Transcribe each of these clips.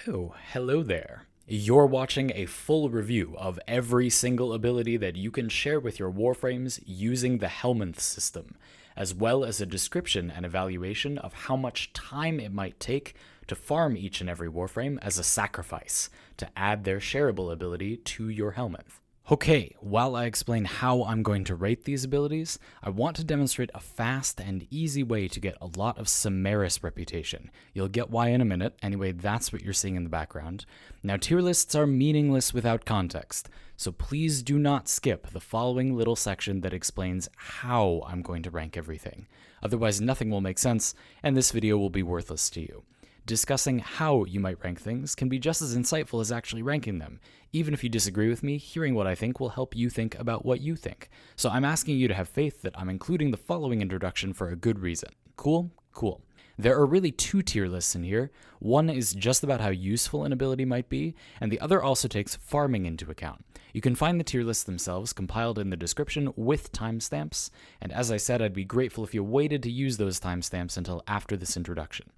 Oh, hello there. You're watching a full review of every single ability that you can share with your warframes using the Helminth system, as well as a description and evaluation of how much time it might take to farm each and every warframe as a sacrifice to add their shareable ability to your Helminth. Okay, while I explain how I'm going to rate these abilities, I want to demonstrate a fast and easy way to get a lot of Samaris reputation. You'll get why in a minute, anyway that's what you're seeing in the background. Now tier lists are meaningless without context, so please do not skip the following little section that explains how I'm going to rank everything. Otherwise nothing will make sense, and this video will be worthless to you. Discussing how you might rank things can be just as insightful as actually ranking them. Even if you disagree with me, hearing what I think will help you think about what you think. So I'm asking you to have faith that I'm including the following introduction for a good reason. Cool? Cool. There are really two tier lists in here. One is just about how useful an ability might be, and the other also takes farming into account. You can find the tier lists themselves compiled in the description with timestamps, and as I said, I'd be grateful if you waited to use those timestamps until after this introduction.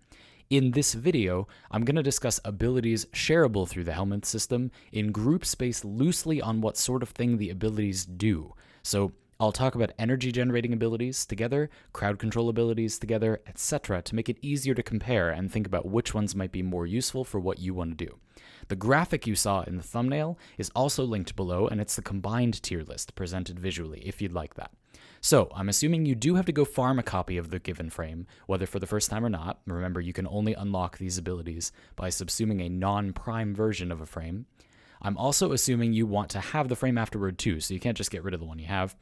In this video, I'm going to discuss abilities shareable through the Helminth system in groups based loosely on what sort of thing the abilities do. So I'll talk about energy generating abilities together, crowd control abilities together, etc. to make it easier to compare and think about which ones might be more useful for what you want to do. The graphic you saw in the thumbnail is also linked below, and it's the combined tier list presented visually if you'd like that. So, I'm assuming you do have to go farm a copy of the given frame, whether for the first time or not. Remember, you can only unlock these abilities by subsuming a non-prime version of a frame. I'm also assuming you want to have the frame afterward too, so you can't just get rid of the one you have.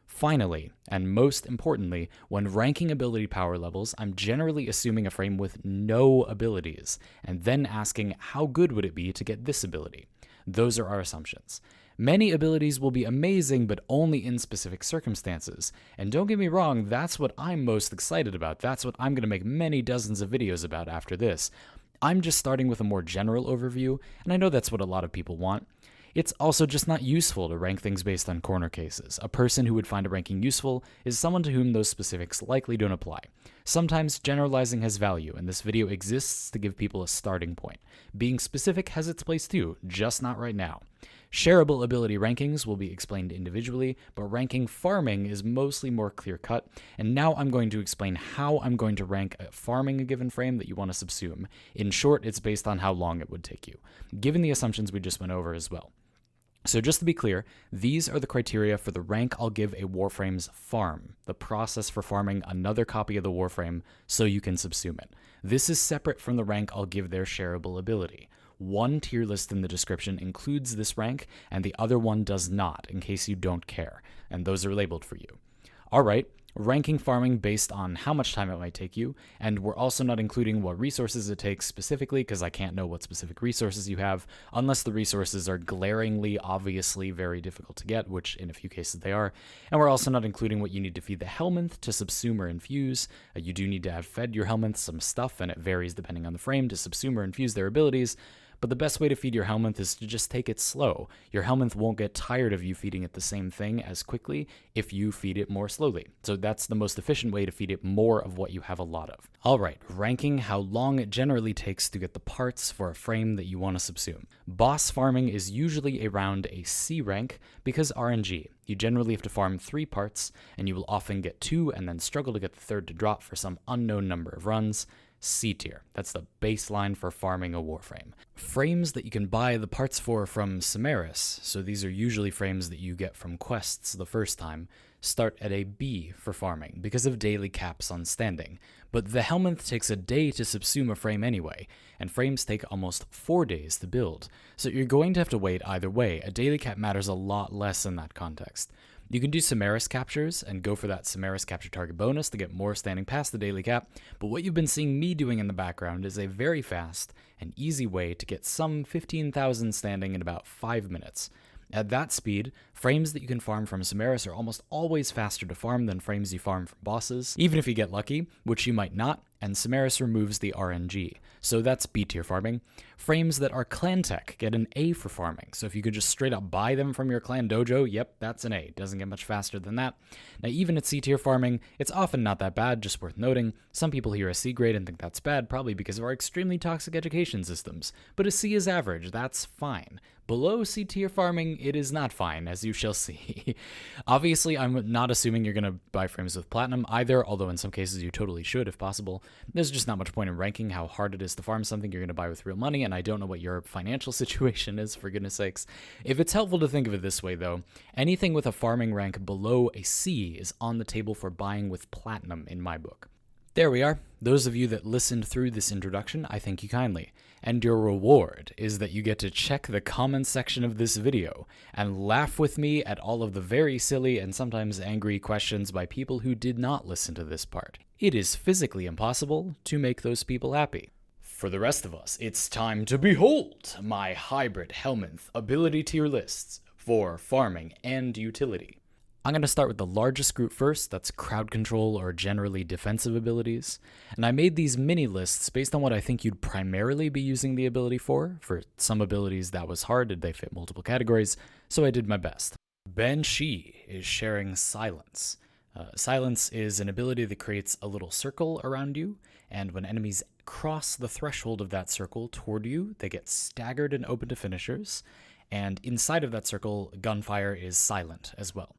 Finally, and most importantly, when ranking ability power levels, I'm generally assuming a frame with no abilities, and then asking how good would it be to get this ability. Those are our assumptions. Many abilities will be amazing, but only in specific circumstances. And don't get me wrong, that's what I'm most excited about. That's what I'm going to make many dozens of videos about after this. I'm just starting with a more general overview, and I know that's what a lot of people want. It's also just not useful to rank things based on corner cases. A person who would find a ranking useful is someone to whom those specifics likely don't apply. Sometimes generalizing has value, and this video exists to give people a starting point. Being specific has its place too, just not right now. Shareable ability rankings will be explained individually, but ranking farming is mostly more clear-cut, and now I'm going to explain how I'm going to rank farming a given frame that you want to subsume. In short, it's based on how long it would take you, given the assumptions we just went over as well. So just to be clear, these are the criteria for the rank I'll give a warframe's farm, the process for farming another copy of the warframe so you can subsume it. This is separate from the rank I'll give their shareable ability. One tier list in the description includes this rank, and the other one does not, in case you don't care, and those are labeled for you. Alright, ranking farming based on how much time it might take you, and we're also not including what resources it takes specifically, because I can't know what specific resources you have, unless the resources are glaringly, obviously very difficult to get, which in a few cases they are, and we're also not including what you need to feed the Helminth to subsume or infuse. You do need to have fed your Helminth some stuff, and it varies depending on the frame to subsume or infuse their abilities. But the best way to feed your Helminth is to just take it slow. Your Helminth won't get tired of you feeding it the same thing as quickly if you feed it more slowly. So that's the most efficient way to feed it more of what you have a lot of. Alright, ranking how long it generally takes to get the parts for a frame that you want to subsume. Boss farming is usually around a C rank because RNG. You generally have to farm 3 parts, and you will often get 2 and then struggle to get the third to drop for some unknown number of runs. C tier. That's the baseline for farming a warframe. Frames that you can buy the parts for from Samaris, so these are usually frames that you get from quests the first time, start at a B for farming because of daily caps on standing. But the Helminth takes a day to subsume a frame anyway, and frames take almost 4 days to build. So you're going to have to wait either way. A daily cap matters a lot less in that context. You can do Samaris captures and go for that Samaris capture target bonus to get more standing past the daily cap, but what you've been seeing me doing in the background is a very fast and easy way to get some 15,000 standing in about 5 minutes. At that speed, frames that you can farm from Samaris are almost always faster to farm than frames you farm from bosses. Even if you get lucky, which you might not, and Samaris removes the RNG. So that's B tier farming. Frames that are clan tech get an A for farming. So if you could just straight up buy them from your clan dojo, yep, that's an A. Doesn't get much faster than that. Now, even at C tier farming, it's often not that bad, just worth noting. Some people hear a C grade and think that's bad, probably because of our extremely toxic education systems. But a C is average, that's fine. Below C tier farming, it is not fine, as you shall see. Obviously, I'm not assuming you're going to buy frames with platinum either, although in some cases you totally should if possible. There's just not much point in ranking how hard it is to farm something you're going to buy with real money, and I don't know what your financial situation is, for goodness sakes. If it's helpful to think of it this way, though, anything with a farming rank below a C is on the table for buying with platinum in my book. There we are. Those of you that listened through this introduction, I thank you kindly. And your reward is that you get to check the comments section of this video and laugh with me at all of the very silly and sometimes angry questions by people who did not listen to this part. It is physically impossible to make those people happy. For the rest of us, it's time to behold my hybrid Helminth ability tier lists for farming and utility. I'm going to start with the largest group first, that's crowd control or generally defensive abilities, and I made these mini lists based on what I think you'd primarily be using the ability for. For some abilities that was hard, did they fit multiple categories, so I did my best. Banshee is sharing Silence. Silence is an ability that creates a little circle around you, and when enemies cross the threshold of that circle toward you, they get staggered and open to finishers, and inside of that circle, gunfire is silent as well.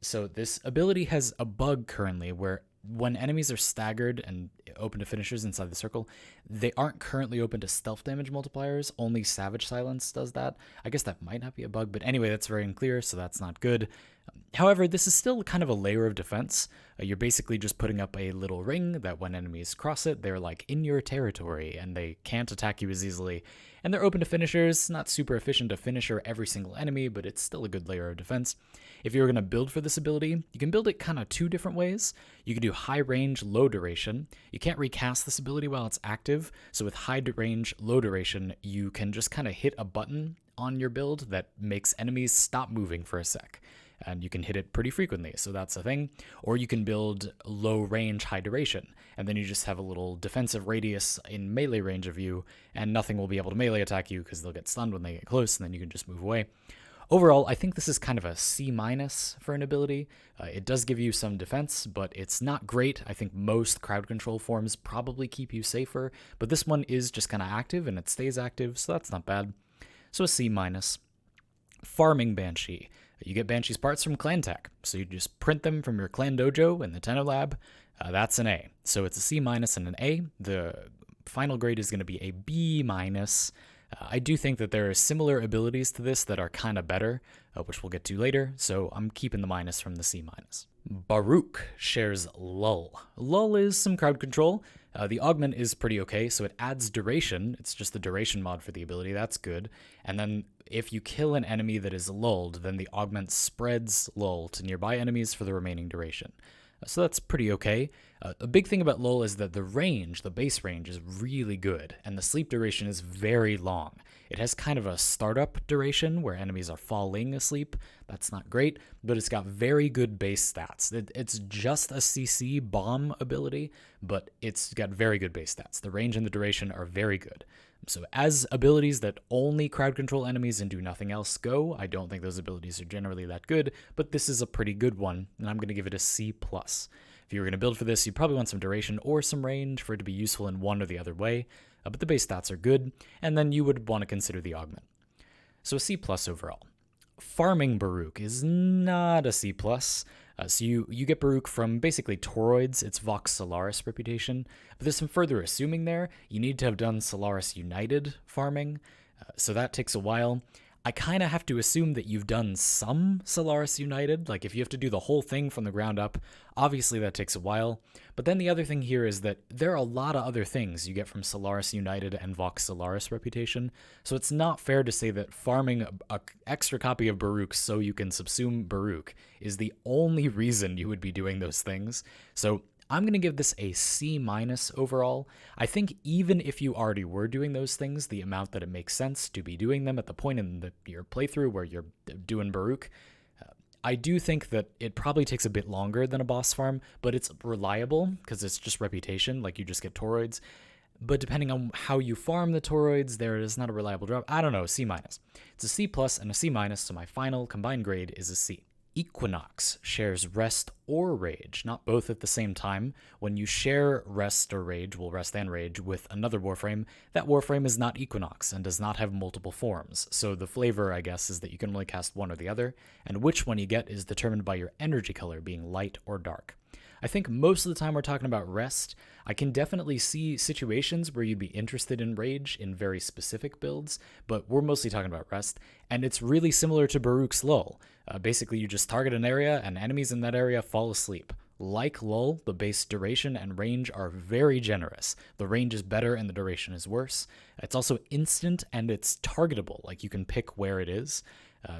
So this ability has a bug currently where when enemies are staggered and open to finishers inside the circle, they aren't currently open to stealth damage multipliers. Only Savage Silence does that. I guess that might not be a bug, but anyway, that's very unclear, so that's not good. However, this is still kind of a layer of defense. You're basically just putting up a little ring that when enemies cross it, they're like in your territory and they can't attack you as easily. And they're open to finishers, not super efficient to finisher every single enemy, but it's still a good layer of defense. If you're going to build for this ability, you can build it kind of two different ways. You can do high range, low duration. You can't recast this ability while it's active, so with high range, low duration, you can just kind of hit a button on your build that makes enemies stop moving for a sec. And you can hit it pretty frequently, so that's a thing. Or you can build low range, high duration, and then you just have a little defensive radius in melee range of you, and nothing will be able to melee attack you because they'll get stunned when they get close, and then you can just move away. Overall, I think this is kind of a C- for an ability. It does give you some defense, but it's not great. I think most crowd control forms probably keep you safer, but this one is just kind of active, and it stays active, so that's not bad. So a C-. Farming Banshee. You get Banshee's parts from Clan Tech, so you just print them from your Clan Dojo in the Tenno Lab. That's an A. So it's a C- and an A. The final grade is going to be a B-. I do think that there are similar abilities to this that are kind of better, which we'll get to later, so I'm keeping the minus from the C-. Baruch shares Lull. Lull is some crowd control. The augment is pretty okay, so it adds duration. It's just the duration mod for the ability, that's good. And then if you kill an enemy that is lulled, then the augment spreads lull to nearby enemies for the remaining duration. So that's pretty okay. A big thing about lull is that the range, the base range, is really good, and the sleep duration is very long. It has kind of a startup duration where enemies are falling asleep. That's not great, but it's got very good base stats. It's just a CC bomb ability, but it's got very good base stats. The range and the duration are very good. So as abilities that only crowd control enemies and do nothing else go, I don't think those abilities are generally that good, but this is a pretty good one, and I'm going to give it a C+. If you were going to build for this, you'd probably want some duration or some range for it to be useful in one or the other way, but the base stats are good, and then you would want to consider the augment. So a C+ overall. Farming Baruch is not a C+. So you get Baruch from basically Toroids, it's Vox Solaris reputation, but there's some further assuming there. You need to have done Solaris United farming, so that takes a while. I kind of have to assume that you've done some Solaris United, like if you have to do the whole thing from the ground up, obviously that takes a while. But then the other thing here is that there are a lot of other things you get from Solaris United and Vox Solaris reputation, so it's not fair to say that farming an extra copy of Baruch so you can subsume Baruch is the only reason you would be doing those things. So I'm going to give this a C- overall. I think even if you already were doing those things, the amount that it makes sense to be doing them at the point in your playthrough where you're doing Baruch, I do think that it probably takes a bit longer than a boss farm, but it's reliable because it's just reputation, like you just get toroids. But depending on how you farm the toroids, there is not a reliable drop. I don't know, C-. It's a C+ and a C-, so my final combined grade is a C. Equinox shares Rest or Rage, not both at the same time. When you share Rest or Rage, well, Rest and Rage, with another Warframe, that Warframe is not Equinox and does not have multiple forms. So the flavor, I guess, is that you can only cast one or the other, and which one you get is determined by your energy color being light or dark. I think most of the time we're talking about Rest. I can definitely see situations where you'd be interested in Rage in very specific builds, but we're mostly talking about Rest, and it's really similar to Baruch's Lull. Basically, you just target an area, and enemies in that area fall asleep. Like Lull, the base duration and range are very generous. The range is better and the duration is worse. It's also instant and it's targetable, like you can pick where it is.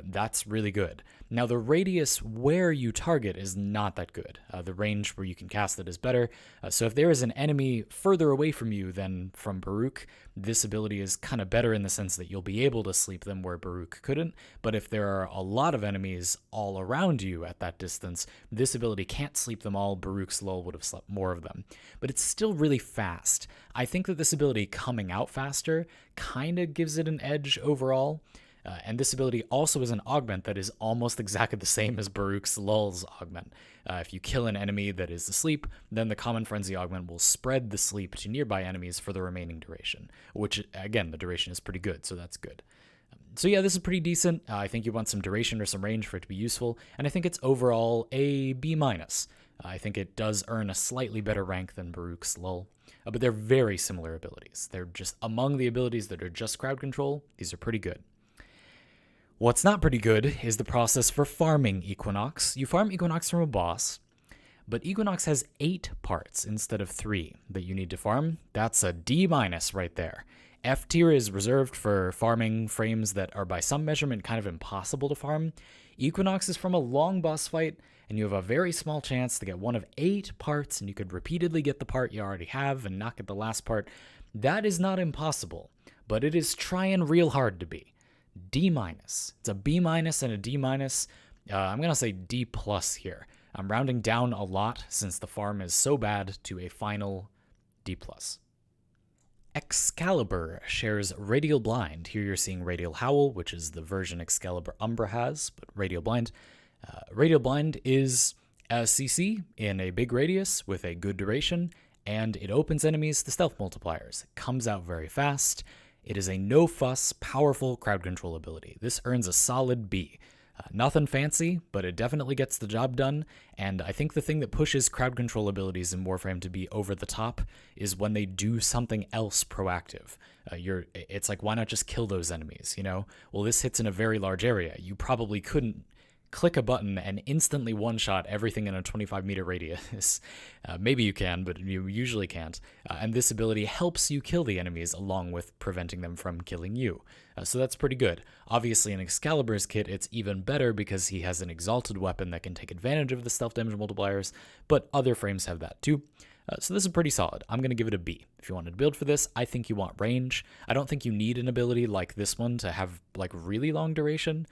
That's really good. Now, the radius where you target is not that good. The range where you can cast it is better. So if there is an enemy further away from you than from Baruch, this ability is kind of better in the sense that you'll be able to sleep them where Baruch couldn't. But if there are a lot of enemies all around you at that distance, this ability can't sleep them all. Baruch's Lull would have slept more of them. But it's still really fast. I think that this ability coming out faster kind of gives it an edge overall. And this ability also is an augment that is almost exactly the same as Baruch's Lull's augment. If you kill an enemy that is asleep, then the Common Frenzy augment will spread the sleep to nearby enemies for the remaining duration, which, again, the duration is pretty good, so that's good. So yeah, this is pretty decent. I think you want some duration or some range for it to be useful, and I think it's overall a B-. I think it does earn a slightly better rank than Baruch's Lull, but they're very similar abilities. They're just among the abilities that are just crowd control, these are pretty good. What's not pretty good is the process for farming Equinox. You farm Equinox from a boss, but Equinox has 8 parts instead of 3 that you need to farm. That's a D- right there. F tier is reserved for farming frames that are by some measurement kind of impossible to farm. Equinox is from a long boss fight, and you have a very small chance to get one of 8 parts, and you could repeatedly get the part you already have and not get the last part. That is not impossible, but it is trying real hard to be. D-. It's a B- and a D-. I'm going to say D+ here. I'm rounding down a lot since the farm is so bad to a final D+. Excalibur shares Radial Blind. Here you're seeing Radial Howl, which is the version Excalibur Umbra has, but Radial Blind. Radial Blind is a CC in a big radius with a good duration, and it opens enemies to stealth multipliers. It comes out very fast. It is a no-fuss, powerful crowd control ability. This earns a solid B. Nothing fancy, but it definitely gets the job done, and I think the thing that pushes crowd control abilities in Warframe to be over the top is when they do something else proactive. It's like, why not just kill those enemies, you know? Well, this hits in a very large area. You probably couldn't click a button and instantly one-shot everything in a 25-meter radius. Maybe you can, but you usually can't. And this ability helps you kill the enemies along with preventing them from killing you. So that's pretty good. Obviously, in Excalibur's kit, it's even better because he has an exalted weapon that can take advantage of the stealth damage multipliers, but other frames have that too. So this is pretty solid. I'm going to give it a B. If you wanted to build for this, I think you want range. I don't think you need an ability like this one to have like really long duration.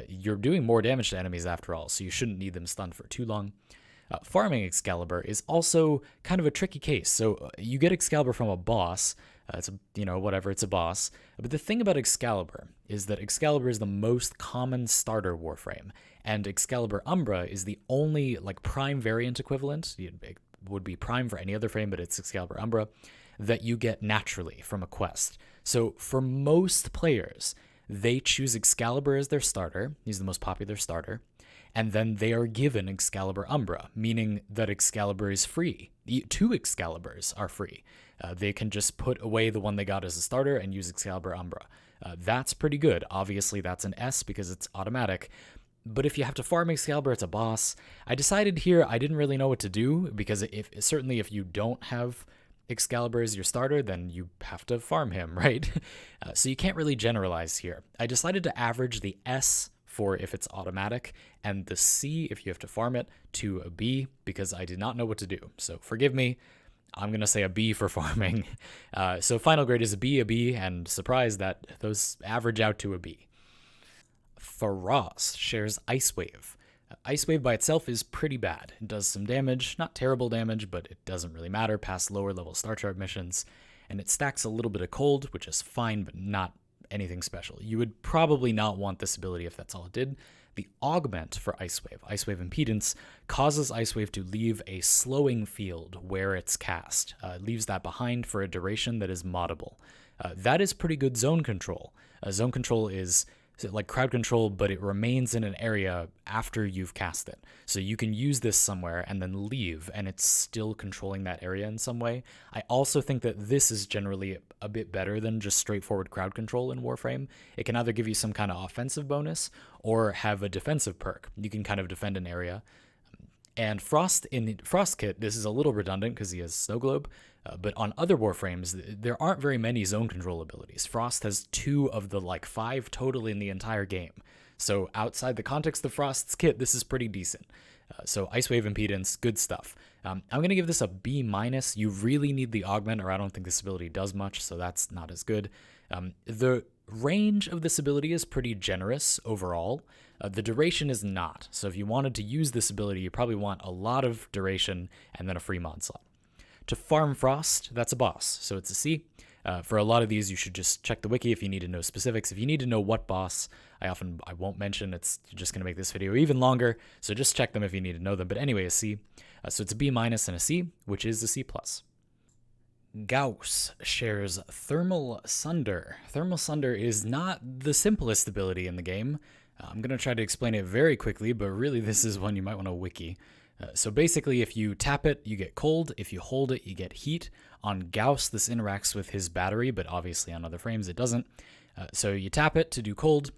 You're doing more damage to enemies after all, so you shouldn't need them stunned for too long. Farming Excalibur is also kind of a tricky case. So you get Excalibur from a boss. It's a boss. But the thing about Excalibur is that Excalibur is the most common starter Warframe, and Excalibur Umbra is the only like prime variant equivalent. It would be prime for any other frame, but it's Excalibur Umbra, that you get naturally from a quest. So for most players, they choose Excalibur as their starter. He's the most popular starter. And then they are given Excalibur Umbra, meaning that Excalibur is free. 2 Excaliburs are free. They can just put away the one they got as a starter and use Excalibur Umbra. That's pretty good. Obviously, that's an S because it's automatic. But if you have to farm Excalibur, it's a boss. I decided here I didn't really know what to do, because certainly if you don't have Excalibur as your starter, then you have to farm him, right? So you can't really generalize here. I decided to average the S for if it's automatic, and the C if you have to farm it, to a B, because I did not know what to do. So forgive me. I'm going to say a B for farming. So final grade is a B, and surprise that those average out to a B. Faros shares Ice Wave. Ice Wave by itself is pretty bad. It does some damage, not terrible damage, but it doesn't really matter past lower level Star Chart missions, and it stacks a little bit of cold, which is fine, but not anything special. You would probably not want this ability if that's all it did. The augment for Ice Wave Impedance, causes Ice Wave to leave a slowing field where it's cast. It leaves that behind for a duration that is moddable. That is pretty good zone control. Zone control is like crowd control, but it remains in an area after you've cast it. So you can use this somewhere and then leave, and it's still controlling that area in some way. I also think that this is generally a bit better than just straightforward crowd control in Warframe. It can either give you some kind of offensive bonus or have a defensive perk. You can kind of defend an area. And Frost in Frost Kit, this is a little redundant because he has Snow Globe, but on other Warframes, there aren't very many zone control abilities. Frost has 2 of the 5 total in the entire game. So outside the context of Frost's kit, this is pretty decent. So Ice Wave Impedance, good stuff. I'm going to give this a B-. You really need the augment, or I don't think this ability does much, so that's not as good. The range of this ability is pretty generous overall. The duration is not. So if you wanted to use this ability, you probably want a lot of duration and then a free mod slot. To farm Frost, that's a boss, so it's a C. For a lot of these, you should just check the wiki if you need to know specifics. If you need to know what boss, I won't mention. It's just going to make this video even longer, so just check them if you need to know them. But anyway, a C. So it's a B- and a C, which is a C+. Gauss shares Thermal Sunder. Thermal Sunder is not the simplest ability in the game. I'm going to try to explain it very quickly, but really this is one you might want to wiki. So basically, if you tap it, you get cold. If you hold it, you get heat. On Gauss, this interacts with his battery, but obviously on other frames it doesn't. So you tap it to do cold.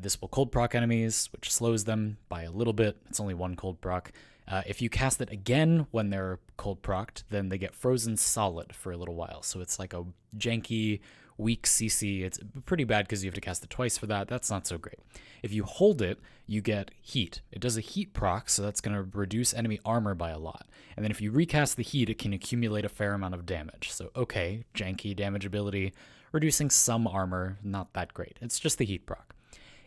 This will cold proc enemies, which slows them by a little bit. It's only 1 cold proc. If you cast it again when they're cold procced, then they get frozen solid for a little while. So it's like a janky, weak CC. It's pretty bad because you have to cast it twice for that. That's not so great. If you hold it, you get heat. It does a heat proc, so that's going to reduce enemy armor by a lot. And then if you recast the heat, it can accumulate a fair amount of damage. So okay, janky damage ability, reducing some armor, not that great. It's just the heat proc.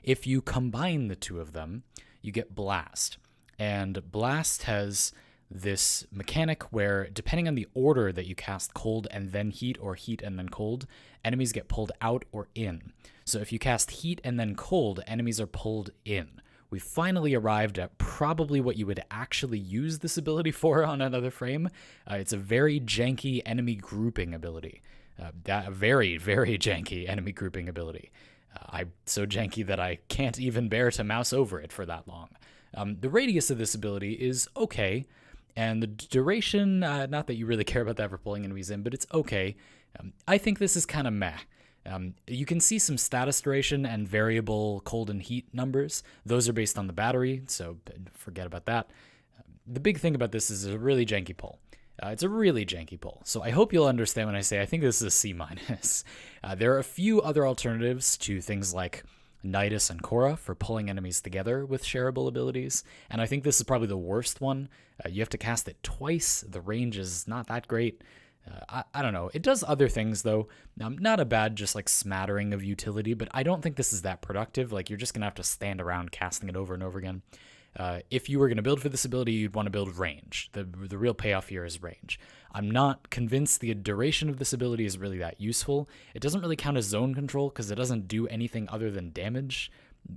If you combine the 2 of them, you get Blast. And Blast has this mechanic where, depending on the order that you cast cold and then heat, or heat and then cold, enemies get pulled out or in. So if you cast heat and then cold, enemies are pulled in. We finally arrived at probably what you would actually use this ability for on another frame. It's a very janky enemy grouping ability. Very, very janky enemy grouping ability. So janky that I can't even bear to mouse over it for that long. The radius of this ability is okay, and the duration, not that you really care about that for pulling enemies in, but it's okay. I think this is kind of meh. You can see some status duration and variable cold and heat numbers. Those are based on the battery, so forget about that. The big thing about this is a really janky pull. It's a really janky pull, so I hope you'll understand when I say I think this is a C-. There are a few other alternatives to things like Nidus and Khora for pulling enemies together with shareable abilities, and I think this is probably the worst one. You have to cast it twice. The range is not that great. I don't know. It does other things, though. Not a bad, just like smattering of utility, but I don't think this is that productive. Like, you're just going to have to stand around casting it over and over again. If you were going to build for this ability, you'd want to build range. The real payoff here is range. I'm not convinced the duration of this ability is really that useful. It doesn't really count as zone control because it doesn't do anything other than damage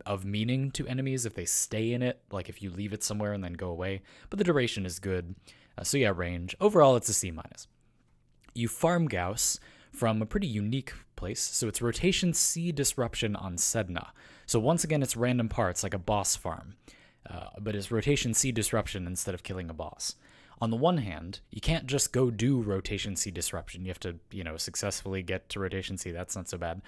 of meaning to enemies if they stay in it, like if you leave it somewhere and then go away. But the duration is good. So yeah, range. Overall, it's a C-. You farm Gauss from a pretty unique place. So it's Rotation C Disruption on Sedna. So once again, it's random parts like a boss farm. But it's Rotation C Disruption instead of killing a boss. On the one hand, you can't just go do Rotation C Disruption. You have to, successfully get to Rotation C. That's not so bad.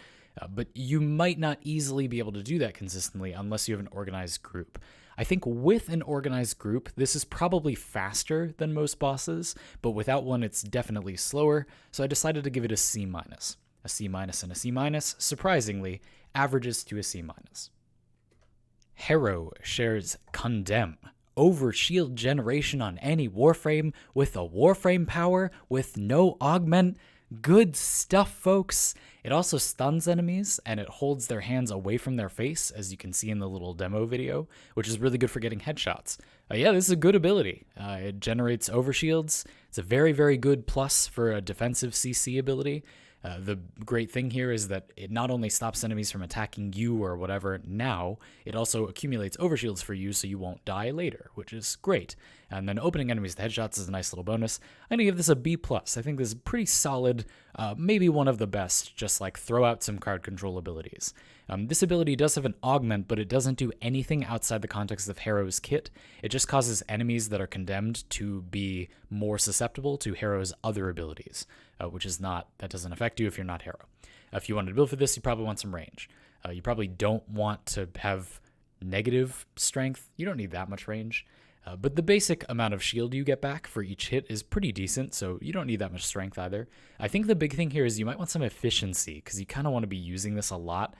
But you might not easily be able to do that consistently unless you have an organized group. I think with an organized group, this is probably faster than most bosses, but without one, it's definitely slower. So I decided to give it a C-. A C- and a C-, surprisingly, averages to a C-. Harrow shares Condemn. Overshield generation on any Warframe with a Warframe power with no augment. Good stuff, folks. It also stuns enemies, and it holds their hands away from their face, as you can see in the little demo video, which is really good for getting headshots. Yeah, this is a good ability. It generates overshields. It's a very, very good plus for a defensive CC ability. The great thing here is that it not only stops enemies from attacking you or whatever now, it also accumulates overshields for you so you won't die later, which is great. And then opening enemies to headshots is a nice little bonus. I'm going to give this a B+. I think this is pretty solid, maybe one of the best, just like throw out some card control abilities. This ability does have an augment, but it doesn't do anything outside the context of Harrow's kit. It just causes enemies that are condemned to be more susceptible to Harrow's other abilities, that doesn't affect you if you're not Harrow. If you wanted to build for this, you probably want some range. You probably don't want to have negative strength. You don't need that much range. But the basic amount of shield you get back for each hit is pretty decent, so you don't need that much strength either. I think the big thing here is you might want some efficiency, because you kind of want to be using this a lot.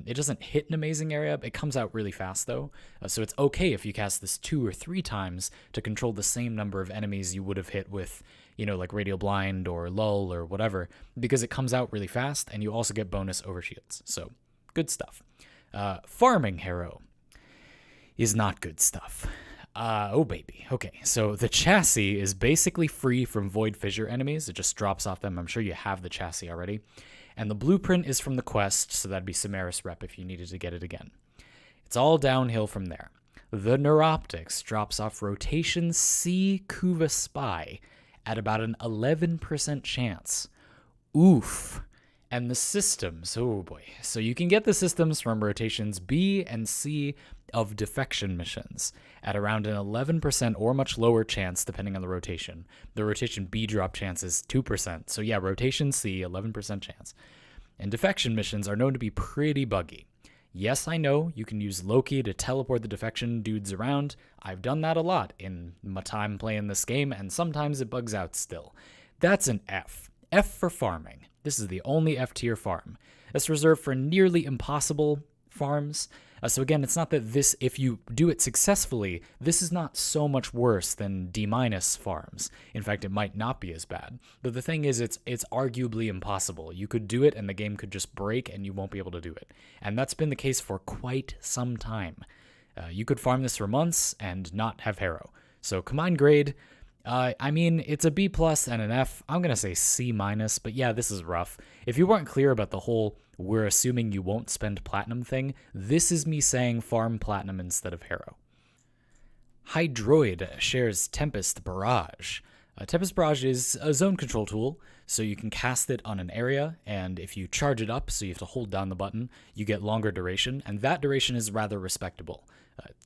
It doesn't hit an amazing area. It comes out really fast, though, so it's okay if you cast this 2 or 3 times to control the same number of enemies you would have hit with, like Radial Blind or Lull or whatever, because it comes out really fast, and you also get bonus overshields. So, good stuff. Farming Harrow is not good stuff. Oh baby. Okay, so the chassis is basically free from Void Fissure enemies. It just drops off them. I'm sure you have the chassis already. And the blueprint is from the quest, so that'd be Samaris rep if you needed to get it again. It's all downhill from there. The Neuroptics drops off Rotation C Kuva Spy at about an 11% chance. Oof. And the systems, oh boy. So you can get the systems from rotations B and C of defection missions at around an 11% or much lower chance depending on the rotation. The rotation B drop chance is 2%. So yeah, rotation C, 11% chance. And defection missions are known to be pretty buggy. Yes, I know you can use Loki to teleport the defection dudes around. I've done that a lot in my time playing this game, and sometimes it bugs out still. That's an F. F for farming. This is the only F tier farm. It's reserved for nearly impossible farms. So again, it's not that this, if you do it successfully, this is not so much worse than D- farms. In fact, it might not be as bad. But the thing is, it's arguably impossible. You could do it and the game could just break and you won't be able to do it. And that's been the case for quite some time. You could farm this for months and not have Harrow. So combined grade, it's a B+ and an F. I'm going to say C-, but yeah, this is rough. If you weren't clear about the whole "we're assuming you won't spend platinum" thing, this is me saying farm platinum instead of Harrow. Hydroid shares Tempest Barrage. Tempest Barrage is a zone control tool, so you can cast it on an area, and if you charge it up, so you have to hold down the button, you get longer duration, and that duration is rather respectable.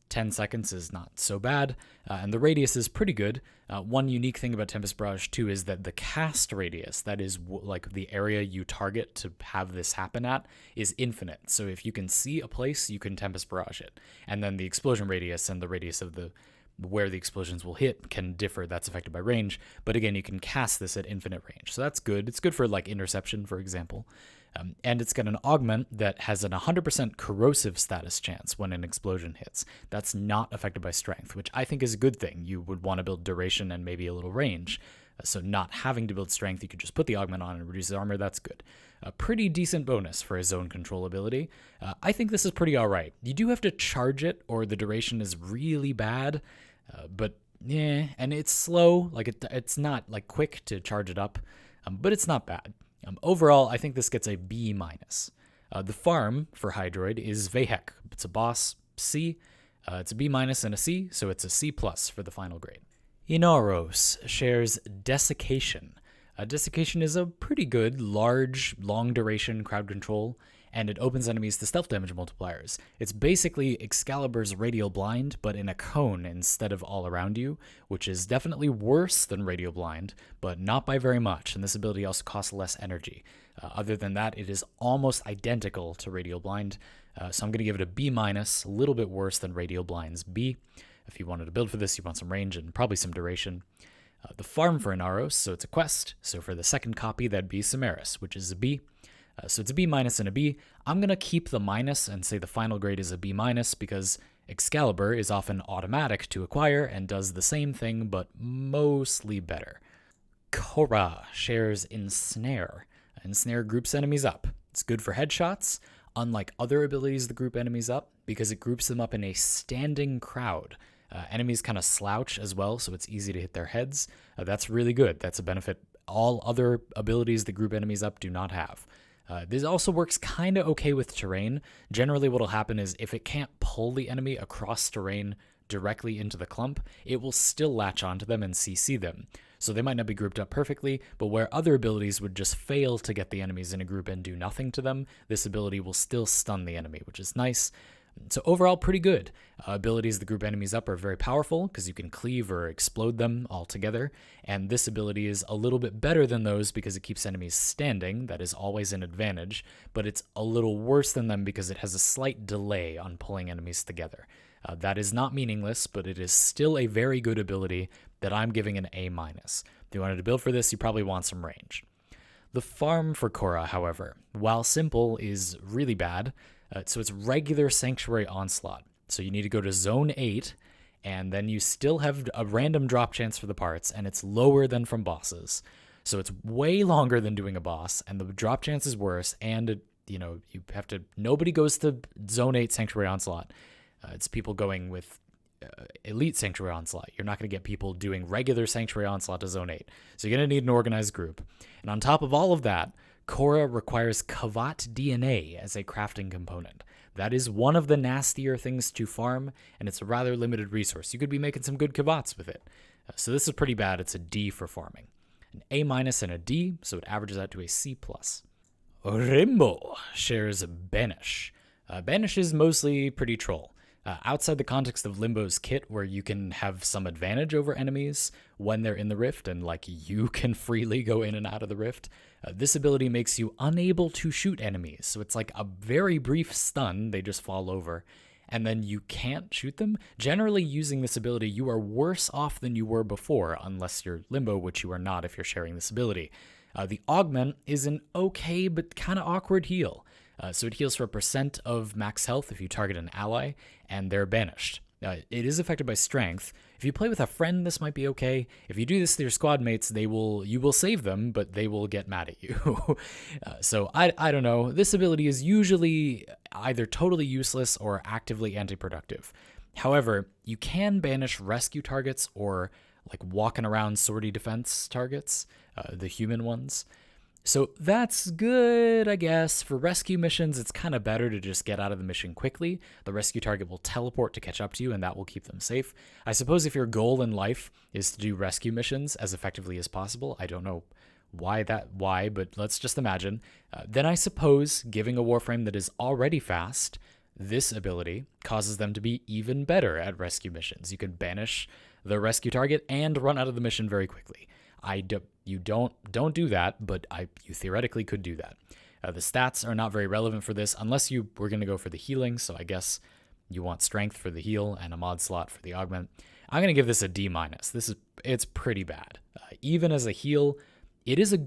10 seconds is not so bad, and the radius is pretty good. One unique thing about Tempest Barrage, too, is that the cast radius, that is like the area you target to have this happen at, is infinite. So if you can see a place, you can Tempest Barrage it. And then the explosion radius and the radius of where the explosions will hit can differ. That's affected by range. But again, you can cast this at infinite range. So that's good. It's good for like interception, for example. And it's got an augment that has an 100% corrosive status chance when an explosion hits. That's not affected by strength, which I think is a good thing. You would want to build duration and maybe a little range. So not having to build strength, you could just put the augment on and reduce the armor. That's good. A pretty decent bonus for a zone control ability. I think this is pretty all right. You do have to charge it or the duration is really bad. But yeah, and it's slow. Like it's not like quick to charge it up, but it's not bad. Overall, I think this gets a B-. The farm for Hydroid is Vehek. It's a boss C. It's a B- and a C, so it's a C+ for the final grade. Inaros shares Desiccation. Desiccation is a pretty good, large, long-duration crowd control, and it opens enemies to stealth damage multipliers. It's basically Excalibur's Radial Blind, but in a cone instead of all around you, which is definitely worse than Radial Blind, but not by very much, and this ability also costs less energy. Other than that, it is almost identical to Radial Blind, so I'm going to give it a B-, a little bit worse than Radial Blind's B. If you wanted to build for this, you want some range and probably some duration. The farm for Inaros, so it's a quest, so for the second copy, that'd be Samaris, which is a B. So it's a B- and a B. I'm going to keep the minus and say the final grade is a B- because Excalibur is often automatic to acquire and does the same thing, but mostly better. Khora shares Ensnare. Ensnare groups enemies up. It's good for headshots, unlike other abilities that group enemies up, because it groups them up in a standing crowd. Enemies kind of slouch as well, so it's easy to hit their heads. That's really good. That's a benefit all other abilities that group enemies up do not have. This also works kind of okay with terrain. Generally what will happen is if it can't pull the enemy across terrain directly into the clump, it will still latch onto them and CC them. So they might not be grouped up perfectly, but where other abilities would just fail to get the enemies in a group and do nothing to them, this ability will still stun the enemy, which is nice. So overall, pretty good. Abilities that group enemies up are very powerful because you can cleave or explode them all together, and this ability is a little bit better than those because it keeps enemies standing. That is always an advantage, but it's a little worse than them because it has a slight delay on pulling enemies together. That is not meaningless, but it is still a very good ability that I'm giving an A-. If you wanted to build for this, you probably want some range. The farm for Khora, however, while simple, is really bad. So it's regular Sanctuary Onslaught. So you need to go to Zone 8, and then you still have a random drop chance for the parts, and it's lower than from bosses. So it's way longer than doing a boss, and the drop chance is worse, and you have to, nobody goes to Zone 8 Sanctuary Onslaught. It's people going with Elite Sanctuary Onslaught. You're not going to get people doing regular Sanctuary Onslaught to Zone 8. So you're going to need an organized group. And on top of all of that, Khora requires Kavat DNA as a crafting component. That is one of the nastier things to farm, and it's a rather limited resource. You could be making some good Kavats with it. So this is pretty bad. It's a D for farming. An A- and a D, so it averages out to a C+. Rimbo shares Banish. Banish is mostly pretty troll. Outside the context of Limbo's kit, where you can have some advantage over enemies when they're in the rift, and you can freely go in and out of the rift, this ability makes you unable to shoot enemies. So it's like a very brief stun, they just fall over, and then you can't shoot them. Generally, using this ability, you are worse off than you were before, unless you're Limbo, which you are not if you're sharing this ability. The Augment is an okay but kind of awkward heal. So it heals for a % of max health if you target an ally, and they're banished. It is affected by strength. If you play with a friend, this might be okay. If you do this to your squad mates, you will save them, but they will get mad at you. So I don't know. This ability is usually either totally useless or actively anti-productive. However, you can banish rescue targets or walking around sortie defense targets, the human ones. So that's good, I guess. For rescue missions, it's kind of better to just get out of the mission quickly. The rescue target will teleport to catch up to you, and that will keep them safe. I suppose if your goal in life is to do rescue missions as effectively as possible, I don't know why, but let's just imagine. Then I suppose giving a Warframe that is already fast, this ability causes them to be even better at rescue missions. You can banish the rescue target and run out of the mission very quickly. You don't do that, but you theoretically could do that. The stats are not very relevant for this unless you were going to go for the healing, so I guess you want strength for the heal and a mod slot for the augment. I'm going to give this a D-. It's pretty bad. Even as a heal, it is a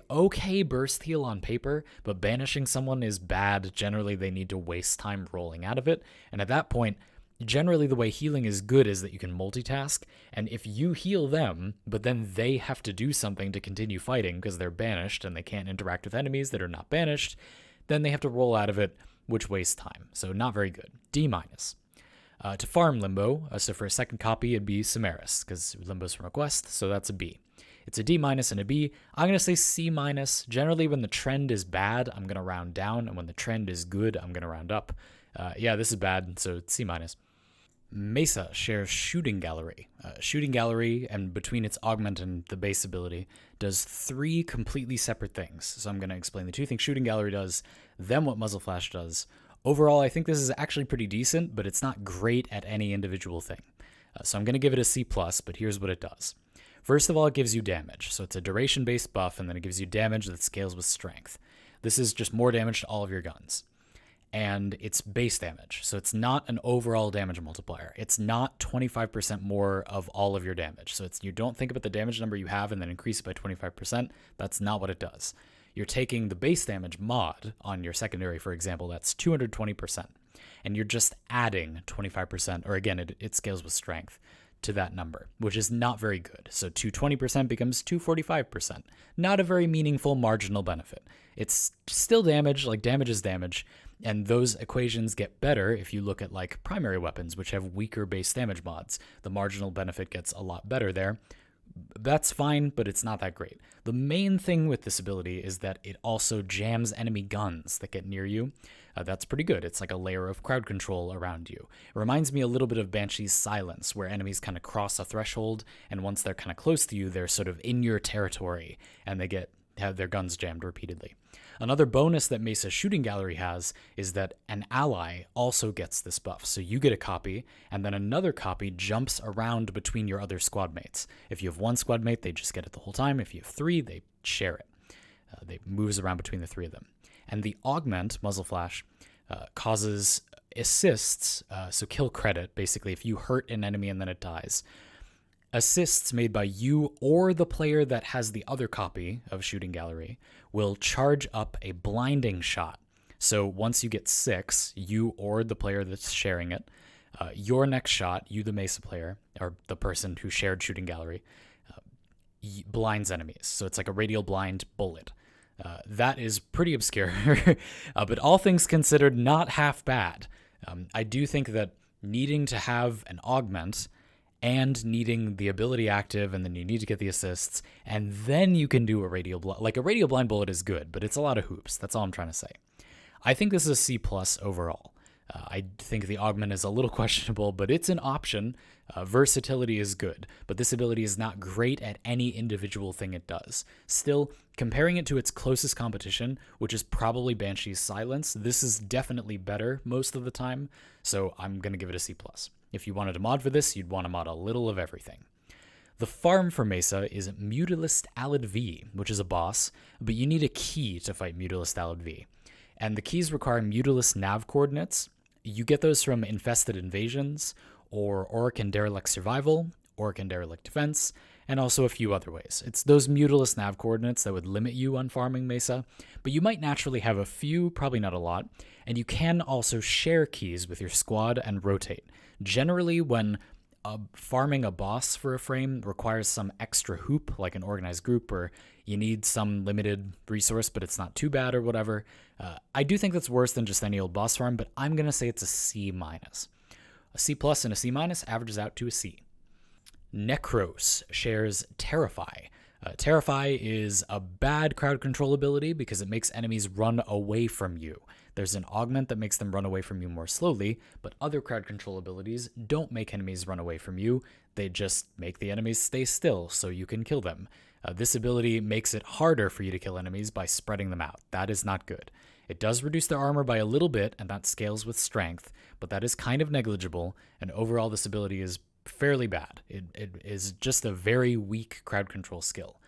okay burst heal on paper, but banishing someone is bad. Generally, they need to waste time rolling out of it, and at that point, generally the way healing is good is that you can multitask, and if you heal them, but then they have to do something to continue fighting because they're banished and they can't interact with enemies that are not banished, then they have to roll out of it, which wastes time. So not very good. D-. To farm Limbo, so for a second copy, it'd be Samaris, because Limbo's from a quest, so that's a B. It's a D- and a B. I'm going to say C-. Generally, when the trend is bad, I'm going to round down, and when the trend is good, I'm going to round up. Yeah, this is bad, so C-. Mesa shares Shooting Gallery. Shooting Gallery, and between its augment and the base ability, does 3 completely separate things. So I'm going to explain the 2 things Shooting Gallery does, then what Muzzle Flash does. Overall, I think this is actually pretty decent, but it's not great at any individual thing. So I'm going to give it a C+, but here's what it does. First of all, it gives you damage. So it's a duration-based buff, and then it gives you damage that scales with strength. This is just more damage to all of your guns. And it's base damage, so it's not an overall damage multiplier. It's not 25% more of all of your damage. So you don't think about the damage number you have and then increase it by 25%. That's not what it does. You're taking the base damage mod on your secondary, for example, that's 220%. And you're just adding 25%, or again, it scales with strength, to that number, which is not very good. So 220% becomes 245%. Not a very meaningful marginal benefit. It's still damage, like damage is damage, and those equations get better if you look at like primary weapons, which have weaker base damage mods. The marginal benefit gets a lot better there. That's fine, but it's not that great. The main thing with this ability is that it also jams enemy guns that get near you. That's pretty good. It's like a layer of crowd control around you. It reminds me a little bit of Banshee's Silence, where enemies kind of cross a threshold, and once they're kind of close to you, they're sort of in your territory, and they have their guns jammed repeatedly. Another bonus that Mesa's Shooting Gallery has is that an ally also gets this buff. So you get a copy, and then another copy jumps around between your other squad mates. If you have one squad mate, they just get it the whole time. If you have three, they share it. They moves around between the three of them. And the Augment, Muzzle Flash, causes assists, so kill credit, basically, if you hurt an enemy and then it dies. Assists made by you or the player that has the other copy of Shooting Gallery will charge up a blinding shot. So once you get 6, you or the player that's sharing it, your next shot, you the Mesa player, or the person who shared Shooting Gallery, blinds enemies. So it's like a Radial Blind bullet. That is pretty obscure, but all things considered, not half bad. I do think that needing to have an augment and needing the ability active, and then you need to get the assists, and then you can do a Radial Blind. Like, a Radial Blind bullet is good, but it's a lot of hoops. That's all I'm trying to say. I think this is a C+ overall. I think the augment is a little questionable, but it's an option. Versatility is good, but this ability is not great at any individual thing it does. Still, comparing it to its closest competition, which is probably Banshee's Silence, this is definitely better most of the time, so I'm going to give it a C+. If you wanted to mod for this, you'd want to mod a little of everything. The farm for Mesa is Mutilist Alid V, which is a boss, but you need a key to fight Mutilist Alid V. And the keys require Mutilist nav coordinates. You get those from Infested Invasions, or Auric and Derelict Survival, Auric and Derelict Defense, and also a few other ways. It's those Mutilist nav coordinates that would limit you on farming Mesa, but you might naturally have a few, probably not a lot, and you can also share keys with your squad and rotate. Generally, when farming a boss for a frame requires some extra hoop, like an organized group, or you need some limited resource, but it's not too bad or whatever, I do think that's worse than just any old boss farm, but I'm going to say it's a C-. A C+ and a C- averages out to a C. Necros shares Petrify. Petrify is a bad crowd control ability because it makes enemies run away from you. There's an augment that makes them run away from you more slowly, but other crowd control abilities don't make enemies run away from you. They just make the enemies stay still so you can kill them. This ability makes it harder for you to kill enemies by spreading them out. That is not good. It does reduce their armor by a little bit, and that scales with strength, but that is kind of negligible, and overall this ability is fairly bad. It is just a very weak crowd control skill.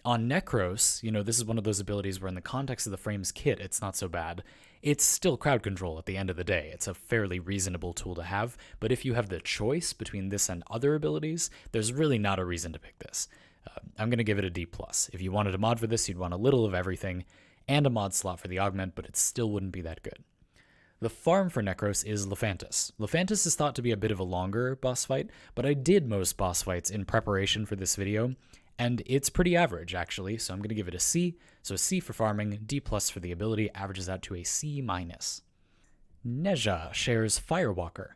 On Necros, this is one of those abilities where in the context of the frame's kit, it's not so bad. It's still crowd control at the end of the day. It's a fairly reasonable tool to have, but if you have the choice between this and other abilities, there's really not a reason to pick this. I'm going to give it a D+. If you wanted a mod for this, you'd want a little of everything, and a mod slot for the augment, but it still wouldn't be that good. The farm for Necros is Lephantis. Lephantis is thought to be a bit of a longer boss fight, but I did most boss fights in preparation for this video, and it's pretty average, actually, so I'm going to give it a C. So a C for farming, D+ for the ability, averages out to a C-. Nezha shares Firewalker.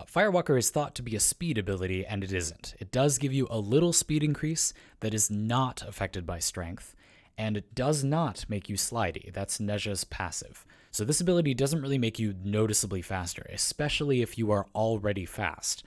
Firewalker is thought to be a speed ability, and it isn't. It does give you a little speed increase that is not affected by strength, and it does not make you slidey. That's Nezha's passive. So this ability doesn't really make you noticeably faster, especially if you are already fast.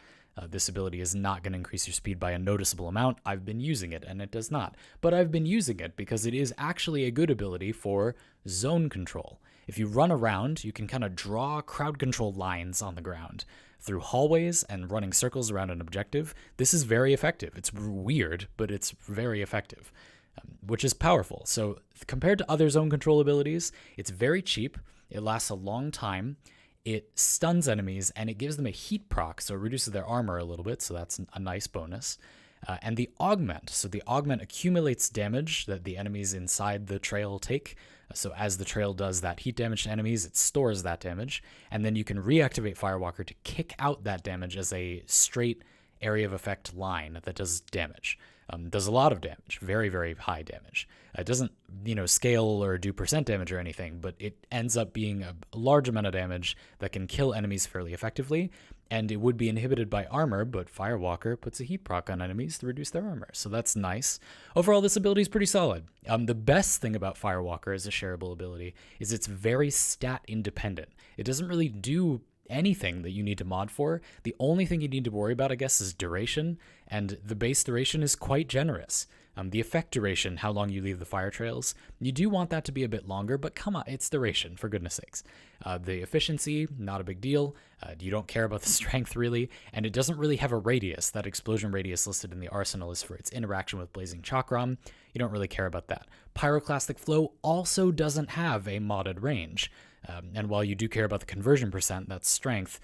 This ability is not going to increase your speed by a noticeable amount. I've been using it, and it does not. But I've been using it because it is actually a good ability for zone control. If you run around, you can kind of draw crowd control lines on the ground through hallways and running circles around an objective. This is very effective. It's weird, but it's very effective, which is powerful. So compared to other zone control abilities, it's very cheap. It lasts a long time. It stuns enemies, and it gives them a heat proc, so it reduces their armor a little bit, so that's a nice bonus. And the augment, so the augment accumulates damage that the enemies inside the trail take. So as the trail does that heat damage to enemies, it stores that damage, and then you can reactivate Firewalker to kick out that damage as a straight area of effect line that does damage. Does a lot of damage, very, very high damage. It doesn't, scale or do percent damage or anything, but it ends up being a large amount of damage that can kill enemies fairly effectively, and it would be inhibited by armor, but Firewalker puts a heat proc on enemies to reduce their armor, so that's nice. Overall, this ability is pretty solid. The best thing about Firewalker as a shareable ability is it's very stat independent. It doesn't really do anything that you need to mod for. The only thing you need to worry about, I guess, is duration, and the base duration is quite generous. The effect duration, how long you leave the fire trails, you do want that to be a bit longer, but come on, it's duration, for goodness sakes. The efficiency, not a big deal. You don't care about the strength, really, and it doesn't really have a radius. That explosion radius listed in the arsenal is for its interaction with Blazing Chakram. You don't really care about that. Pyroclastic Flow also doesn't have a modded range, and while you do care about the conversion percent, that's strength,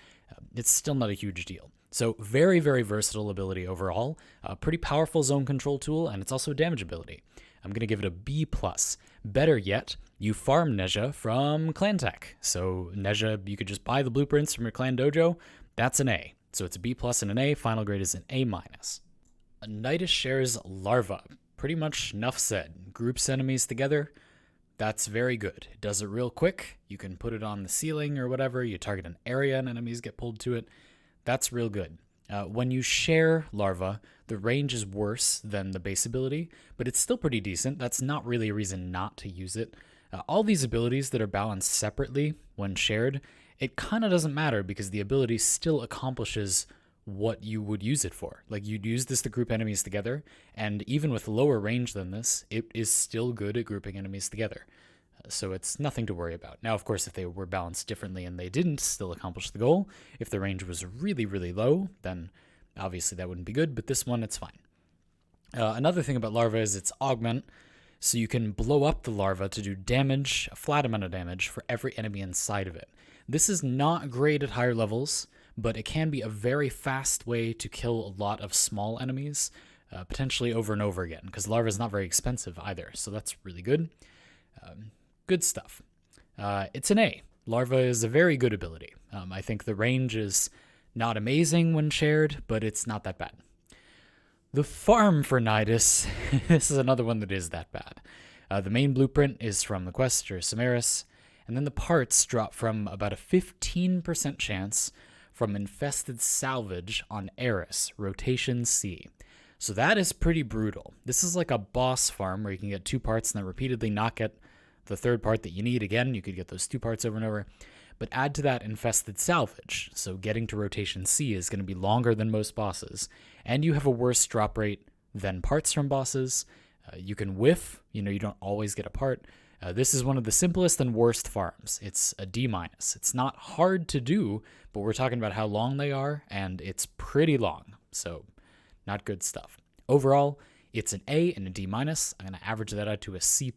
it's still not a huge deal. So very, very versatile ability overall, a pretty powerful zone control tool, and it's also a damage ability. I'm going to give it a B+. Better yet, you farm Nezha from Clan Tech. So Nezha, you could just buy the blueprints from your clan dojo. That's an A. So it's a B+ and an A. Final grade is an A-. Nidus shares Larva. Pretty much enough said. Groups enemies together. That's very good. It does it real quick. You can put it on the ceiling or whatever. You target an area and enemies get pulled to it. That's real good. When you share Larva, the range is worse than the base ability, but it's still pretty decent. That's not really a reason not to use it. All these abilities that are balanced separately when shared, it kind of doesn't matter because the ability still accomplishes what you would use it for. Like, you'd use this to group enemies together, and even with lower range than this, it is still good at grouping enemies together. So it's nothing to worry about. Now, of course, if they were balanced differently and they didn't still accomplish the goal, if the range was really, really low, then obviously that wouldn't be good, but this one, it's fine. Another thing about Larva is its augment, so you can blow up the Larva to do damage, a flat amount of damage, for every enemy inside of it. This is not great at higher levels, but it can be a very fast way to kill a lot of small enemies, potentially over and over again, because Larva is not very expensive either, so that's really good. Good stuff. It's an A. Larva is a very good ability. I think the range is not amazing when shared, but it's not that bad. The farm for Nidus, this is another one that is that bad. The main blueprint is from the Quest or Samaris, and then the parts drop from about a 15% chance from Infested Salvage on Eris, Rotation C. So that is pretty brutal. This is like a boss farm where you can get 2 parts and then repeatedly not get the 3rd part that you need. Again, you could get those 2 parts over and over, but add to that Infested Salvage, so getting to Rotation C is going to be longer than most bosses, and you have a worse drop rate than parts from bosses. You can whiff, you don't always get a part. This is one of the simplest and worst farms. It's a D-. It's not hard to do, but we're talking about how long they are, and it's pretty long, so not good stuff. Overall, it's an A and a D-. I'm going to average that out to a C+.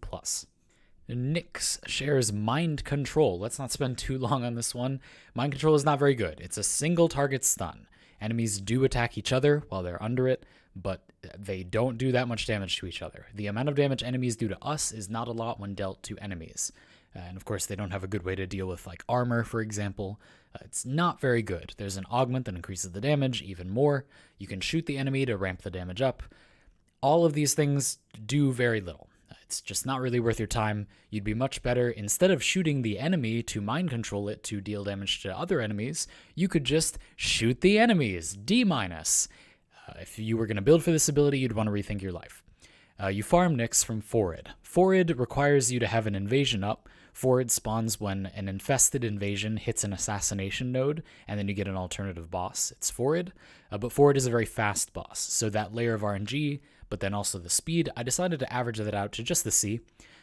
Nyx shares Mind Control. Let's not spend too long on this one. Mind Control is not very good. It's a single target stun. Enemies do attack each other while they're under it, but they don't do that much damage to each other. The amount of damage enemies do to us is not a lot when dealt to enemies. And of course, they don't have a good way to deal with like armor, for example. It's not very good. There's an augment that increases the damage even more. You can shoot the enemy to ramp the damage up. All of these things do very little. It's just not really worth your time. You'd be much better, instead of shooting the enemy to mind control it to deal damage to other enemies, you could just shoot the enemies, D-. If you were going to build for this ability, you'd want to rethink your life. You farm Nyx from Forid. Forid requires you to have an invasion up. Forid spawns when an infested invasion hits an assassination node, and then you get an alternative boss. It's Forid, but Forid is a very fast boss, so that layer of RNG, but then also the speed, I decided to average that out to just the C.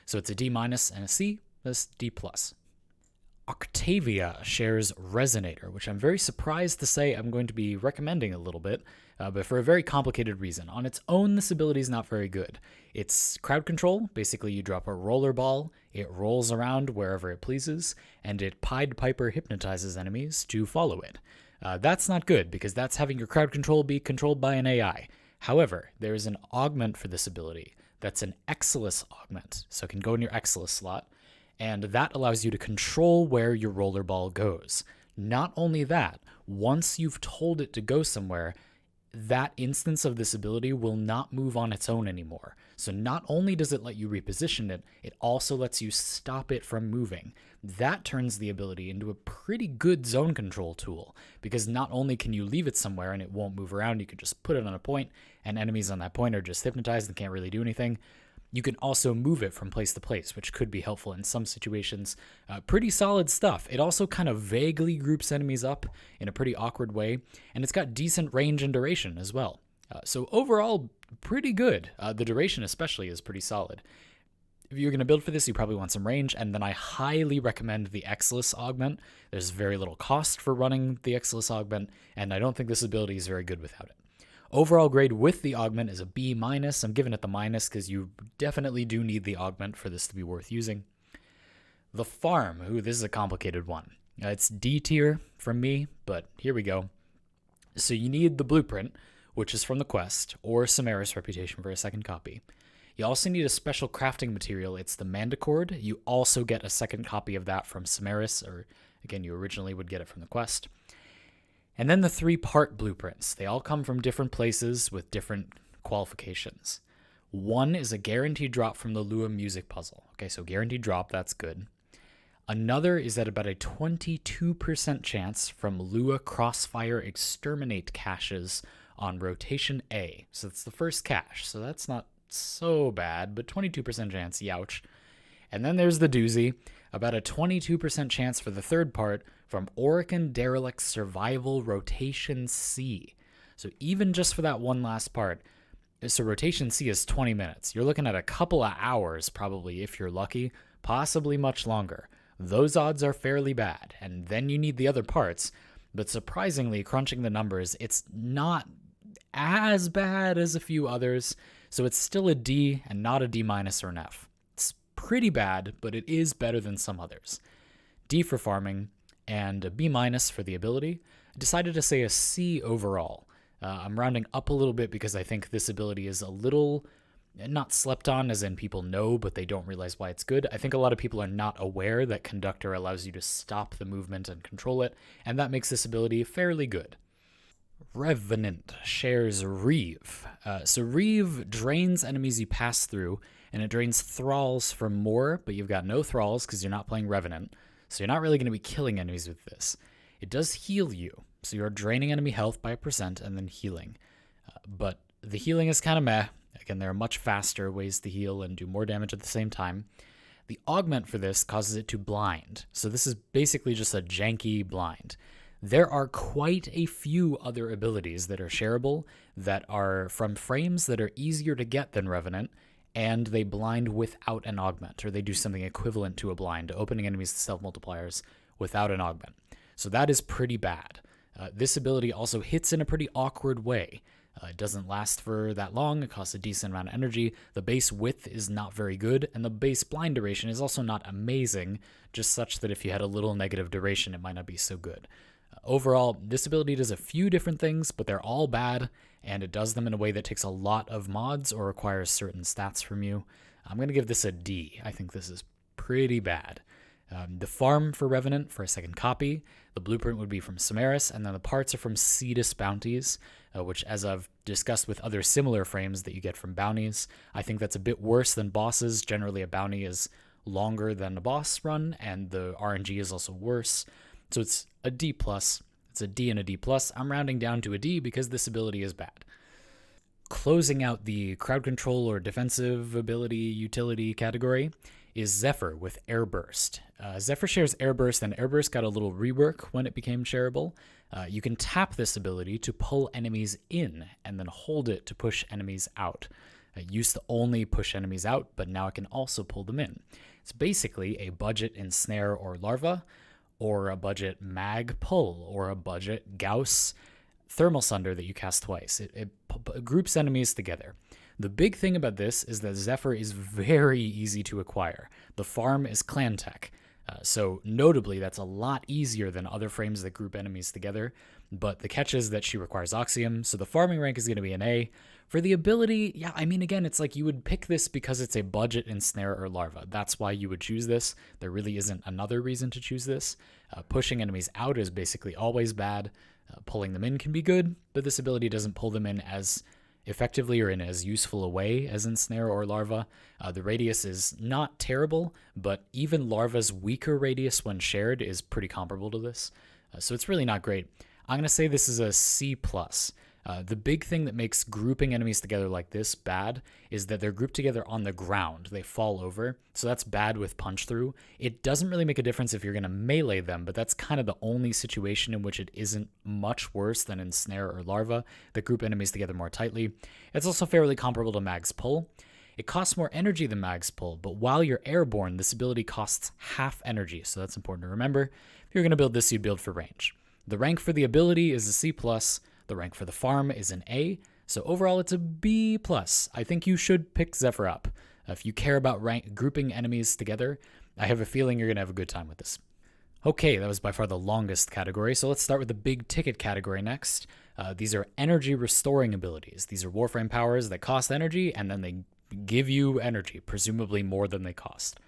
So it's a D- and a C, that's D+. Octavia shares Resonator, which I'm very surprised to say I'm going to be recommending a little bit, but for a very complicated reason. On its own, this ability is not very good. It's crowd control. Basically, you drop a roller ball, it rolls around wherever it pleases, and it Pied Piper hypnotizes enemies to follow it. That's not good, because that's having your crowd control be controlled by an AI. However, there is an augment for this ability that's an Excalibur augment, so it can go in your Excalibur slot, and that allows you to control where your rollerball goes. Not only that, once you've told it to go somewhere, that instance of this ability will not move on its own anymore. So not only does it let you reposition it, it also lets you stop it from moving. That turns the ability into a pretty good zone control tool, because not only can you leave it somewhere and it won't move around, you can just put it on a point, and enemies on that point are just hypnotized and can't really do anything. You can also move it from place to place, which could be helpful in some situations. Pretty solid stuff. It also kind of vaguely groups enemies up in a pretty awkward way, and it's got decent range and duration as well. So overall, pretty good. The duration especially is pretty solid. If you're going to build for this, you probably want some range, and then I highly recommend the Excellus Augment. There's very little cost for running the Excellus Augment, and I don't think this ability is very good without it. Overall grade with the augment is a B-. I'm giving it the minus because you definitely do need the augment for this to be worth using. The farm. Ooh, this is a complicated one. It's D tier from me, but here we go. So you need the blueprint, which is from the quest, or Samaris Reputation for a second copy. You also need a special crafting material. It's the Manticord. You also get a second copy of that from Samaris, or again, you originally would get it from the quest. And then the 3-part blueprints. They all come from different places with different qualifications. One is a guaranteed drop from the Lua music puzzle. Okay, so guaranteed drop, that's good. Another is at about a 22% chance from Lua Crossfire Exterminate caches on rotation A. So that's the first cache, so that's not so bad, but 22% chance, youch. And then there's the doozy, about a 22% chance for the third part from Orokin Derelict Survival Rotation C. So even just for that one last part, so rotation C is 20 minutes. You're looking at a couple of hours probably if you're lucky, possibly much longer. Those odds are fairly bad, and then you need the other parts, but surprisingly, crunching the numbers, it's not as bad as a few others, so it's still a D and not a D- or an F. It's pretty bad, but it is better than some others. D for farming, and a B- for the ability. I decided to say a C overall. I'm rounding up a little bit because I think this ability is a little, not slept on as in people know, but they don't realize why it's good. I think a lot of people are not aware that Conductor allows you to stop the movement and control it, and that makes this ability fairly good. Revenant shares Reeve. So Reeve drains enemies you pass through, and it drains thralls for more, but you've got no thralls because you're not playing Revenant, so you're not really going to be killing enemies with this. It does heal you, so you're draining enemy health by 1% and then healing. But the healing is kind of meh. Again, there are much faster ways to heal and do more damage at the same time. The augment for this causes it to blind, so this is basically just a janky blind. There are quite a few other abilities that are shareable that are from frames that are easier to get than Revenant, and they blind without an augment, or they do something equivalent to a blind, opening enemies to self-multipliers without an augment. So that is pretty bad. This ability also hits in a pretty awkward way. It doesn't last for that long, it costs a decent amount of energy, the base width is not very good, and the base blind duration is also not amazing, just such that if you had a little negative duration, it might not be so good. Overall, this ability does a few different things, but they're all bad, and it does them in a way that takes a lot of mods or requires certain stats from you. I'm going to give this a D. I think this is pretty bad. The farm for Revenant for a second copy, the blueprint would be from Samaris, and then the parts are from Cedus bounties, which, as I've discussed with other similar frames that you get from bounties, I think that's a bit worse than bosses. Generally, a bounty is longer than a boss run, and the RNG is also worse. So it's a D+. It's a D and a D+. I'm rounding down to a D because this ability is bad. Closing out the crowd control or defensive ability utility category is Zephyr with Airburst. Zephyr shares Airburst, and Airburst got a little rework when it became shareable. You can tap this ability to pull enemies in and then hold it to push enemies out. It used to only push enemies out, but now it can also pull them in. It's basically a budget Ensnare or Larva, or a budget Mag Pull, or a budget Gauss Thermal Sunder that you cast twice. It groups enemies together. The big thing about this is that Zephyr is very easy to acquire. The farm is clan tech, so notably that's a lot easier than other frames that group enemies together, but the catch is that she requires Oxium, so the farming rank is going to be an A. For the ability, yeah, I mean, again, it's like you would pick this because it's a budget Ensnare or Larva. That's why you would choose this. There really isn't another reason to choose this. Pushing enemies out is basically always bad. Pulling them in can be good, but this ability doesn't pull them in as effectively or in as useful a way as Ensnare or Larva. The radius is not terrible, but even Larva's weaker radius when shared is pretty comparable to this. So it's really not great. I'm going to say this is a C+. The big thing that makes grouping enemies together like this bad is that they're grouped together on the ground. They fall over, so that's bad with punch through. It doesn't really make a difference if you're going to melee them, but that's kind of the only situation in which it isn't much worse than in Snare or Larva that group enemies together more tightly. It's also fairly comparable to Mag's Pull. It costs more energy than Mag's Pull, but while you're airborne, this ability costs half energy, so that's important to remember. If you're going to build this, you'd build for range. The rank for the ability is a C+, the rank for the farm is an A, so overall it's a B+. I think you should pick Zephyr up. If you care about grouping enemies together, I have a feeling you're going to have a good time with this. Okay, that was by far the longest category, so let's start with the big ticket category next. These are energy restoring abilities. These are Warframe powers that cost energy, and then they give you energy, presumably more than they cost.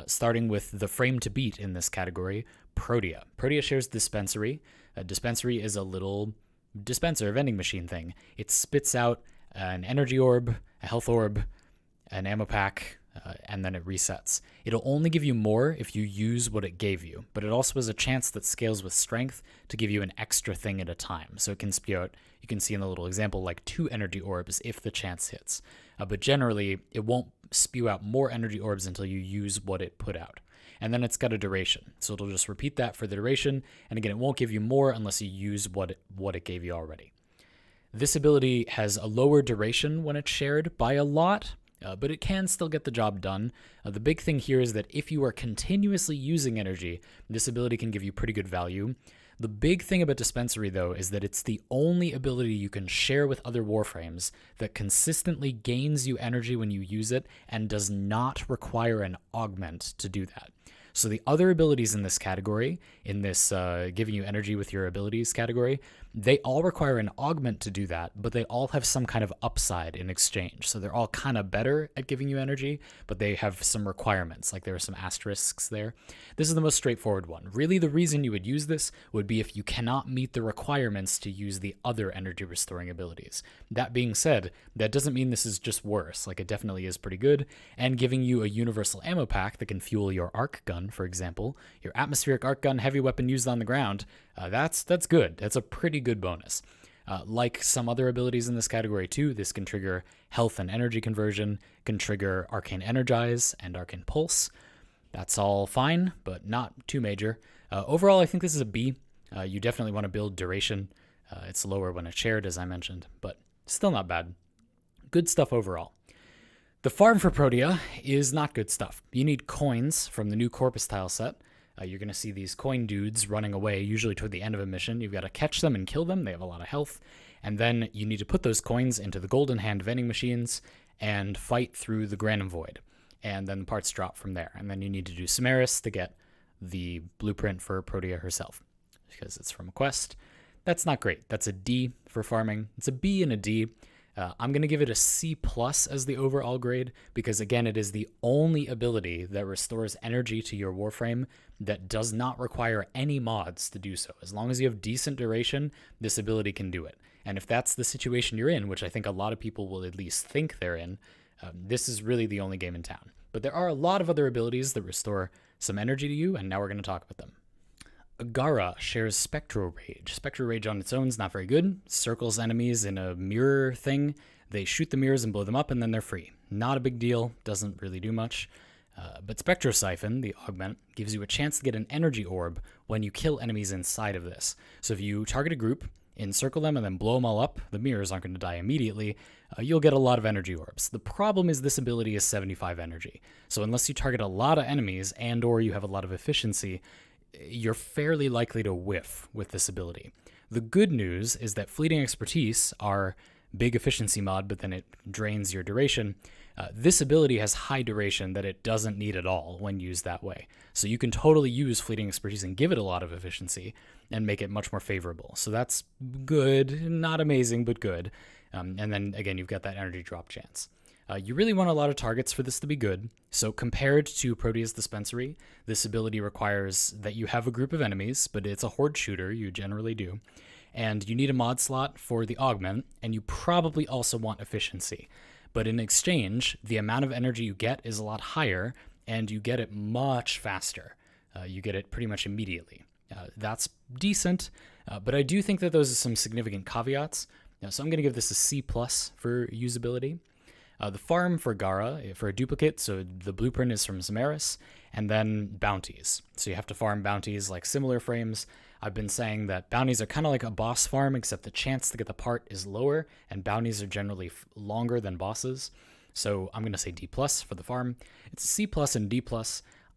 Starting with the frame to beat in this category, Protea. Protea shares Dispensary. Dispensary is a little dispenser, vending machine thing. It spits out an energy orb, a health orb, an ammo pack, and then it resets. It'll only give you more if you use what it gave you, but it also has a chance that scales with strength to give you an extra thing at a time. So it can spew out, you can see in the little example, like 2 energy orbs if the chance hits. But generally, it won't spew out more energy orbs until you use what it put out. And then it's got a duration, so it'll just repeat that for the duration, and again, it won't give you more unless you use what it gave you already. This ability has a lower duration when it's shared by a lot, but it can still get the job done. The big thing here is that if you are continuously using energy, this ability can give you pretty good value. The big thing about Dispensary, though, is that it's the only ability you can share with other Warframes that consistently gains you energy when you use it and does not require an augment to do that. So the other abilities in this category, in this giving you energy with your abilities category, they all require an augment to do that, but they all have some kind of upside in exchange. So they're all kind of better at giving you energy, but they have some requirements, like there are some asterisks there. This is the most straightforward one. Really, the reason you would use this would be if you cannot meet the requirements to use the other energy restoring abilities. That being said, that doesn't mean this is just worse. Like, it definitely is pretty good, and giving you a universal ammo pack that can fuel your arc gun, for example, your atmospheric arc gun heavy weapon used on the ground, that's good. That's a pretty good bonus. Like some other abilities in this category too, this can trigger health and energy conversion, can trigger Arcane Energize and Arcane Pulse. That's all fine, but not too major. Overall, I think this is a B. You definitely want to build duration. It's lower when it's shared, as I mentioned, but still not bad. Good stuff overall. The farm for Protea is not good stuff. You need coins from the new Corpus tile set. You're going to see these coin dudes running away, usually toward the end of a mission. You've got to catch them and kill them. They have a lot of health. And then you need to put those coins into the Golden Hand vending machines and fight through the Granum Void. And then the parts drop from there. And then you need to do Samaris to get the blueprint for Protea herself, because it's from a quest. That's not great. That's a D for farming. It's a B and a D. I'm going to give it a C+ as the overall grade, because again, it is the only ability that restores energy to your Warframe that does not require any mods to do so. As long as you have decent duration, this ability can do it. And if that's the situation you're in, which I think a lot of people will at least think they're in, this is really the only game in town. But there are a lot of other abilities that restore some energy to you, and now we're going to talk about them. Ivara shares Spectral Rage. Spectral Rage on its own is not very good. Circles enemies in a mirror thing. They shoot the mirrors and blow them up, and then they're free. Not a big deal. Doesn't really do much. But Spectro Siphon, the augment, gives you a chance to get an energy orb when you kill enemies inside of this. So if you target a group, encircle them, and then blow them all up, the mirrors aren't going to die immediately, you'll get a lot of energy orbs. The problem is this ability is 75 energy. So unless you target a lot of enemies and or you have a lot of efficiency, you're fairly likely to whiff with this ability. The good news is that Fleeting Expertise are big efficiency mod, but then it drains your duration. This ability has high duration that it doesn't need at all when used that way. So you can totally use Fleeting Expertise and give it a lot of efficiency and make it much more favorable. So that's good, not amazing, but good. And then again, you've got that energy drop chance. You really want a lot of targets for this to be good. So compared to Protea's Dispensary, this ability requires that you have a group of enemies, but it's a horde shooter, you generally do. and you need a mod slot for the augment, and you probably also want efficiency. But in exchange, the amount of energy you get is a lot higher, and you get it much faster. You get it pretty much immediately. That's decent, but I do think that those are some significant caveats. So I'm going to give this a C+ for usability. The farm for Gara, for a duplicate, so the blueprint is from Zamaris, and then bounties. So you have to farm bounties like similar frames. I've been saying that bounties are kind of like a boss farm, except the chance to get the part is lower, and bounties are generally longer than bosses. So I'm going to say D+ for the farm. It's a C+ and D+.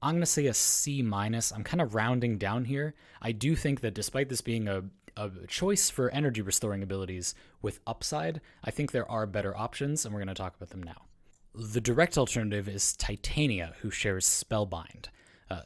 I'm going to say a C-. I'm kind of rounding down here. I do think that despite this being a choice for energy restoring abilities with upside, I think there are better options, and we're going to talk about them now. The direct alternative is Titania, who shares Spellbind.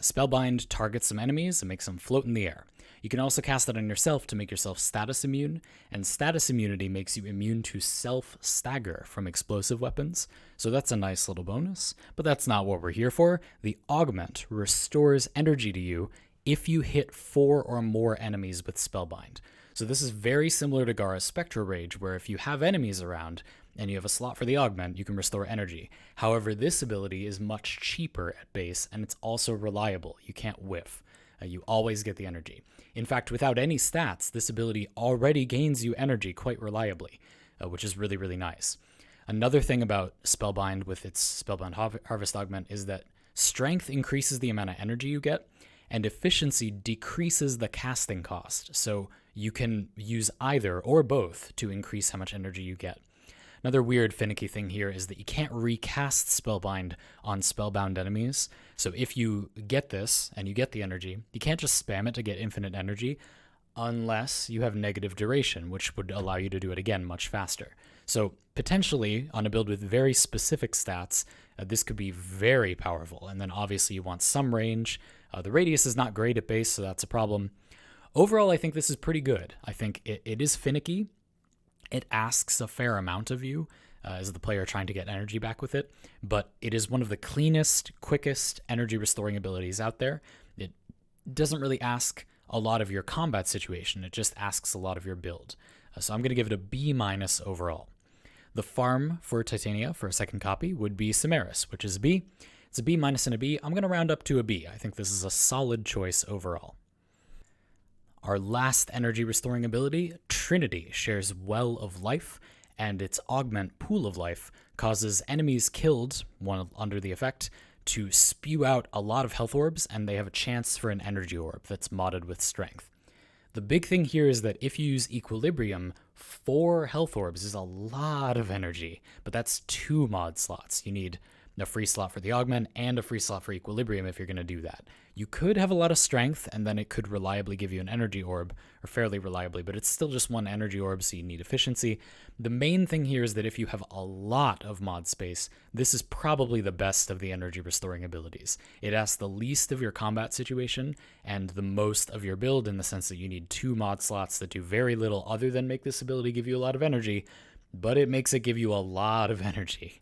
Spellbind targets some enemies and makes them float in the air. You can also cast it on yourself to make yourself status immune, and status immunity makes you immune to self-stagger from explosive weapons, so that's a nice little bonus, but that's not what we're here for. The augment restores energy to you if you hit 4 or more enemies with Spellbind. So this is very similar to Gara's Spectral Rage, where if you have enemies around and you have a slot for the augment, you can restore energy. However, this ability is much cheaper at base, and it's also reliable. You can't whiff. You always get the energy. In fact, without any stats, this ability already gains you energy quite reliably, which is really, really nice. Another thing about Spellbind with its Spellbind Harvest Augment is that strength increases the amount of energy you get, and efficiency decreases the casting cost. So you can use either or both to increase how much energy you get. Another weird finicky thing here is that you can't recast Spellbind on spellbound enemies. So if you get this and you get the energy, you can't just spam it to get infinite energy unless you have negative duration, which would allow you to do it again much faster. So potentially on a build with very specific stats, this could be very powerful. And then obviously you want some range. The radius is not great at base, so that's a problem. Overall, I think this is pretty good. I think it is finicky. It asks a fair amount of you as the player trying to get energy back with it, but it is one of the cleanest, quickest energy restoring abilities out there. It doesn't really ask a lot of your combat situation, it just asks a lot of your build. So I'm going to give it a B- overall. The farm for Titania for a second copy would be Samaris, which is a B. It's a B- and a B. I'm going to round up to a B. I think this is a solid choice overall. Our last energy restoring ability, Trinity, shares Well of Life, and its augment Pool of Life causes enemies killed, one under the effect, to spew out a lot of health orbs, and they have a chance for an energy orb that's modded with strength. The big thing here is that if you use Equilibrium, 4 health orbs is a lot of energy, but that's 2 mod slots. You need a free slot for the augment and a free slot for Equilibrium if you're going to do that. You could have a lot of strength, and then it could reliably give you an energy orb, or fairly reliably, but it's still just 1 energy orb, so you need efficiency. The main thing here is that if you have a lot of mod space, this is probably the best of the energy restoring abilities. It asks the least of your combat situation, and the most of your build in the sense that you need 2 mod slots that do very little other than make this ability give you a lot of energy, but it makes it give you a lot of energy.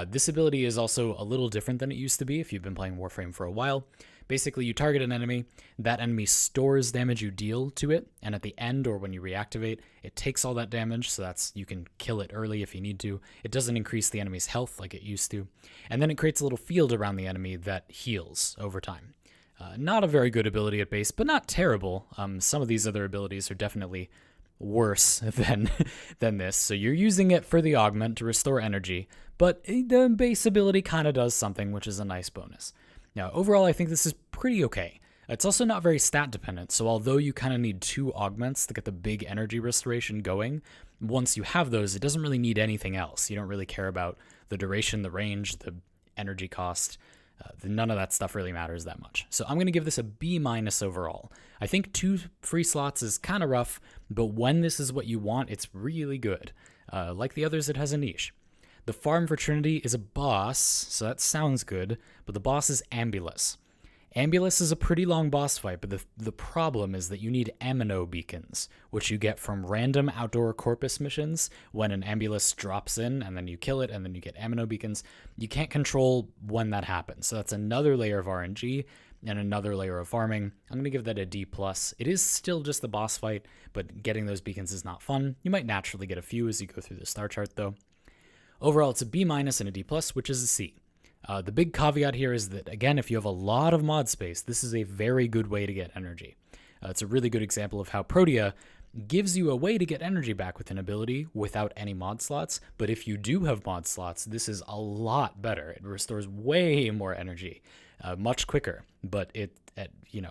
This ability is also a little different than it used to be if you've been playing Warframe for a while. Basically, you target an enemy, that enemy stores damage you deal to it, and at the end or when you reactivate, it takes all that damage, so you can kill it early if you need to. It doesn't increase the enemy's health like it used to. And then it creates a little field around the enemy that heals over time. Not a very good ability at base, but not terrible. Some of these other abilities are definitely worse than this. So you're using it for the augment to restore energy, but the base ability kind of does something, which is a nice bonus. Now, overall, I think this is pretty okay. It's also not very stat dependent, so although you kind of need 2 augments to get the big energy restoration going, once you have those, it doesn't really need anything else. You don't really care about the duration, the range, the energy cost. None of that stuff really matters that much. So I'm going to give this a B- overall. I think 2 free slots is kind of rough, but when this is what you want, it's really good. Like the others, it has a niche. The farm for Trinity is a boss, so that sounds good, but the boss is Ambulus. Ambulus is a pretty long boss fight, but the problem is that you need Amino beacons, which you get from random outdoor corpus missions when an Ambulus drops in, and then you kill it, and then you get Amino beacons. You can't control when that happens, so that's another layer of RNG and another layer of farming. I'm going to give that a D+. It is still just the boss fight, but getting those beacons is not fun. You might naturally get a few as you go through the star chart, though. Overall, it's a B- and a D+, which is a C. The big caveat here is that, again, if you have a lot of mod space, this is a very good way to get energy. It's a really good example of how Protea gives you a way to get energy back with an ability without any mod slots, but if you do have mod slots, this is a lot better. It restores way more energy, much quicker, but you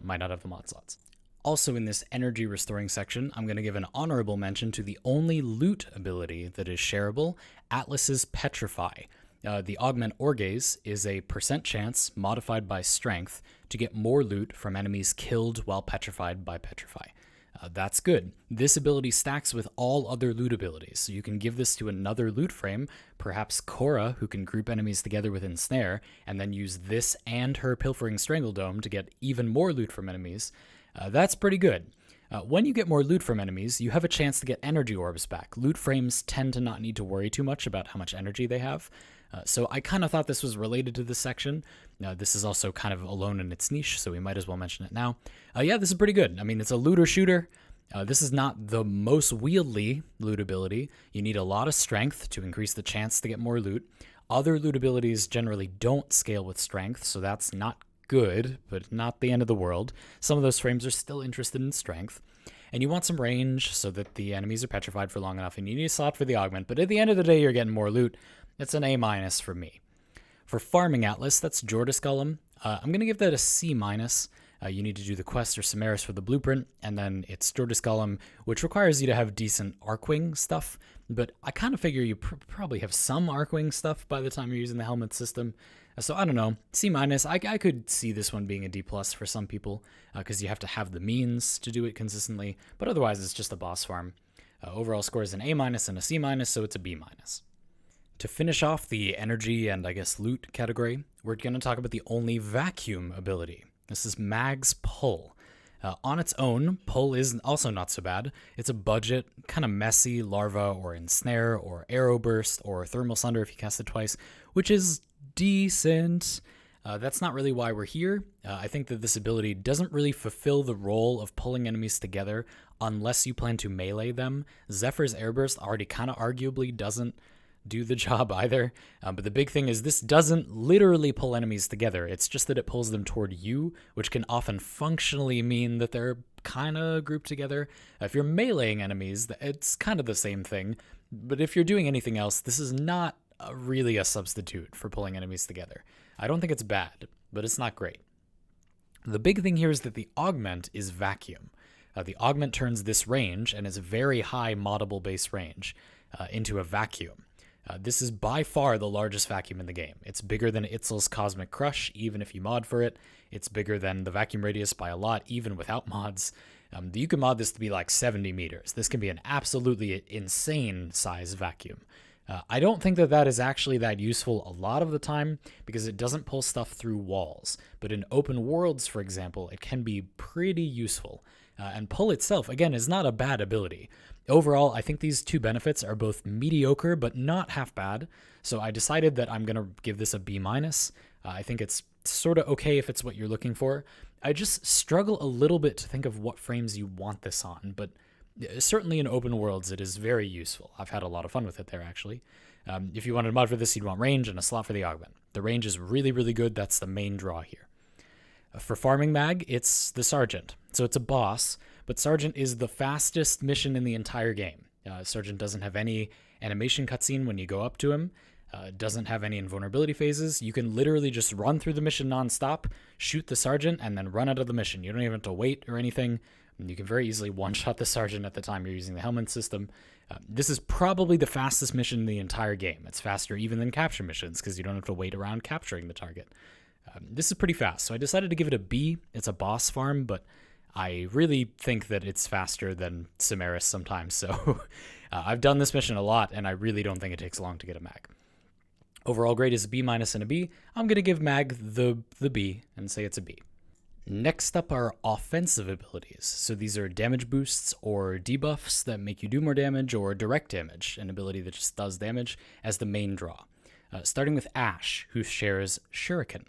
might not have the mod slots. Also in this energy restoring section, I'm going to give an honorable mention to the only loot ability that is shareable, Atlas's Petrify. The Augment Orgaze is a % chance modified by strength to get more loot from enemies killed while petrified by Petrify. That's good. This ability stacks with all other loot abilities, so you can give this to another loot frame, perhaps Khora, who can group enemies together with Ensnare, and then use this and her Pilfering Strangledome to get even more loot from enemies. That's pretty good. When you get more loot from enemies, you have a chance to get energy orbs back. Loot frames tend to not need to worry too much about how much energy they have. So I kind of thought this was related to this section. This is also kind of alone in its niche, so we might as well mention it now. Yeah, this is pretty good. I mean, it's a looter shooter. This is not the most wieldy loot ability. You need a lot of strength to increase the chance to get more loot. Other loot abilities generally don't scale with strength, so that's not good, but not the end of the world. Some of those frames are still interested in strength. And you want some range so that the enemies are petrified for long enough, and you need a slot for the augment, but at the end of the day, you're getting more loot. It's an A- for me. For Farming Atlas, that's Jordas Golem. I'm going to give that a C-. You need to do the quest or Samaris for the blueprint, and then it's Jordas Golem, which requires you to have decent Arcwing stuff, but I kind of figure you probably have some Arcwing stuff by the time you're using the Helminth system. So I don't know, C-. I could see this one being a D+ for some people, because you have to have the means to do it consistently, but otherwise it's just a boss farm. Overall score is an A- and a C-, so it's a B-. To finish off the energy and, I guess, loot category, we're going to talk about the only vacuum ability. This is Mag's Pull. On its own, Pull is also not so bad. It's a budget, kind of messy Larva or Ensnare or Arrow Burst or Thermal Sunder if you cast it twice, which is decent. That's not really why we're here. I think that this ability doesn't really fulfill the role of pulling enemies together unless you plan to melee them. Zephyr's Airburst already kind of arguably doesn't do the job either, but the big thing is this doesn't literally pull enemies together. It's just that it pulls them toward you, which can often functionally mean that they're kind of grouped together. If you're meleeing enemies, it's kind of the same thing, but if you're doing anything else, this is not really a substitute for pulling enemies together. I don't think it's bad, but it's not great. The big thing here is that the augment is vacuum. The augment turns this range, and its very high moddable base range, into a vacuum. This is by far the largest vacuum in the game. It's bigger than Itzel's Cosmic Crush, even if you mod for it. It's bigger than the vacuum radius by a lot, even without mods. You can mod this to be like 70 meters. This can be an absolutely insane size vacuum. I don't think that is actually that useful a lot of the time because it doesn't pull stuff through walls. But in open worlds, for example, it can be pretty useful. And Pull itself, again, is not a bad ability. Overall, I think these two benefits are both mediocre, but not half bad. So I decided that I'm going to give this a B-. I think it's sort of okay if it's what you're looking for. I just struggle a little bit to think of what frames you want this on, but certainly in open worlds, it is very useful. I've had a lot of fun with it there, actually. If you wanted a mod for this, you'd want range and a slot for the augment. The range is really, really good. That's the main draw here. For Farming Mag, it's the Sergeant. So it's a boss, but Sergeant is the fastest mission in the entire game. Sergeant doesn't have any animation cutscene when you go up to him. Doesn't have any invulnerability phases. You can literally just run through the mission nonstop, shoot the Sergeant, and then run out of the mission. You don't even have to wait or anything. You can very easily one-shot the Sergeant at the time you're using the Helminth system. This is probably the fastest mission in the entire game. It's faster even than capture missions because you don't have to wait around capturing the target. This is pretty fast, so I decided to give it a B. It's a boss farm, but I really think that it's faster than Samaris sometimes, so I've done this mission a lot, and I really don't think it takes long to get a mag. Overall grade is a B- and a B. I'm going to give Mag the B and say it's a B. Next up are offensive abilities. So these are damage boosts or debuffs that make you do more damage, or direct damage, an ability that just does damage, as the main draw. Starting with Ashe, who shares Shuriken.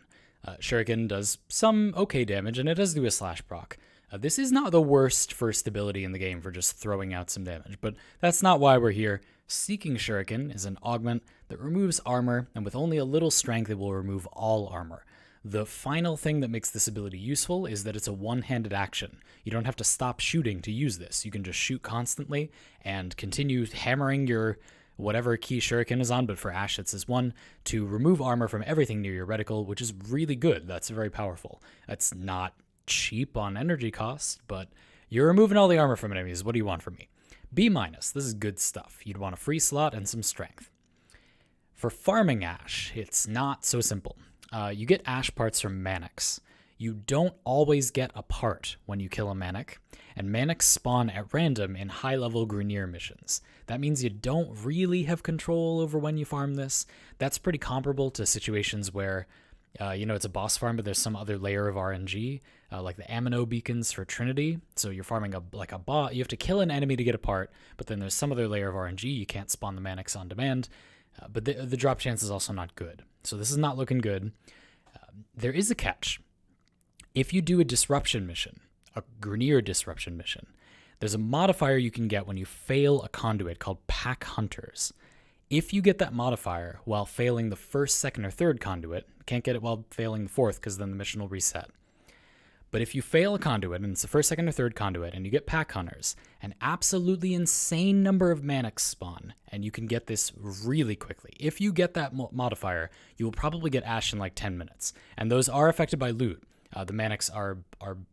Shuriken does some okay damage, and it does do a slash proc. This is not the worst first ability in the game for just throwing out some damage, but that's not why we're here. Seeking Shuriken is an augment that removes armor, and with only a little strength, it will remove all armor. The final thing that makes this ability useful is that it's a one-handed action. You don't have to stop shooting to use this. You can just shoot constantly and continue hammering your whatever key Shuriken is on, but for Ashe it's his one, to remove armor from everything near your reticle, which is really good. That's very powerful. That's not cheap on energy costs, but you're removing all the armor from enemies. What do you want from me? B-, this is good stuff. You'd want a free slot and some strength. For farming Ashe, it's not so simple. You get Ashe parts from Manics. You don't always get a part when you kill a Manic, and Manics spawn at random in high-level Grineer missions. That means you don't really have control over when you farm this. That's pretty comparable to situations where, it's a boss farm, but there's some other layer of RNG, like the Amino beacons for Trinity. So you're farming a bot. You have to kill an enemy to get a part, but then there's some other layer of RNG. You can't spawn the Manics on demand, but the drop chance is also not good. So this is not looking good. There is a catch. If you do a disruption mission, a Grineer disruption mission, there's a modifier you can get when you fail a conduit called Pack Hunters. If you get that modifier while failing the first, second, or third conduit, can't get it while failing the fourth because then the mission will reset. But if you fail a conduit, and it's the first, second, or third conduit, and you get Pack Hunters, an absolutely insane number of Manics spawn, and you can get this really quickly. If you get that modifier, you will probably get Ashe in like 10 minutes. And those are affected by loot. The Manics are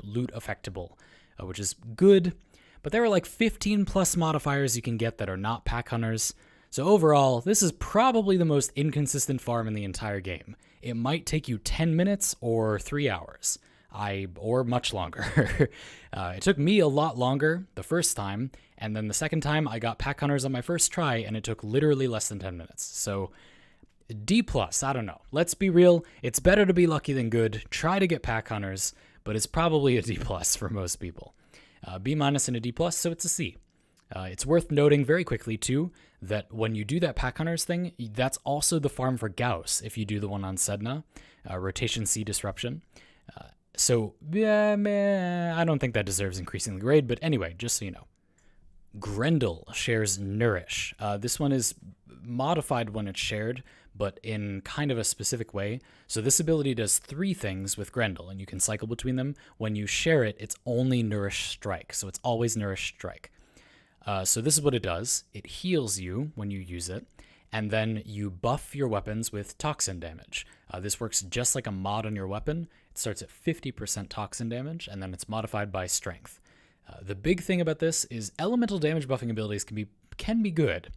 loot affectable, which is good. But there are like 15 plus modifiers you can get that are not Pack Hunters. So overall, this is probably the most inconsistent farm in the entire game. It might take you 10 minutes or 3 hours. Or much longer. It took me a lot longer the first time, and then the second time I got Pack Hunters on my first try, and it took literally less than 10 minutes. So D+, I don't know. Let's be real, it's better to be lucky than good. Try to get Pack Hunters, but it's probably a D+ for most people. B- and a D+, so it's a C. It's worth noting very quickly, too, that when you do that Pack Hunters thing, that's also the farm for Gauss, if you do the one on Sedna, Rotation C Disruption. So, I don't think that deserves increasing the grade, but anyway, just so you know. Grendel shares Nourish. This one is modified when it's shared, but in kind of a specific way. So this ability does 3 things with Grendel, and you can cycle between them. When you share it, it's only Nourish Strike, so it's always Nourish Strike. So this is what it does. It heals you when you use it, and then you buff your weapons with toxin damage. This works just like a mod on your weapon. It starts at 50% toxin damage, and then it's modified by strength. The big thing about this is elemental damage buffing abilities can be good.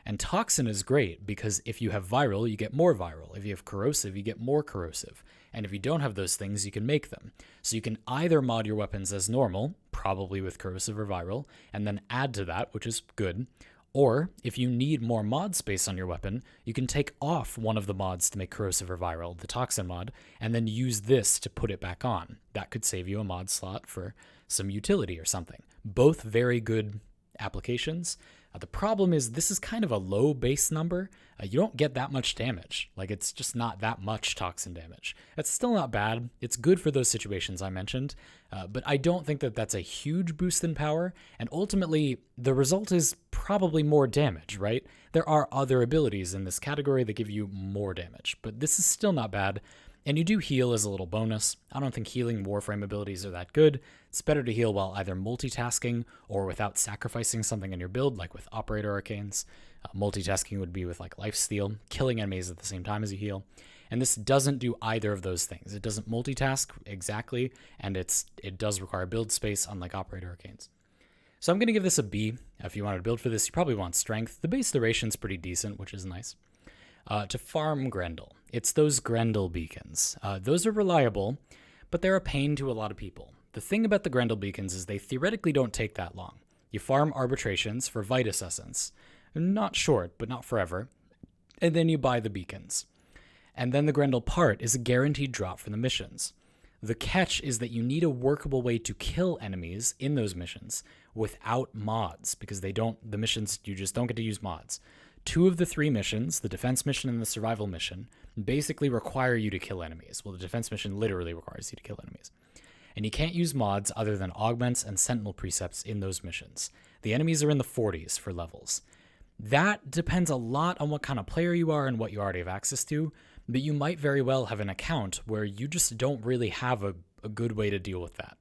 And toxin is great because if you have viral, you get more viral. If you have corrosive, you get more corrosive. And if you don't have those things, you can make them. So you can either mod your weapons as normal, probably with corrosive or viral, and then add to that, which is good. Or, if you need more mod space on your weapon, you can take off one of the mods to make corrosive or viral, the toxin mod, and then use this to put it back on. That could save you a mod slot for some utility or something. Both very good applications. The problem is this is kind of a low base number. You don't get that much damage. Like, it's just not that much toxin damage. It's still not bad. It's good for those situations I mentioned, but I don't think that that's a huge boost in power, and ultimately, the result is probably more damage, right? There are other abilities in this category that give you more damage, but this is still not bad. And you do heal as a little bonus. I don't think healing Warframe abilities are that good. It's better to heal while either multitasking or without sacrificing something in your build, like with Operator Arcanes. Multitasking would be with like Lifesteal, killing enemies at the same time as you heal. And this doesn't do either of those things. It doesn't multitask exactly, and it does require build space, unlike Operator Arcanes. So I'm going to give this a B. If you wanted to build for this, you probably want Strength. The base duration's pretty decent, which is nice. To farm Grendel, it's those Grendel beacons. Those are reliable, but they're a pain to a lot of people. The thing about the Grendel beacons is they theoretically don't take that long. You farm arbitrations for Vitus Essence. Not short, but not forever. and then you buy the beacons. And then the Grendel part is a guaranteed drop for the missions. The catch is that you need a workable way to kill enemies in those missions without mods, because the missions, you just don't get to use mods. 2 of the 3 missions, the defense mission and the survival mission, basically require you to kill enemies. Well, the defense mission literally requires you to kill enemies. And you can't use mods other than augments and sentinel precepts in those missions. The enemies are in the 40s for levels. That depends a lot on what kind of player you are and what you already have access to, but you might very well have an account where you just don't really have a good way to deal with that.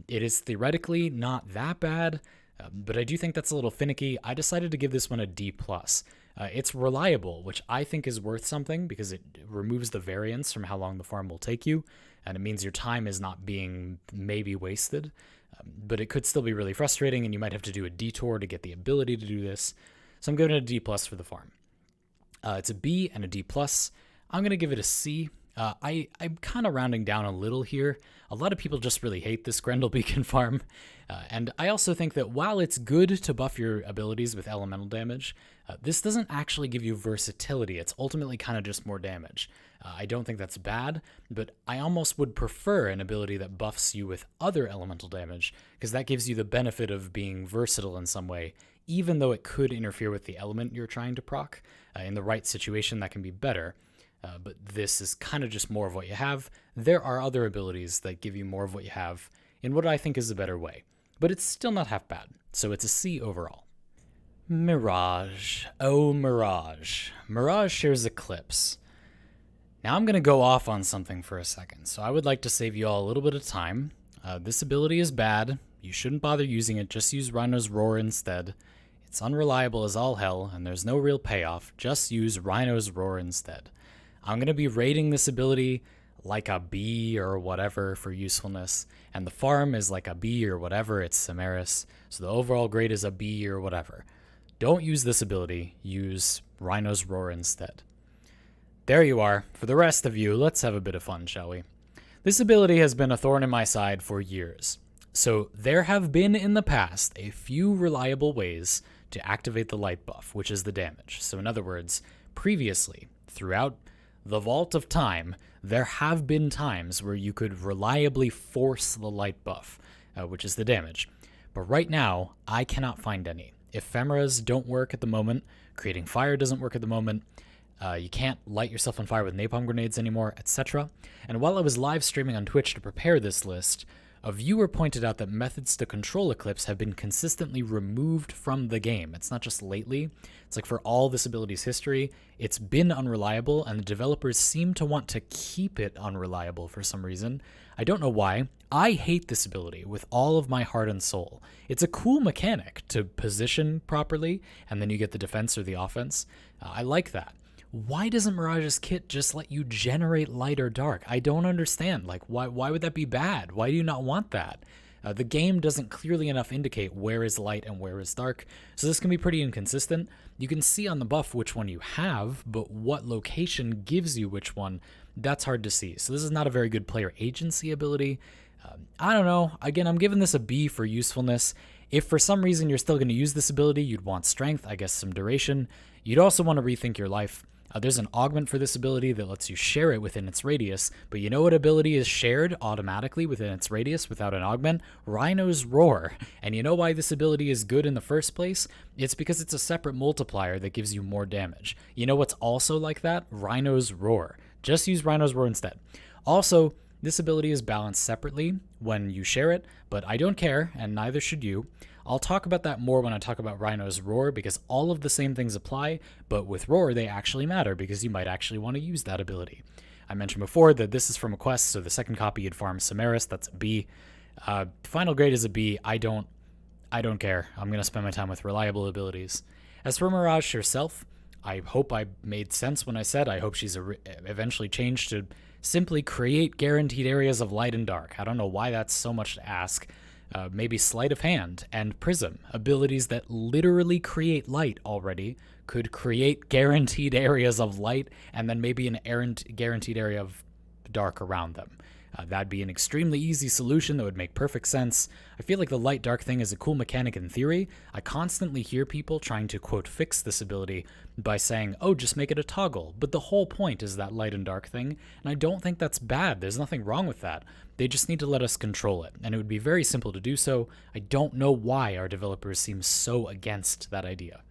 It is theoretically not that bad, but I do think that's a little finicky. I decided to give this one a D+. It's reliable, which I think is worth something because it removes the variance from how long the farm will take you, and it means your time is not being maybe wasted, but it could still be really frustrating, and you might have to do a detour to get the ability to do this. So I'm giving it a D+ for the farm. It's a B and a D+. I'm going to give it a C. I'm kind of rounding down a little here. A lot of people just really hate this Grendel Beacon farm. And I also think that while it's good to buff your abilities with elemental damage, this doesn't actually give you versatility. It's ultimately kind of just more damage. I don't think that's bad, but I almost would prefer an ability that buffs you with other elemental damage, because that gives you the benefit of being versatile in some way, even though it could interfere with the element you're trying to proc. In the right situation, that can be better. But this is kind of just more of what you have. There are other abilities that give you more of what you have in what I think is a better way. But it's still not half bad, so it's a C overall. Mirage. Oh, Mirage. Mirage shares Eclipse. Now I'm going to go off on something for a second, so I would like to save you all a little bit of time. This ability is bad. You shouldn't bother using it. Just use Rhino's Roar instead. It's unreliable as all hell, and there's no real payoff. Just use Rhino's Roar instead. I'm going to be rating this ability like a B or whatever for usefulness, and the farm is like a B or whatever, it's Samaris, so the overall grade is a B or whatever. Don't use this ability, use Rhino's Roar instead. There you are. For the rest of you, let's have a bit of fun, shall we? This ability has been a thorn in my side for years. So there have been in the past a few reliable ways to activate the light buff, which is the damage. So in other words, previously, throughout the Vault of Time, there have been times where you could reliably force the light buff, which is the damage. But right now, I cannot find any. Ephemeras don't work at the moment, creating fire doesn't work at the moment, you can't light yourself on fire with napalm grenades anymore, etc. And while I was live streaming on Twitch to prepare this list, a viewer pointed out that methods to control Eclipse have been consistently removed from the game. It's not just lately. It's like for all this ability's history, it's been unreliable, and the developers seem to want to keep it unreliable for some reason. I don't know why. I hate this ability with all of my heart and soul. It's a cool mechanic to position properly, and then you get the defense or the offense. I like that. Why doesn't Mirage's kit just let you generate light or dark? I don't understand. Like, why would that be bad? Why do you not want that? The game doesn't clearly enough indicate where is light and where is dark, so this can be pretty inconsistent. You can see on the buff which one you have, but what location gives you which one, that's hard to see. So this is not a very good player agency ability. I don't know. Again, I'm giving this a B for usefulness. If for some reason you're still going to use this ability, you'd want strength, I guess some duration. You'd also want to rethink your life. There's an augment for this ability that lets you share it within its radius, but you know what ability is shared automatically within its radius without an augment? Rhino's Roar. And you know why this ability is good in the first place? It's because it's a separate multiplier that gives you more damage. You know what's also like that? Rhino's Roar. Just use Rhino's Roar instead. Also, this ability is balanced separately when you share it, but I don't care, and neither should you. I'll talk about that more when I talk about Rhino's Roar, because all of the same things apply, but with Roar they actually matter, because you might actually want to use that ability. I mentioned before that this is from a quest, so the second copy you'd farm Samaris, that's a B. Final grade is a B. I don't care. I'm going to spend my time with reliable abilities. As for Mirage herself, I hope I made sense when I said I hope she's eventually changed to simply create guaranteed areas of light and dark. I don't know why that's so much to ask. Maybe Sleight of Hand and Prism, abilities that literally create light already, could create guaranteed areas of light and then maybe an guaranteed area of dark around them. That'd be an extremely easy solution that would make perfect sense. I feel like the light dark thing is a cool mechanic in theory. I constantly hear people trying to, quote, fix this ability by saying, oh, just make it a toggle. But the whole point is that light and dark thing, and I don't think that's bad. There's nothing wrong with that. They just need to let us control it, and it would be very simple to do so. I don't know why our developers seem so against that idea.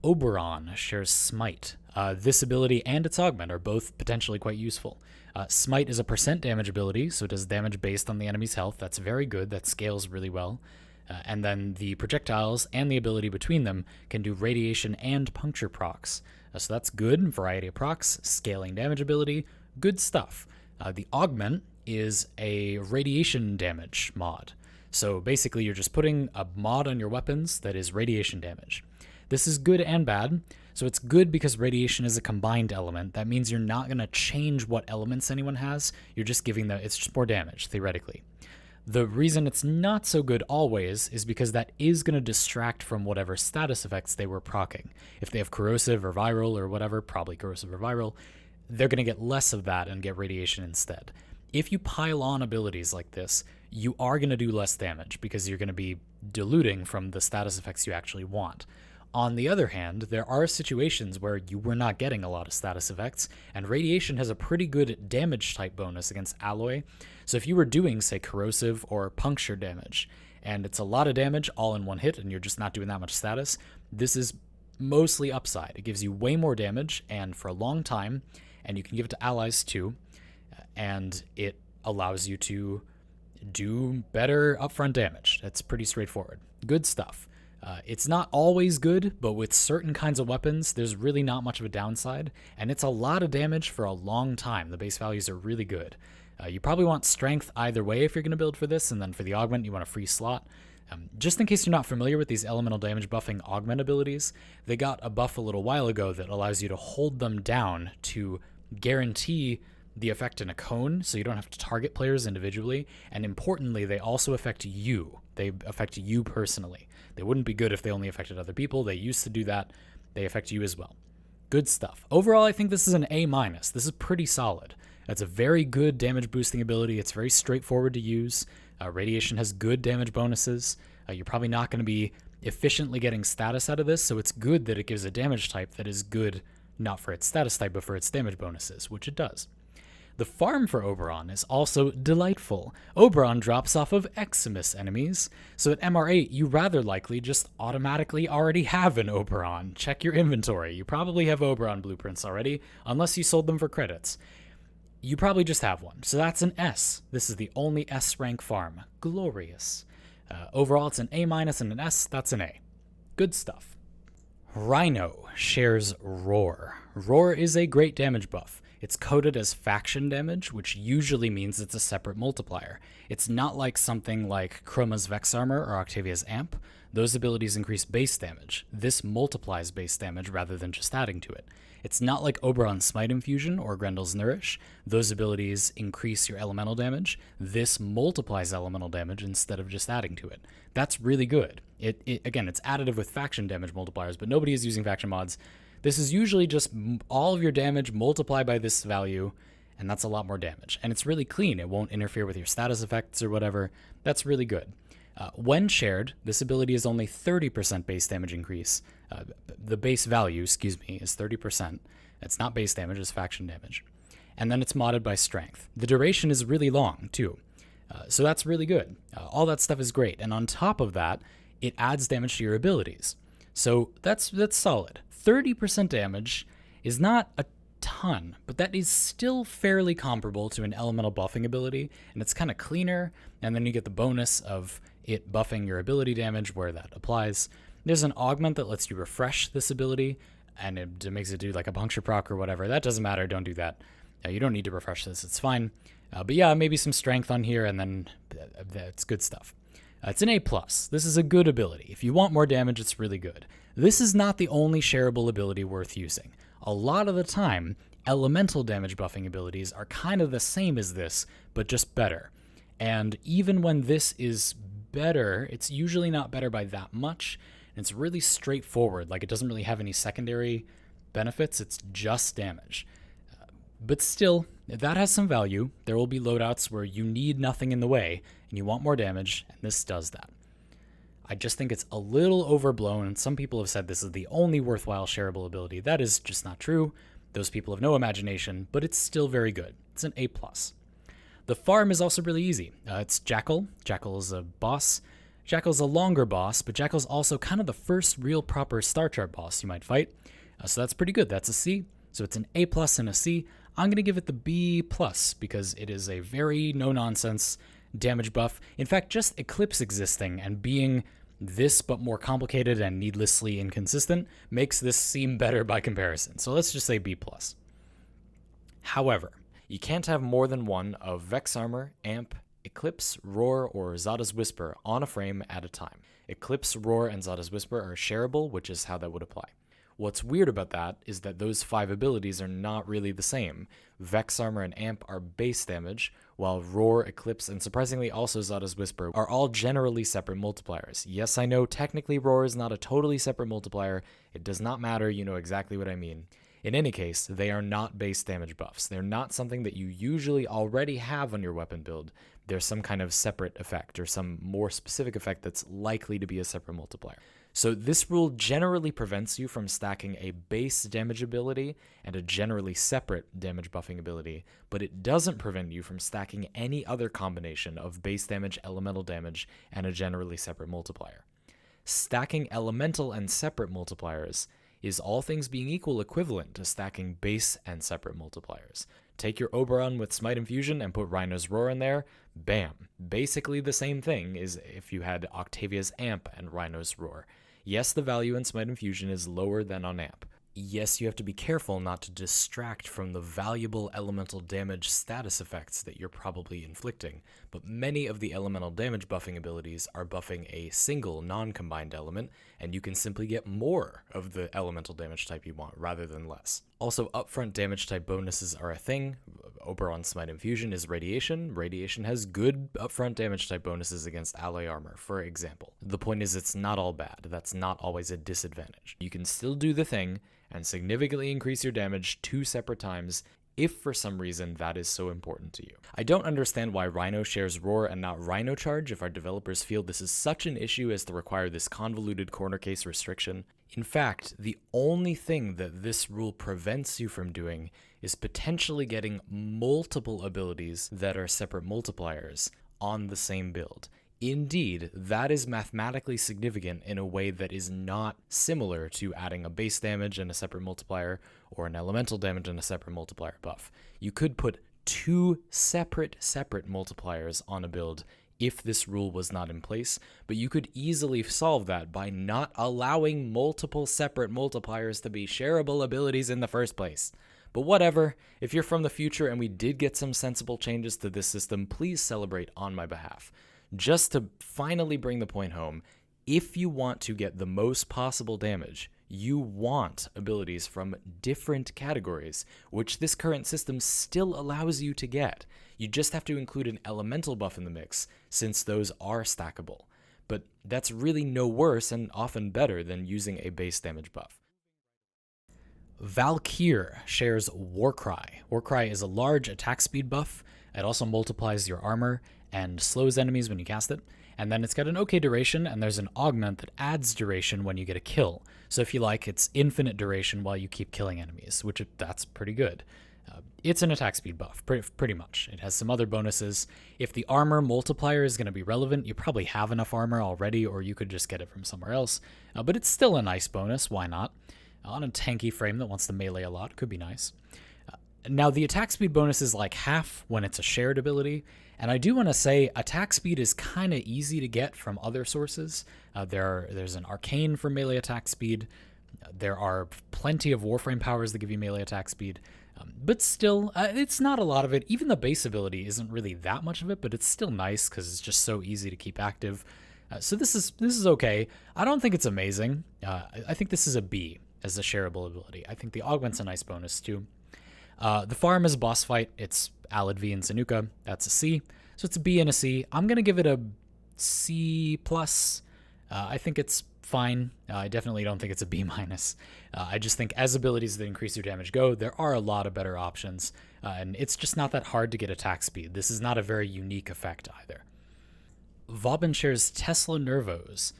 Oberon shares Smite. This ability and its augment are both potentially quite useful. Smite is a % damage ability, so it does damage based on the enemy's health. That's very good. That scales really well. And then the projectiles and the ability between them can do radiation and puncture procs. So that's good. Variety of procs, scaling damage ability, good stuff. The augment is a radiation damage mod. So basically you're just putting a mod on your weapons that is radiation damage. This is good and bad. So it's good because radiation is a combined element. That means you're not going to change what elements anyone has. You're just giving them, it's just more damage, theoretically. The reason it's not so good always is because that is going to distract from whatever status effects they were proccing. If they have corrosive or viral or whatever, probably corrosive or viral, they're going to get less of that and get radiation instead. If you pile on abilities like this, you are going to do less damage because you're going to be diluting from the status effects you actually want. On the other hand, there are situations where you were not getting a lot of status effects, and radiation has a pretty good damage type bonus against alloy. So if you were doing, say, corrosive or puncture damage, and it's a lot of damage all in one hit, and you're just not doing that much status, this is mostly upside. It gives you way more damage, and for a long time, and you can give it to allies too, and it allows you to do better upfront damage. That's pretty straightforward. Good stuff. It's not always good, but with certain kinds of weapons, there's really not much of a downside, and it's a lot of damage for a long time. The base values are really good. You probably want strength either way if you're going to build for this, and then for the augment, you want a free slot. Just in case you're not familiar with these elemental damage buffing augment abilities, they got a buff a little while ago that allows you to hold them down to guarantee the effect in a cone, so you don't have to target players individually, and importantly, they also affect you. They affect you personally. They wouldn't be good if they only affected other people. They used to do that. They affect you as well. Good stuff. Overall, I think this is an A-. This is pretty solid. It's a very good damage boosting ability. It's very straightforward to use. Radiation has good damage bonuses. You're probably not going to be efficiently getting status out of this, so it's good that it gives a damage type that is good, not for its status type, but for its damage bonuses, which it does. The farm for Oberon is also delightful. Oberon drops off of Eximus enemies, so at MR8 you rather likely just automatically already have an Oberon. Check your inventory. You probably have Oberon blueprints already, unless you sold them for credits. You probably just have one, so that's an S. This is the only S rank farm. Glorious. Overall it's an A- and an S, that's an A. Good stuff. Rhino shares Roar. Roar is a great damage buff. It's coded as faction damage, which usually means it's a separate multiplier. It's not like something like Chroma's Vex Armor or Octavia's Amp. Those abilities increase base damage. This multiplies base damage rather than just adding to it. It's not like Oberon's Smite Infusion or Grendel's Nourish. Those abilities increase your elemental damage. This multiplies elemental damage instead of just adding to it. That's really good. Again, it's additive with faction damage multipliers, but nobody is using faction mods. This is usually just all of your damage multiplied by this value, and that's a lot more damage. And it's really clean. It won't interfere with your status effects or whatever. That's really good. When shared, this ability is only 30% base damage increase. The base value, is 30%. It's not base damage, it's faction damage. And then it's modded by strength. The duration is really long, too. So that's really good. All that stuff is great. And on top of that, it adds damage to your abilities. So that's solid. 30% damage is not a ton, but that is still fairly comparable to an elemental buffing ability, and it's kind of cleaner, and then you get the bonus of it buffing your ability damage where that applies. There's an augment that lets you refresh this ability, and it makes it do like a puncture proc or whatever. That doesn't matter, don't do that. You don't need to refresh this, it's fine. But yeah, maybe some strength on here, and then that's good stuff. It's an A+. This is a good ability. If you want more damage, it's really good. This is not the only shareable ability worth using. A lot of the time, elemental damage buffing abilities are kind of the same as this, but just better. And even when this is better, it's usually not better by that much, and it's really straightforward. Like, it doesn't really have any secondary benefits, it's just damage. But still, that has some value. There will be loadouts where you need nothing in the way, and you want more damage, and this does that. I just think it's a little overblown, and some people have said this is the only worthwhile shareable ability. That is just not true. Those people have no imagination, but it's still very good. It's an A+. The farm is also really easy. It's Jackal. Jackal is a boss. Jackal's a longer boss, but Jackal's also kind of the first real proper star chart boss you might fight. So that's pretty good. That's a C. So it's an A+ and a C. I'm going to give it the B+, because it is a very no-nonsense damage buff. In fact, just Eclipse existing and being this but more complicated and needlessly inconsistent makes this seem better by comparison. So let's just say B+. However, you can't have more than one of Vex Armor, Amp, Eclipse, Roar, or Zada's Whisper on a frame at a time. Eclipse, Roar, and Zada's Whisper are shareable, which is how that would apply. What's weird about that is that those 5 abilities are not really the same. Vex Armor and Amp are base damage, while Roar, Eclipse, and surprisingly also Zada's Whisper are all generally separate multipliers. Yes, I know technically Roar is not a totally separate multiplier. It does not matter, you know exactly what I mean. In any case, they are not base damage buffs. They're not something that you usually already have on your weapon build. There's some kind of separate effect or some more specific effect that's likely to be a separate multiplier. So this rule generally prevents you from stacking a base damage ability and a generally separate damage buffing ability, but it doesn't prevent you from stacking any other combination of base damage, elemental damage, and a generally separate multiplier. Stacking elemental and separate multipliers is all things being equal equivalent to stacking base and separate multipliers. Take your Oberon with Smite Infusion and put Rhino's Roar in there, bam. Basically the same thing as if you had Octavia's Amp and Rhino's Roar. Yes, the value in Smite Infusion is lower than on Amp. Yes, you have to be careful not to distract from the valuable elemental damage status effects that you're probably inflicting, but many of the elemental damage buffing abilities are buffing a single non-combined element, and you can simply get more of the elemental damage type you want rather than less. Also, upfront damage type bonuses are a thing. Oberon Smite Infusion is Radiation. Radiation has good upfront damage type bonuses against alloy armor, for example. The point is it's not all bad. That's not always a disadvantage. You can still do the thing and significantly increase your damage 2 separate times if for some reason that is so important to you. I don't understand why Rhino shares Roar and not Rhino Charge if our developers feel this is such an issue as to require this convoluted corner case restriction. In fact, the only thing that this rule prevents you from doing is potentially getting multiple abilities that are separate multipliers on the same build. Indeed, that is mathematically significant in a way that is not similar to adding a base damage and a separate multiplier or an elemental damage and a separate multiplier buff. You could put 2 separate multipliers on a build if this rule was not in place, but you could easily solve that by not allowing multiple separate multipliers to be shareable abilities in the first place. But whatever, if you're from the future and we did get some sensible changes to this system, please celebrate on my behalf. Just to finally bring the point home, if you want to get the most possible damage, you want abilities from different categories, which this current system still allows you to get. You just have to include an elemental buff in the mix, since those are stackable. But that's really no worse and often better than using a base damage buff. Valkyr shares Warcry. Warcry is a large attack speed buff. It also multiplies your armor and slows enemies when you cast it. And then it's got an okay duration, and there's an augment that adds duration when you get a kill. So if you like, it's infinite duration while you keep killing enemies, which that's pretty good. It's an attack speed buff, pretty much. It has some other bonuses. If the armor multiplier is going to be relevant, you probably have enough armor already, or you could just get it from somewhere else. But it's still a nice bonus, why not? On a tanky frame that wants to melee a lot, could be nice. Now, the attack speed bonus is like half when it's a shared ability, and I do want to say attack speed is kind of easy to get from other sources. There's an arcane for melee attack speed. There are plenty of Warframe powers that give you melee attack speed, but still, it's not a lot of it. Even the base ability isn't really that much of it, but it's still nice because it's just so easy to keep active. So this is okay. I don't think it's amazing. I think this is a B as a shareable ability. I think the augment's a nice bonus too. The farm is a boss fight. It's Alad V and Zanuka. That's a C. So it's a B and a C. I'm going to give it a C+. I think it's fine. I definitely don't think it's a B minus. I just think as abilities that increase your damage go, there are a lot of better options, and it's just not that hard to get attack speed. This is not a very unique effect either. Vauban shares Tesla Nervos.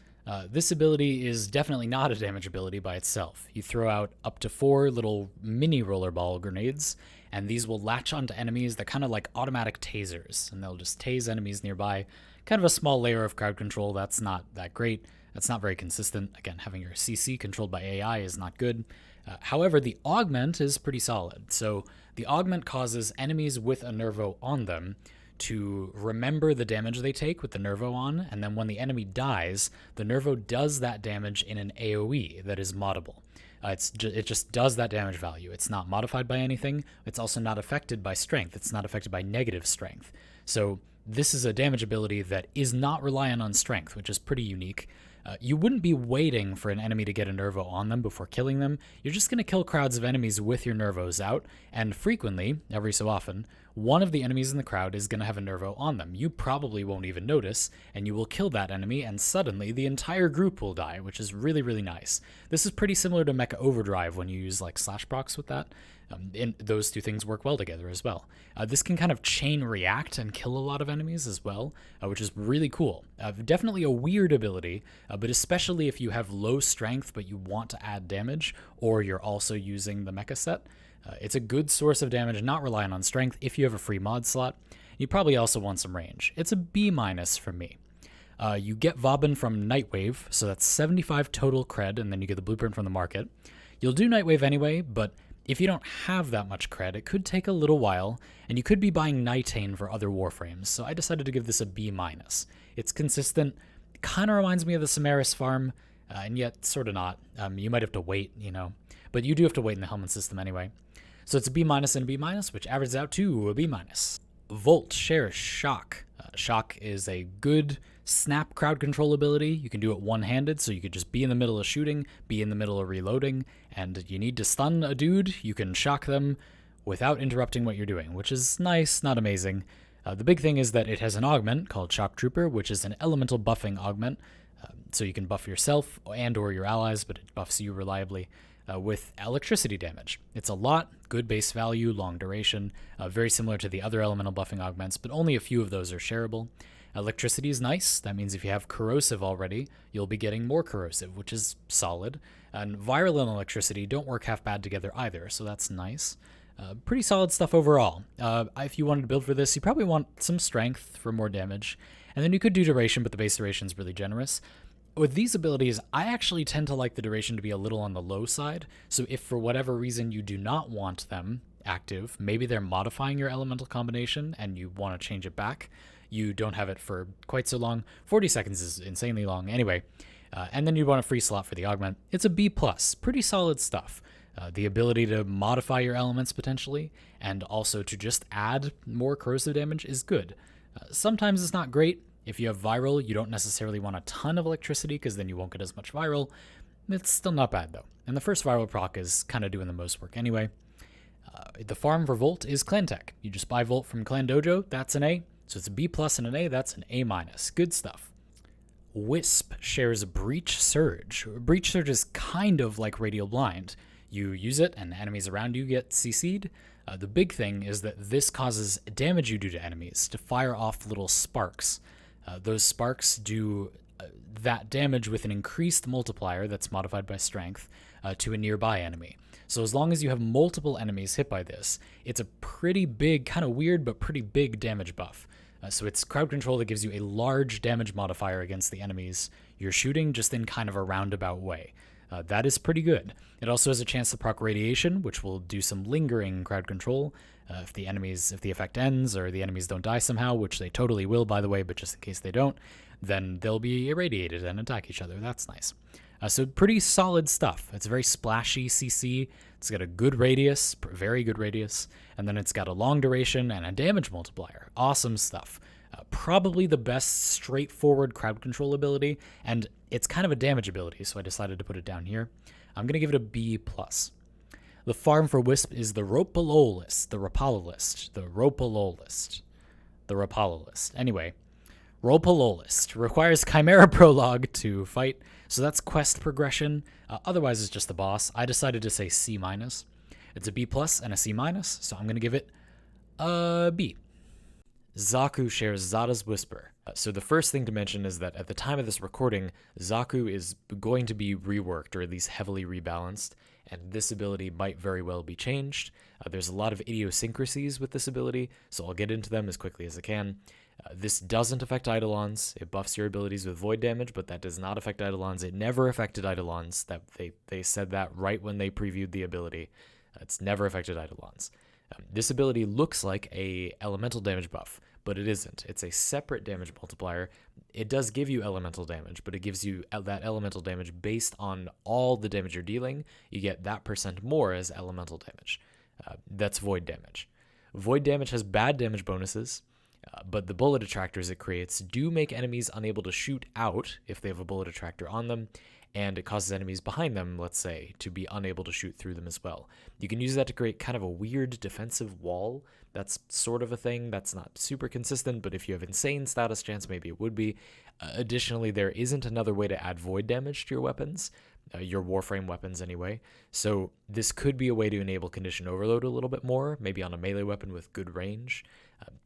This ability is definitely not a damage ability by itself. You throw out up to 4 little mini rollerball grenades, and these will latch onto enemies. They're kind of like automatic tasers, and they'll just tase enemies nearby. Kind of a small layer of crowd control. That's not that great. That's not very consistent. Again, having your CC controlled by AI is not good. However, the augment is pretty solid. So the augment causes enemies with a Nervo on them to remember the damage they take with the Nervo on, and then when the enemy dies, the Nervo does that damage in an AoE that is moddable. It just does that damage value. It's not modified by anything. It's also not affected by strength. It's not affected by negative strength. So this is a damage ability that is not reliant on strength, which is pretty unique. You wouldn't be waiting for an enemy to get a Nervo on them before killing them. You're just going to kill crowds of enemies with your Nervos out, and frequently, every so often, one of the enemies in the crowd is going to have a Nervo on them. You probably won't even notice, and you will kill that enemy, and suddenly the entire group will die, which is really, really nice. This is pretty similar to Mecha Overdrive when you use like slash procs with that. And those two things work well together as well. This can kind of chain react and kill a lot of enemies as well, which is really cool. Definitely a weird ability, but especially if you have low strength but you want to add damage, or you're also using the mecha set. It's a good source of damage, not relying on strength if you have a free mod slot. You probably also want some range. It's a B minus from me. You get Vauban from Nightwave, so that's 75 total cred, and then you get the blueprint from the market. You'll do Nightwave anyway, but if you don't have that much cred, it could take a little while, and you could be buying Nightane for other warframes, so I decided to give this a B minus. It's consistent, kind of reminds me of the Samaris farm, and yet sort of not. You might have to wait, but you do have to wait in the Helminth system anyway. So it's a B minus and a B minus, which averages out to a B minus. Volt shares Shock. Shock is a good snap crowd control ability. You can do it one-handed, so you could just be in the middle of shooting, be in the middle of reloading, and you need to stun a dude, you can shock them without interrupting what you're doing, which is nice, not amazing. The big thing is that it has an augment called Shock Trooper, which is an elemental buffing augment, so you can buff yourself and or your allies, but it buffs you reliably with electricity damage. It's a lot, good base value, long duration, very similar to the other elemental buffing augments, but only a few of those are shareable. Electricity is nice. That means if you have corrosive already, you'll be getting more corrosive, which is solid. And viral and electricity don't work half bad together either, so that's nice. Pretty solid stuff overall. If you wanted to build for this, you probably want some strength for more damage. And then you could do duration, but the base duration is really generous. With these abilities, I actually tend to like the duration to be a little on the low side. So if for whatever reason you do not want them active, maybe they're modifying your elemental combination and you want to change it back, you don't have it for quite so long. 40 seconds is insanely long anyway. And then you want a free slot for the augment. It's a B+, pretty solid stuff. The ability to modify your elements potentially, and also to just add more corrosive damage is good. Sometimes it's not great. If you have viral, you don't necessarily want a ton of electricity because then you won't get as much viral. It's still not bad though. And the first viral proc is kind of doing the most work anyway. The farm for Volt is Clan Tech. You just buy Volt from Clan Dojo, that's an A. So it's a B+ and an A, that's an A-. Good stuff. Wisp shares Breach Surge. Breach Surge is kind of like Radial Blind. You use it and enemies around you get CC'd. The big thing is that this causes damage you do to enemies to fire off little sparks. Those sparks do that damage with an increased multiplier that's modified by strength to a nearby enemy. So as long as you have multiple enemies hit by this, it's a pretty big, kind of weird, but pretty big damage buff. So it's crowd control that gives you a large damage modifier against the enemies you're shooting, just in kind of a roundabout way. That is pretty good. It also has a chance to proc radiation, which will do some lingering crowd control if the effect ends or the enemies don't die somehow, which they totally will, by the way, but just in case they don't, then they'll be irradiated and attack each other. That's nice. So pretty solid stuff. It's a very splashy CC. It's got a good radius, very good radius, and then it's got a long duration and a damage multiplier. Awesome stuff. Probably the best straightforward crowd control ability, and it's kind of a damage ability, so I decided to put it down here. I'm going to give it a B+. The farm for Wisp is the Ropalolist, the Rapala list, the Ropalolist, the Rapala list. Anyway, Roll pull list. Requires Chimera Prologue to fight, so that's quest progression. Otherwise, it's just the boss. I decided to say C-. It's a B+ and a C-, so I'm going to give it a B. Zaku shares Zada's Whisper. So the first thing to mention is that at the time of this recording, Zaku is going to be reworked, or at least heavily rebalanced, and this ability might very well be changed. There's a lot of idiosyncrasies with this ability, so I'll get into them as quickly as I can. This doesn't affect Eidolons. It buffs your abilities with void damage, but that does not affect Eidolons. It never affected Eidolons. That they said that right when they previewed the ability. It's never affected Eidolons. This ability looks like a elemental damage buff, but it isn't. It's a separate damage multiplier. It does give you elemental damage, but it gives you that elemental damage based on all the damage you're dealing. You get that % more as elemental damage. That's void damage. Void damage has bad damage bonuses, but the bullet attractors it creates do make enemies unable to shoot out if they have a bullet attractor on them, and it causes enemies behind them, let's say, to be unable to shoot through them as well. You can use that to create kind of a weird defensive wall. That's sort of a thing. That's not super consistent, but if you have insane status chance, maybe it would be. Additionally, there isn't another way to add void damage to your weapons, your Warframe weapons anyway, so this could be a way to enable condition overload a little bit more, maybe on a melee weapon with good range.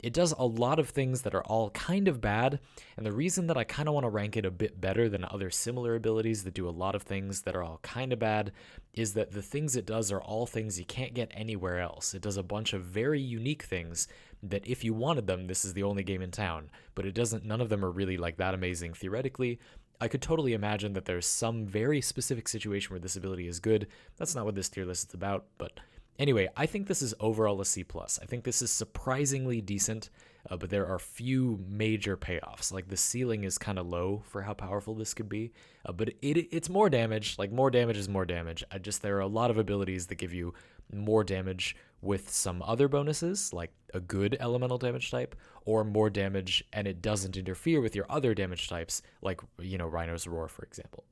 It does a lot of things that are all kind of bad, and the reason that I kind of want to rank it a bit better than other similar abilities that do a lot of things that are all kind of bad is that the things it does are all things you can't get anywhere else. It does a bunch of very unique things that if you wanted them, this is the only game in town, but it doesn't. None of them are really like that amazing theoretically. I could totally imagine that there's some very specific situation where this ability is good. That's not what this tier list is about, but anyway, I think this is overall a C+. I think this is surprisingly decent, but there are few major payoffs. Like, the ceiling is kind of low for how powerful this could be, but it's more damage. Like, more damage is more damage. There are a lot of abilities that give you more damage with some other bonuses, like a good elemental damage type, or more damage and it doesn't interfere with your other damage types, like, Rhino's Roar, for example.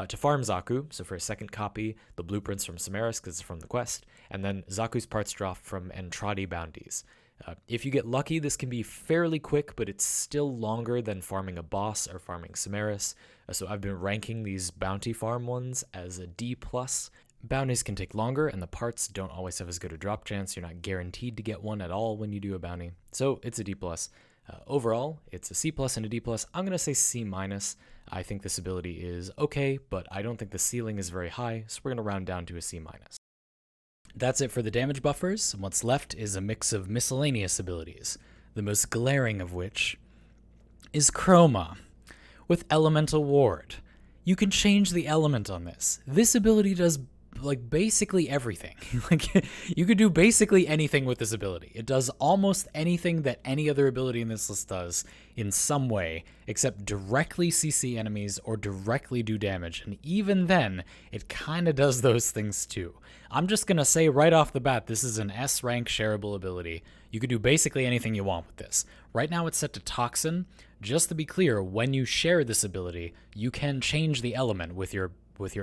To farm Zaku, so for a second copy, the blueprints from Samaris, because it's from the quest, and then Zaku's parts drop from Entradi bounties. If you get lucky, this can be fairly quick, but it's still longer than farming a boss or farming Samaris, so I've been ranking these bounty farm ones as a D+. Bounties can take longer, and the parts don't always have as good a drop chance. You're not guaranteed to get one at all when you do a bounty, so it's a D+. Overall, it's a C+ and a D+. I'm going to say C-. I think this ability is okay, but I don't think the ceiling is very high, so we're going to round down to a C-. That's it for the damage buffers. What's left is a mix of miscellaneous abilities, the most glaring of which is Chroma, with Elemental Ward. You can change the element on this. This ability does basically everything. You could do basically anything with this ability. It does almost anything that any other ability in this list does in some way, except directly CC enemies or directly do damage, and even then, it kind of does those things too. I'm just gonna say right off the bat, this is an S-rank shareable ability. You could do basically anything you want with this. Right now it's set to Toxin. Just to be clear, when you share this ability, you can change the element with your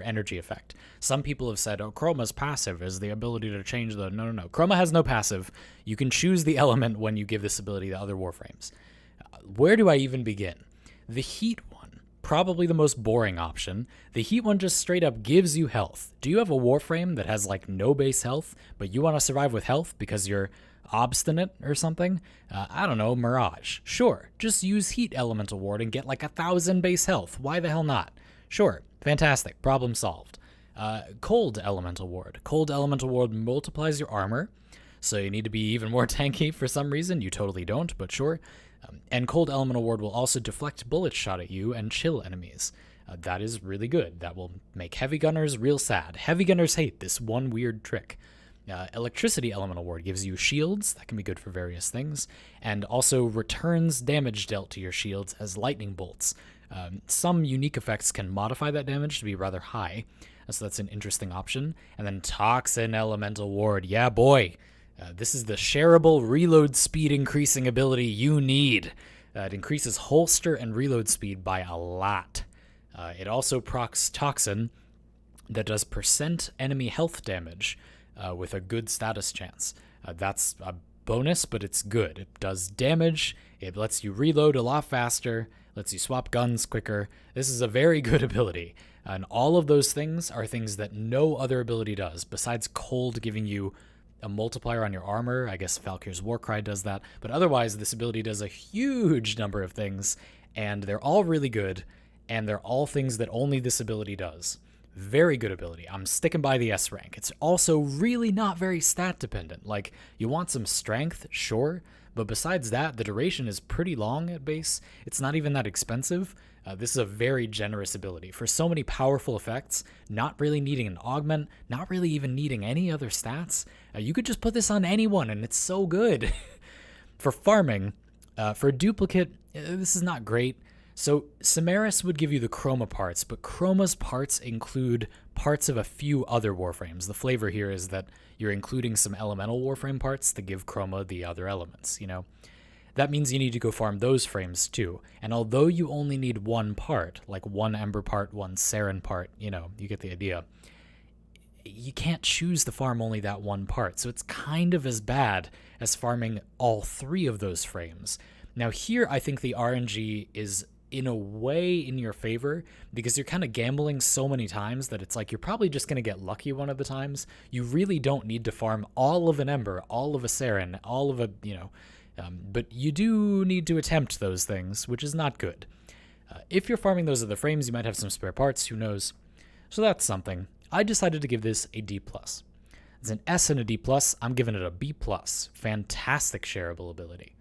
energy effect. Some people have said, oh, Chroma's passive is the ability to change the... No. Chroma has no passive. You can choose the element when you give this ability to other Warframes. Where do I even begin? The Heat one, probably the most boring option. The Heat one just straight up gives you health. Do you have a Warframe that has no base health, but you want to survive with health because you're obstinate or something? I don't know, Mirage. Sure, just use Heat Elemental Ward and get 1,000 base health. Why the hell not? Sure, fantastic, problem solved. Cold Elemental Ward. Cold Elemental Ward multiplies your armor, so you need to be even more tanky for some reason. You totally don't, but sure. And Cold Elemental Ward will also deflect bullets shot at you and chill enemies. That is really good. That will make Heavy Gunners real sad. Heavy Gunners hate this one weird trick. Electricity Elemental Ward gives you shields. That can be good for various things. And also returns damage dealt to your shields as lightning bolts. Some unique effects can modify that damage to be rather high, so that's an interesting option. And then Toxin Elemental Ward. Yeah, boy. This is the shareable reload speed increasing ability you need. It increases holster and reload speed by a lot. It also procs Toxin that does % enemy health damage with a good status chance. That's a bonus, but it's good. It does damage, it lets you reload a lot faster, lets you swap guns quicker. This is a very good ability. And all of those things are things that no other ability does, besides Cold giving you a multiplier on your armor. I guess Valkyr's Warcry does that, but otherwise this ability does a huge number of things, and they're all really good, and they're all things that only this ability does. Very good ability. I'm sticking by the S rank. It's also really not very stat dependent. Like, you want some strength, sure, but besides that, the duration is pretty long at base. It's not even that expensive. This is a very generous ability. For so many powerful effects, not really needing an augment, not really even needing any other stats, you could just put this on anyone, and it's so good. For farming, for a duplicate, this is not great. So Samaris would give you the Chroma parts, but Chroma's parts include parts of a few other Warframes. The flavor here is that you're including some elemental Warframe parts to give Chroma the other elements, you know? That means you need to go farm those frames too. And although you only need one part, like one Ember part, one Saren part, you know, you get the idea, you can't choose to farm only that one part. So it's kind of as bad as farming all three of those frames. Now here, I think the RNG is in a way in your favor, because you're kind of gambling so many times that it's like you're probably just going to get lucky one of the times. You really don't need to farm all of an Ember, all of a Saren, all of a, you know, but you do need to attempt those things, which is not good. If you're farming those other frames, you might have some spare parts, who knows. So that's something. I decided to give this a D+. It's an S and a D+, I'm giving it a B+. Fantastic shareable ability.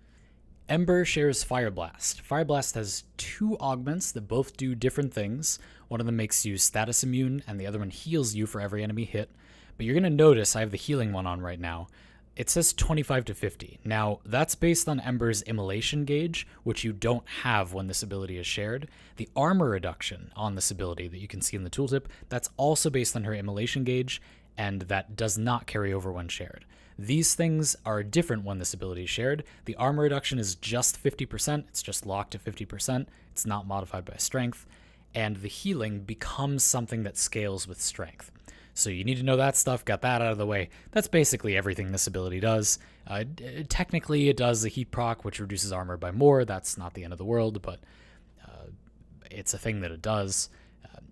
Ember shares Fire Blast. Fire Blast has two augments that both do different things. One of them makes you status immune, and the other one heals you for every enemy hit. But you're going to notice I have the healing one on right now. It says 25 to 50. Now, that's based on Ember's immolation gauge, which you don't have when this ability is shared. The armor reduction on this ability that you can see in the tooltip, that's also based on her immolation gauge, and that does not carry over when shared. These things are different when this ability is shared. The armor reduction is just 50%. It's just locked to 50%. It's not modified by strength. And the healing becomes something that scales with strength. So you need to know that stuff, got that out of the way. That's basically everything this ability does. Technically, it does a heat proc, which reduces armor by more. That's not the end of the world, but it's a thing that it does.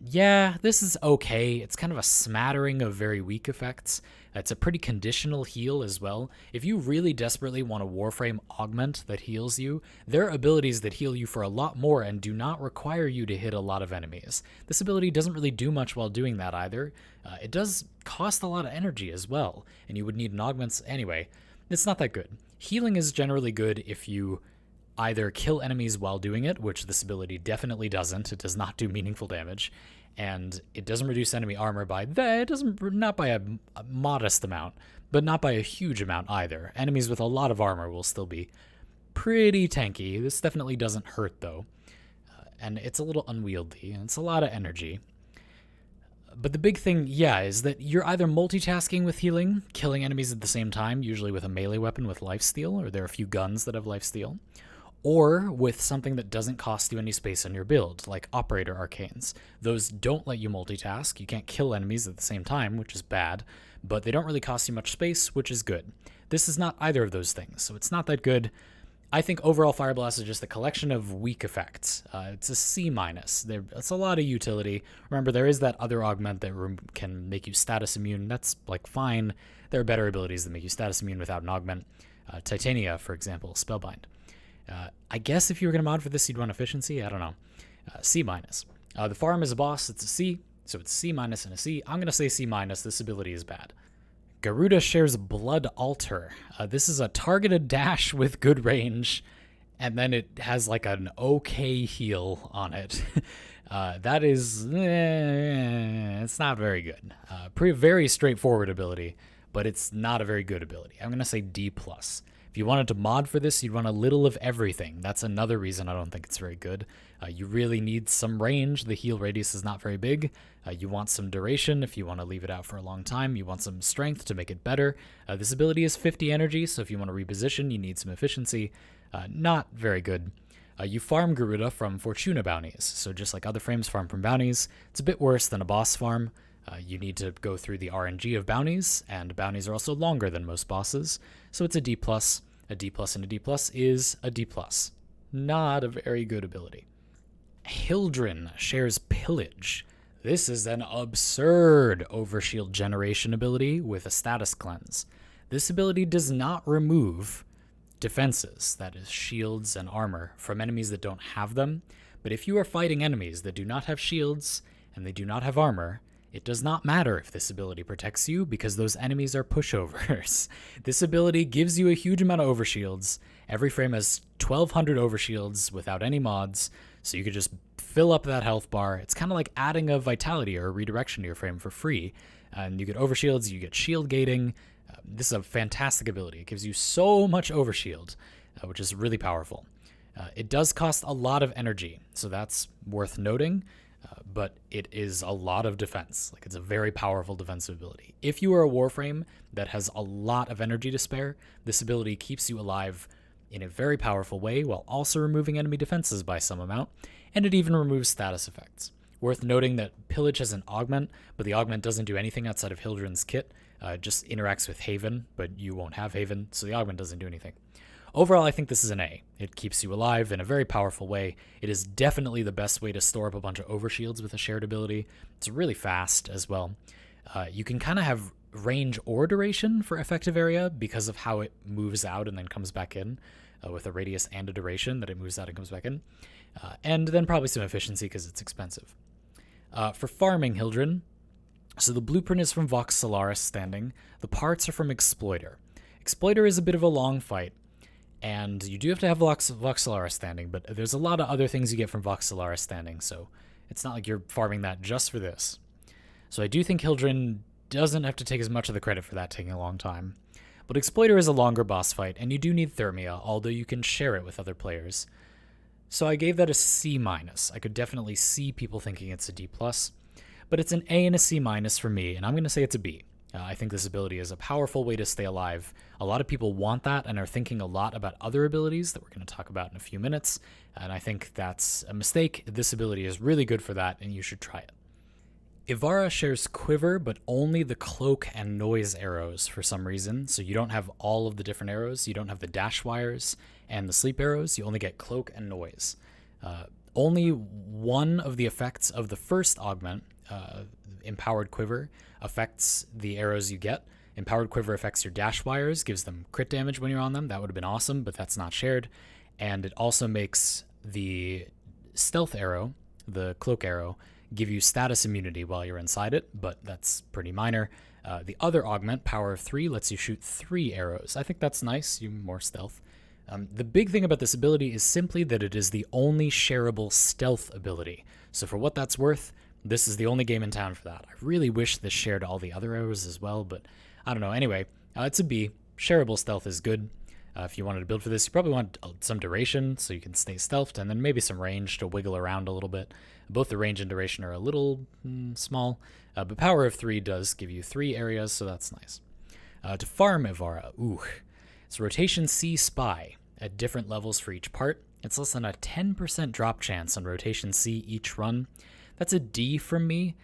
Yeah, this is okay. It's kind of a smattering of very weak effects. It's a pretty conditional heal as well. If you really desperately want a Warframe augment that heals you, there are abilities that heal you for a lot more and do not require you to hit a lot of enemies. This ability doesn't really do much while doing that either. It does cost a lot of energy as well, and you would need an augment anyway. It's not that good. Healing is generally good if you either kill enemies while doing it, which this ability definitely doesn't. It does not do meaningful damage, and it doesn't reduce enemy armor by that. It doesn't, not by a modest amount, but not by a huge amount either. Enemies with a lot of armor will still be pretty tanky. This definitely doesn't hurt though, and it's a little unwieldy, and it's a lot of energy. But the big thing, yeah, is that you're either multitasking with healing, killing enemies at the same time, usually with a melee weapon with lifesteal, or there are a few guns that have lifesteal, or with something that doesn't cost you any space on your build, like Operator Arcanes. Those don't let you multitask. You can't kill enemies at the same time, which is bad, but they don't really cost you much space, which is good. This is not either of those things, so it's not that good. I think overall Fire Blast is just a collection of weak effects. It's a C-. It's a lot of utility. Remember, there is that other augment that can make you status immune. That's, like, fine. There are better abilities that make you status immune without an augment. Titania, for example, Spellbind. I guess if you were going to mod for this, you'd want efficiency. I don't know. C-. The farm is a boss. It's a C, so it's C- and a C. I'm going to say C-. This ability is bad. Garuda shares Blood Altar. This is a targeted dash with good range, and then it has like an okay heal on it. That is, it's not very good. Very straightforward ability, but it's not a very good ability. I'm going to say D+. If you wanted to mod for this, you'd run a little of everything. That's another reason I don't think it's very good. You really need some range. The heal radius is not very big. You want some duration if you want to leave it out for a long time. You want some strength to make it better. This ability is 50 energy, so if you want to reposition, you need some efficiency. Not very good. You farm Garuda from Fortuna bounties, so just like other frames farm from bounties, it's a bit worse than a boss farm. You need to go through the RNG of bounties, and bounties are also longer than most bosses, so it's a D+. A D+, and a D+ is a D+. Not a very good ability. Hildryn shares Pillage. This is an absurd overshield generation ability with a status cleanse. This ability does not remove defenses, that is shields and armor, from enemies that don't have them, but if you are fighting enemies that do not have shields and they do not have armor, it does not matter if this ability protects you because those enemies are pushovers. This ability gives you a huge amount of overshields. Every frame has 1200 overshields without any mods, so you could just fill up that health bar. It's kind of like adding a vitality or a redirection to your frame for free. And you get overshields, you get shield gating. This is a fantastic ability. It gives you so much overshield, which is really powerful. It does cost a lot of energy, so that's worth noting. But it is a lot of defense. Like, it's a very powerful defensive ability. If you are a Warframe that has a lot of energy to spare, this ability keeps you alive in a very powerful way while also removing enemy defenses by some amount, and it even removes status effects. Worth noting that Pillage has an augment, but the augment doesn't do anything outside of Hildryn's kit. It just interacts with Haven, but you won't have Haven, so the augment doesn't do anything. Overall, I think this is an A. It keeps you alive in a very powerful way. It is definitely the best way to store up a bunch of overshields with a shared ability. It's really fast as well. You can kind of have range or duration for effective area because of how it moves out and then comes back in, with a radius and a duration that it moves out and comes back in. And then probably some efficiency because it's expensive. For farming Hildryn, so the blueprint is from Vox Solaris standing. The parts are from Exploiter. Exploiter is a bit of a long fight, and you do have to have Vox Solaris standing, but there's a lot of other things you get from Vox Solaris standing, so it's not like you're farming that just for this. So I do think Hildryn doesn't have to take as much of the credit for that taking a long time. But Exploiter is a longer boss fight, and you do need Thermia, although you can share it with other players. So I gave that a C-. I could definitely see people thinking it's a D+, but it's an A and a C- for me, and I'm going to say it's a B. I think this ability is a powerful way to stay alive. A lot of people want that and are thinking a lot about other abilities that we're going to talk about in a few minutes, and I think that's a mistake. This ability is really good for that, and you should try it. Ivara shares Quiver, but only the Cloak and Noise arrows for some reason, so you don't have all of the different arrows. You don't have the dash wires and the sleep arrows. You only get Cloak and Noise. Only one of the effects of the first augment, Empowered Quiver, affects the arrows you get. Empowered Quiver affects your dash wires, gives them crit damage when you're on them. That would have been awesome, but that's not shared. And it also makes the stealth arrow, the cloak arrow, give you status immunity while you're inside it, but that's pretty minor. The other augment, Power of 3, lets you shoot 3 arrows. I think that's nice, you more stealth. The big thing about this ability is simply that it is the only shareable stealth ability. So for what that's worth, this is the only game in town for that. I really wish this shared all the other arrows as well, but I don't know. Anyway, it's a B. Shareable stealth is good. If you wanted to build for this, you probably want some duration so you can stay stealthed, and then maybe some range to wiggle around a little bit. Both the range and duration are a little small, but Power of 3 does give you 3 areas, so that's nice. To farm Ivara, it's Rotation C Spy at different levels for each part. It's less than a 10% drop chance on Rotation C each run. That's a D from me.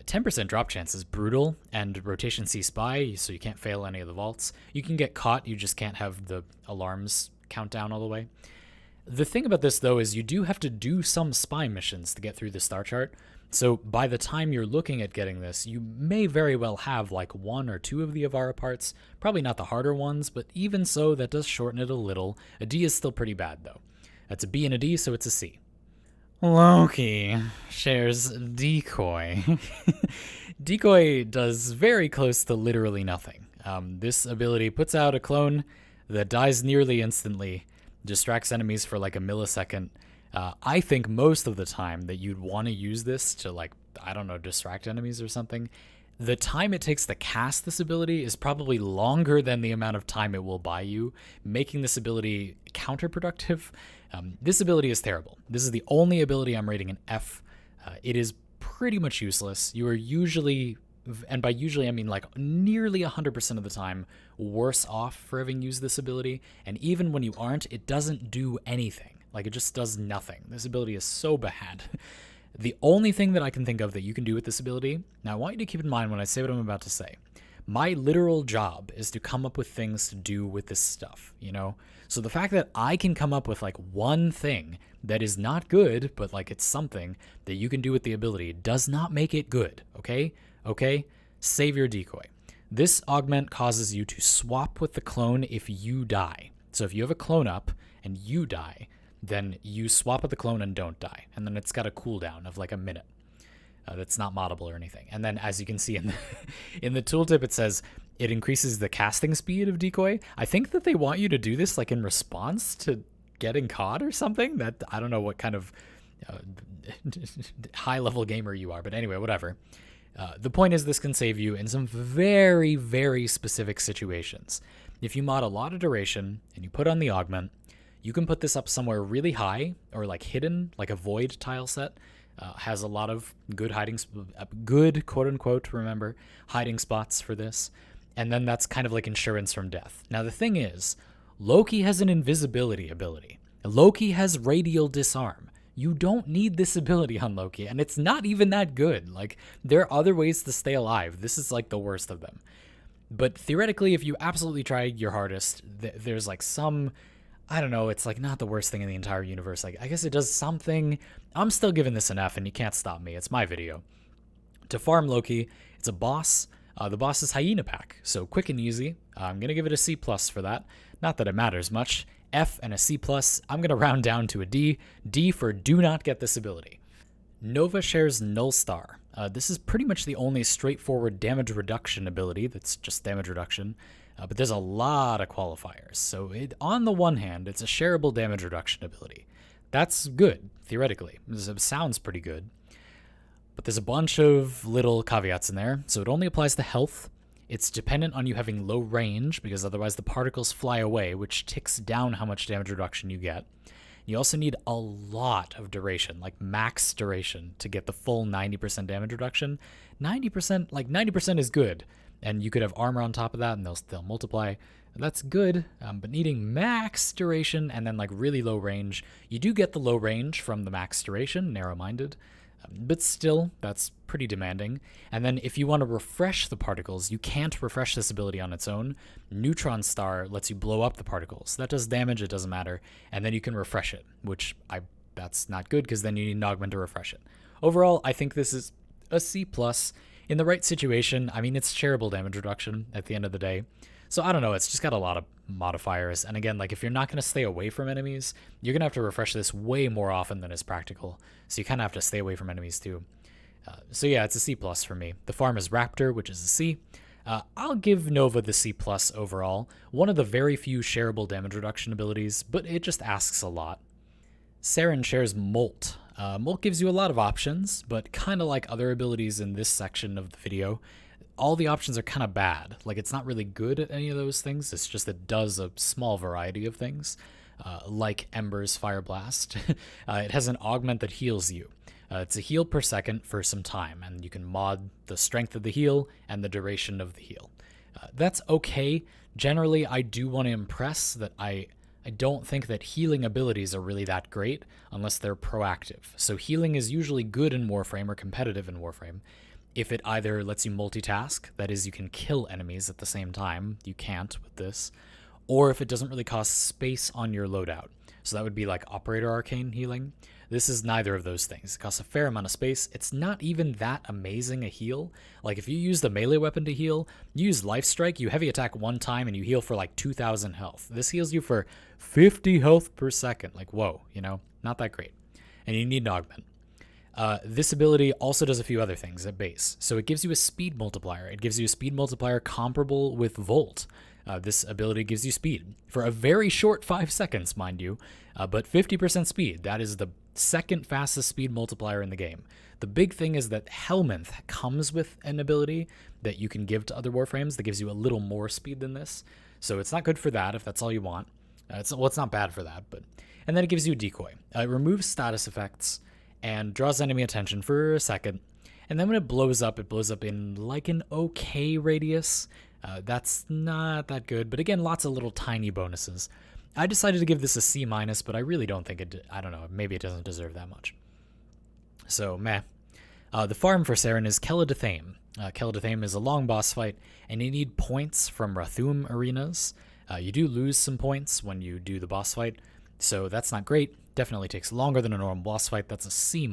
10% drop chance is brutal, and Rotation C Spy, so you can't fail any of the vaults. You can get caught, you just can't have the alarms count down all the way. The thing about this, though, is you do have to do some spy missions to get through the star chart, so by the time you're looking at getting this, you may very well have like 1 or 2 of the Ivara parts, probably not the harder ones, but even so, that does shorten it a little. A D is still pretty bad, though. That's a B and a D, so it's a C. Loki shares Decoy. Decoy does very close to literally nothing. This ability puts out a clone that dies nearly instantly, distracts enemies for like a millisecond. I think most of the time that you'd want to use this to, like, I don't know, distract enemies or something, the time it takes to cast this ability is probably longer than the amount of time it will buy you, making this ability counterproductive. This ability is terrible. This is the only ability I'm rating an F. It is pretty much useless. You are usually, and by usually I mean like nearly 100% of the time, worse off for having used this ability, and even when you aren't, it doesn't do anything. Like, it just does nothing. This ability is so bad. The only thing that I can think of that you can do with this ability, now I want you to keep in mind when I say what I'm about to say, my literal job is to come up with things to do with this stuff, you know? So the fact that I can come up with like one thing that is not good, but like it's something that you can do with the ability does not make it good, okay? Okay? Save your decoy. This augment causes you to swap with the clone if you die. So if you have a clone up and you die, then you swap with the clone and don't die. And then it's got a cooldown of like a minute. That's not moddable or anything. And then as you can see in the tooltip, it says it increases the casting speed of decoy. I think that they want you to do this like in response to getting caught or something. That I don't know what kind of high level gamer you are, but anyway, whatever. The point is this can save you in some very, very specific situations. If you mod a lot of duration and you put on the augment, you can put this up somewhere really high or like hidden, like a void tile set. Has a lot of good good quote unquote, remember, hiding spots for this. And then that's kind of like insurance from death. Now the thing is, Loki has an invisibility ability. Loki has radial disarm. You don't need this ability on Loki, and it's not even that good. Like, there are other ways to stay alive. This is like the worst of them. But theoretically, if you absolutely try your hardest, there's like some, I don't know, it's like not the worst thing in the entire universe. Like, I guess it does something. I'm still giving this an F, and you can't stop me. It's my video. To farm Loki, it's a boss. The boss is Hyena Pack, so quick and easy. I'm going to give it a C+ for that. Not that it matters much. F and a C+. I'm going to round down to a D. D for do not get this ability. Nova shares Null Star. This is pretty much the only straightforward damage reduction ability that's just damage reduction. But there's a lot of qualifiers. So on the one hand, it's a shareable damage reduction ability. That's good, theoretically. It sounds pretty good. But there's a bunch of little caveats in there. So it only applies to health. It's dependent on you having low range, because otherwise the particles fly away, which ticks down how much damage reduction you get. You also need a lot of duration, like max duration, to get the full 90% damage reduction. 90% is good. And you could have armor on top of that, and they'll multiply. That's good, but needing max duration and then like really low range. You do get the low range from the max duration, narrow-minded, but still, that's pretty demanding. And then if you want to refresh the particles, you can't refresh this ability on its own. Neutron Star lets you blow up the particles. That does damage, it doesn't matter, and then you can refresh it, which that's not good because then you need an augment to refresh it. Overall, I think this is a C+. In the right situation, I mean, it's shareable damage reduction at the end of the day. So I don't know, it's just got a lot of modifiers. And again, like if you're not going to stay away from enemies, you're going to have to refresh this way more often than is practical. So you kind of have to stay away from enemies too. So yeah, it's a C+ for me. The farm is Raptor, which is a C. I'll give Nova the C+ overall. One of the very few shareable damage reduction abilities, but it just asks a lot. Saren shares Molt. Molt gives you a lot of options, but kind of like other abilities in this section of the video, all the options are kind of bad. Like, it's not really good at any of those things. It's just it does a small variety of things, like Ember's Fire Blast. It has an augment that heals you. It's a heal per second for some time, and you can mod the strength of the heal and the duration of the heal. That's okay. Generally, I do want to impress that I don't think that healing abilities are really that great unless they're proactive. So healing is usually good in Warframe or competitive in Warframe if it either lets you multitask, that is, you can kill enemies at the same time, you can't with this, or if it doesn't really cost space on your loadout. So that would be like Operator Arcane healing. This is neither of those things. It costs a fair amount of space. It's not even that amazing a heal. Like if you use the melee weapon to heal, you use Life Strike, you heavy attack one time and you heal for like 2,000 health. This heals you for 50 health per second. Like, whoa, you know, not that great. And you need an augment. This ability also does a few other things at base. So it gives you a speed multiplier. It gives you a speed multiplier comparable with Volt. This ability gives you speed for a very short 5 seconds, mind you, but 50% speed. That is the second fastest speed multiplier in the game. The big thing is that Helminth comes with an ability that you can give to other Warframes that gives you a little more speed than this. So it's not good for that if that's all you want. It's not bad for that, but and then it gives you a decoy. It removes status effects and draws enemy attention for a second. And then when it blows up in like an okay radius. That's not that good, but again, lots of little tiny bonuses. I decided to give this a C-, but I really don't think I don't know, maybe it doesn't deserve that much. So, meh. The farm for Saren is Keladothame. Keladothame is a long boss fight, and you need points from Rathum arenas. You do lose some points when you do the boss fight, so that's not great. Definitely takes longer than a normal boss fight. That's a C-.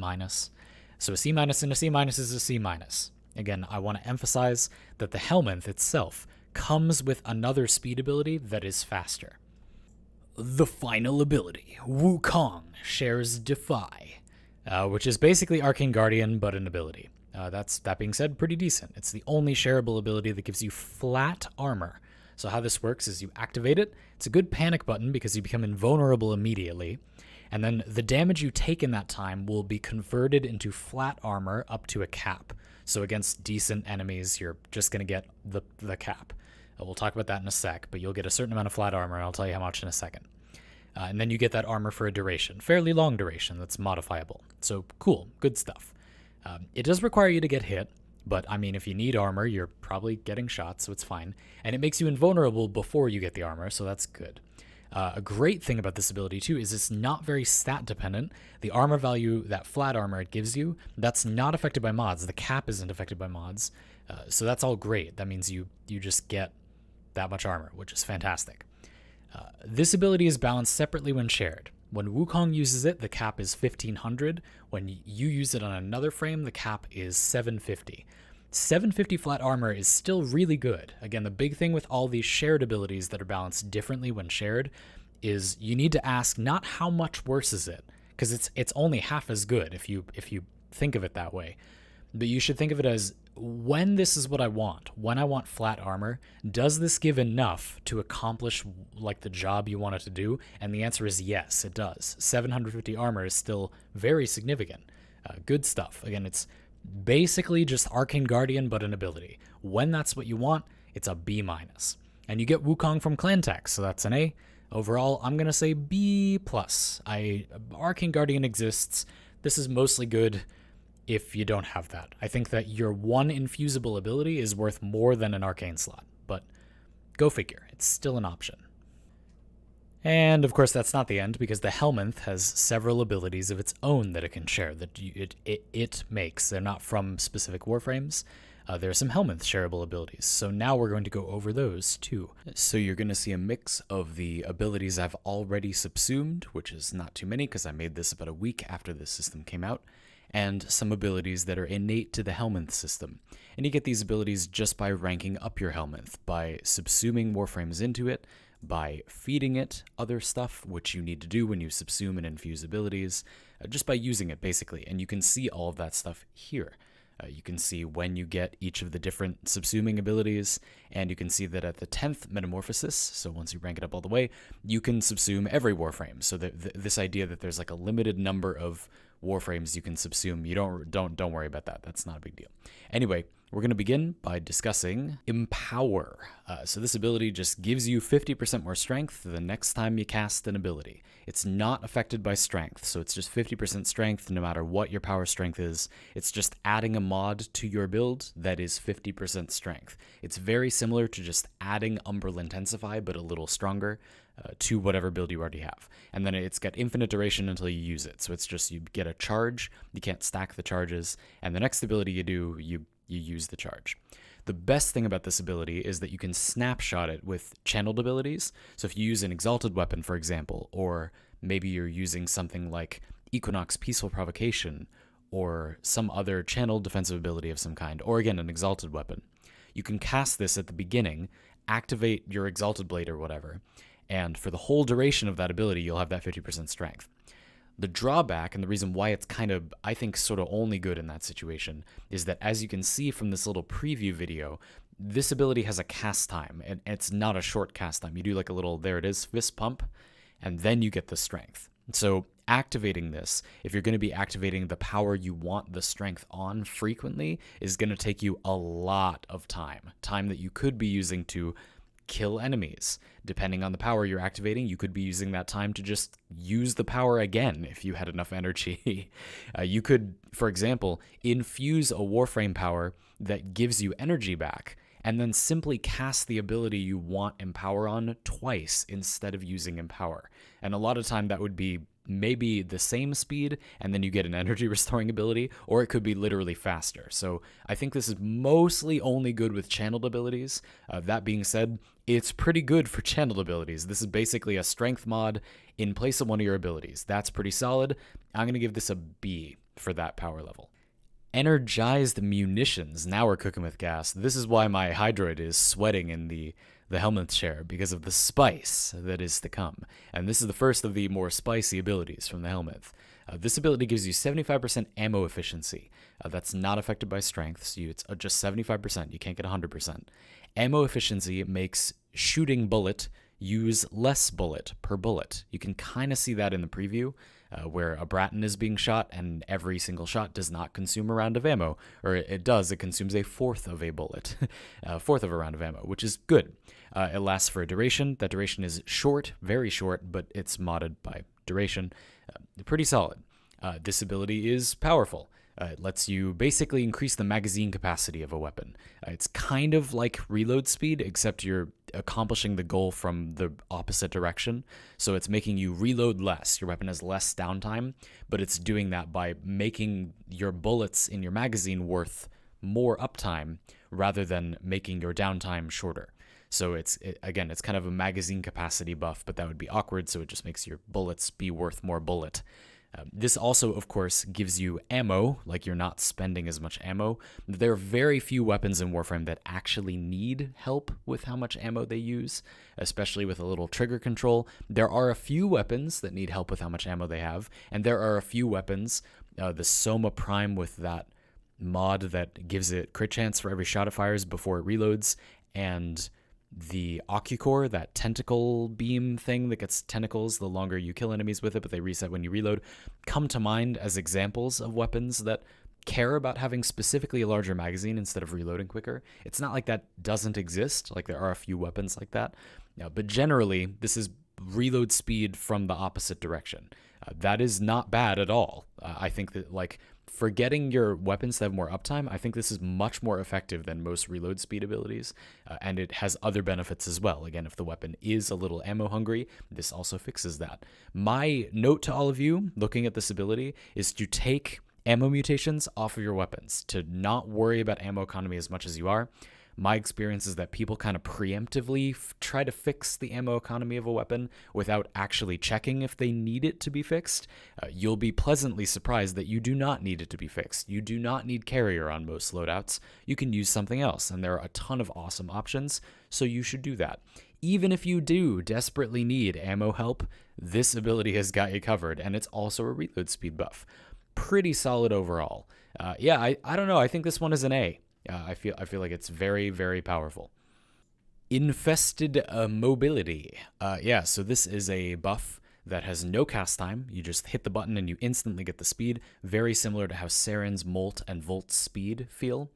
So a C- and a C- is a C-. Again, I want to emphasize that the Helminth itself comes with another speed ability that is faster. The final ability, Wukong, shares Defy, which is basically Arcane Guardian, but an ability. That being said, pretty decent. It's the only shareable ability that gives you flat armor. So how this works is you activate it. It's a good panic button because you become invulnerable immediately. And then the damage you take in that time will be converted into flat armor up to a cap. So against decent enemies, you're just going to get the cap. We'll talk about that in a sec, but you'll get a certain amount of flat armor, and I'll tell you how much in a second. And then you get that armor for a duration, fairly long duration, that's modifiable. So cool, good stuff. It does require you to get hit, but I mean, if you need armor, you're probably getting shot, so it's fine. And it makes you invulnerable before you get the armor, so that's good. A great thing about this ability, too, is it's not very stat dependent. The armor value, that flat armor it gives you, that's not affected by mods. The cap isn't affected by mods, so that's all great. That means you just get that much armor, which is fantastic. This ability is balanced separately when shared. When Wukong uses it, the cap is 1500. When you use it on another frame, the cap is 750. 750 flat armor is still really good. Again, the big thing with all these shared abilities that are balanced differently when shared is you need to ask not how much worse is it, because it's only half as good if you think of it that way. But you should think of it as, when this is what I want, when I want flat armor, does this give enough to accomplish like the job you want it to do? And the answer is yes, it does. 750 armor is still very significant. Good stuff. Again, it's basically just Arcane Guardian, but an ability. When that's what you want, it's a B-. And you get Wukong from Clan Tech, so that's an A. Overall, I'm going to say B+. Arcane Guardian exists. This is mostly good if you don't have that. I think that your one infusible ability is worth more than an arcane slot, but go figure, it's still an option. And of course that's not the end, because the Helminth has several abilities of its own that it can share, that it makes. They're not from specific warframes. There are some Helminth shareable abilities, so now we're going to go over those too. So you're going to see a mix of the abilities I've already subsumed, which is not too many because I made this about a week after the system came out, and some abilities that are innate to the Helminth system. And you get these abilities just by ranking up your Helminth, by subsuming warframes into it, by feeding it other stuff, which you need to do when you subsume and infuse abilities, just by using it basically. And you can see all of that stuff here. You can see when you get each of the different subsuming abilities, and you can see that at the 10th metamorphosis, so once you rank it up all the way, you can subsume every warframe. So this idea that there's like a limited number of warframes you can subsume, you don't worry about that. That's not a big deal. Anyway, we're going to begin by discussing Empower. So this ability just gives you 50% more strength the next time you cast an ability. It's not affected by strength, so it's just 50% strength no matter what your power strength is. It's just adding a mod to your build that is 50% strength. It's very similar to just adding Umbral Intensify, but a little stronger, to whatever build you already have. And then it's got infinite duration until you use it. So it's just you get a charge, you can't stack the charges, and the next ability you do, you use the charge. The best thing about this ability is that you can snapshot it with channeled abilities. So if you use an Exalted Weapon, for example, or maybe you're using something like Equinox Peaceful Provocation, or some other channeled defensive ability of some kind, or again, an Exalted Weapon, you can cast this at the beginning, activate your Exalted Blade or whatever, and for the whole duration of that ability, you'll have that 50% strength. The drawback, and the reason why it's kind of, I think, sort of only good in that situation, is that as you can see from this little preview video, this ability has a cast time, and it's not a short cast time. You do like a little, there it is, fist pump, and then you get the strength. So activating this, if you're going to be activating the power you want the strength on frequently, is going to take you a lot of time that you could be using to kill enemies. Depending on the power you're activating, you could be using that time to just use the power again if you had enough energy. You could, for example, infuse a Warframe power that gives you energy back, and then simply cast the ability you want Empower on twice instead of using Empower. And a lot of time that would be maybe the same speed, and then you get an energy restoring ability, or it could be literally faster. So I think this is mostly only good with channeled abilities. That being said, it's pretty good for channeled abilities. This is basically a strength mod in place of one of your abilities. That's pretty solid. I'm going to give this a B for that power level. Energized munitions. Now we're cooking with gas. This is why my Hydroid is sweating in the Helminth chair, because of the spice that is to come. And this is the first of the more spicy abilities from the Helminth. This ability gives you 75% ammo efficiency. That's not affected by strength, so it's just 75%. You can't get 100%. Ammo efficiency makes shooting bullet use less bullet per bullet. You can kind of see that in the preview, where a Bratton is being shot, and every single shot does not consume a round of ammo. Or it does, it consumes a fourth of a bullet, a fourth of a round of ammo, which is good. It lasts for a duration. That duration is short, very short, but it's modded by duration. Pretty solid. This ability is powerful. It lets you basically increase the magazine capacity of a weapon. It's kind of like reload speed, except you're accomplishing the goal from the opposite direction. So it's making you reload less. Your weapon has less downtime, but it's doing that by making your bullets in your magazine worth more uptime rather than making your downtime shorter. So again, it's kind of a magazine capacity buff, but that would be awkward, so it just makes your bullets be worth more bullet. This also, of course, gives you ammo, like you're not spending as much ammo. There are very few weapons in Warframe that actually need help with how much ammo they use, especially with a little trigger control. There are a few weapons that need help with how much ammo they have, and there are a few weapons, the Soma Prime with that mod that gives it crit chance for every shot it fires before it reloads, and the Ocucore, that tentacle beam thing that gets tentacles the longer you kill enemies with it, but they reset when you reload, come to mind as examples of weapons that care about having specifically a larger magazine instead of reloading quicker. It's not like that doesn't exist, like there are a few weapons like that, but generally this is reload speed from the opposite direction. That is not bad at all. I think that, like, for getting your weapons to have more uptime, I think this is much more effective than most reload speed abilities, and it has other benefits as well. Again, if the weapon is a little ammo hungry, this also fixes that. My note to all of you looking at this ability is to take ammo mutations off of your weapons, to not worry about ammo economy as much as you are. My experience is that people kind of preemptively try to fix the ammo economy of a weapon without actually checking if they need it to be fixed. You'll be pleasantly surprised that you do not need it to be fixed. You do not need carrier on most loadouts. You can use something else, and there are a ton of awesome options, so you should do that. Even if you do desperately need ammo help, this ability has got you covered, and it's also a reload speed buff. Pretty solid overall. I don't know. I think this one is an A. I feel like it's very, very powerful. Infested mobility. So this is a buff that has no cast time. You just hit the button and you instantly get the speed, very similar to how Saren's Molt and Volt's speed feel.